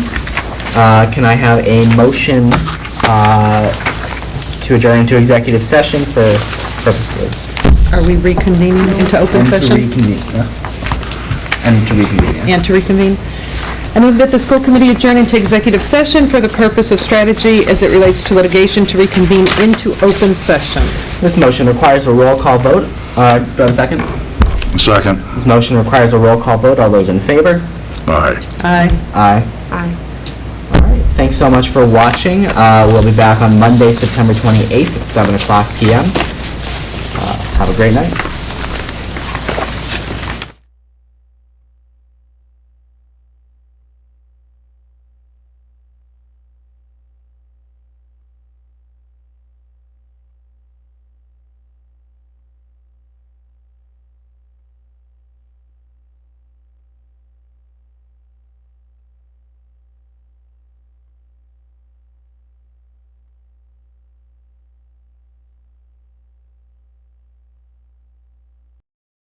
Can I have a motion to adjourn into executive session for purposes of... Are we reconvening into open session? And to reconvene, yeah. And to reconvene. I move that the school committee adjourn into executive session for the purpose of strategy as it relates to litigation to reconvene into open session. This motion requires a roll call vote. Do I have a second? Second. This motion requires a roll call vote. All those in favor? Aye. Aye. Aye. Aye. All right. Thanks so much for watching. We'll be back on Monday, September 28th at 7 o'clock p.m. Have a great night.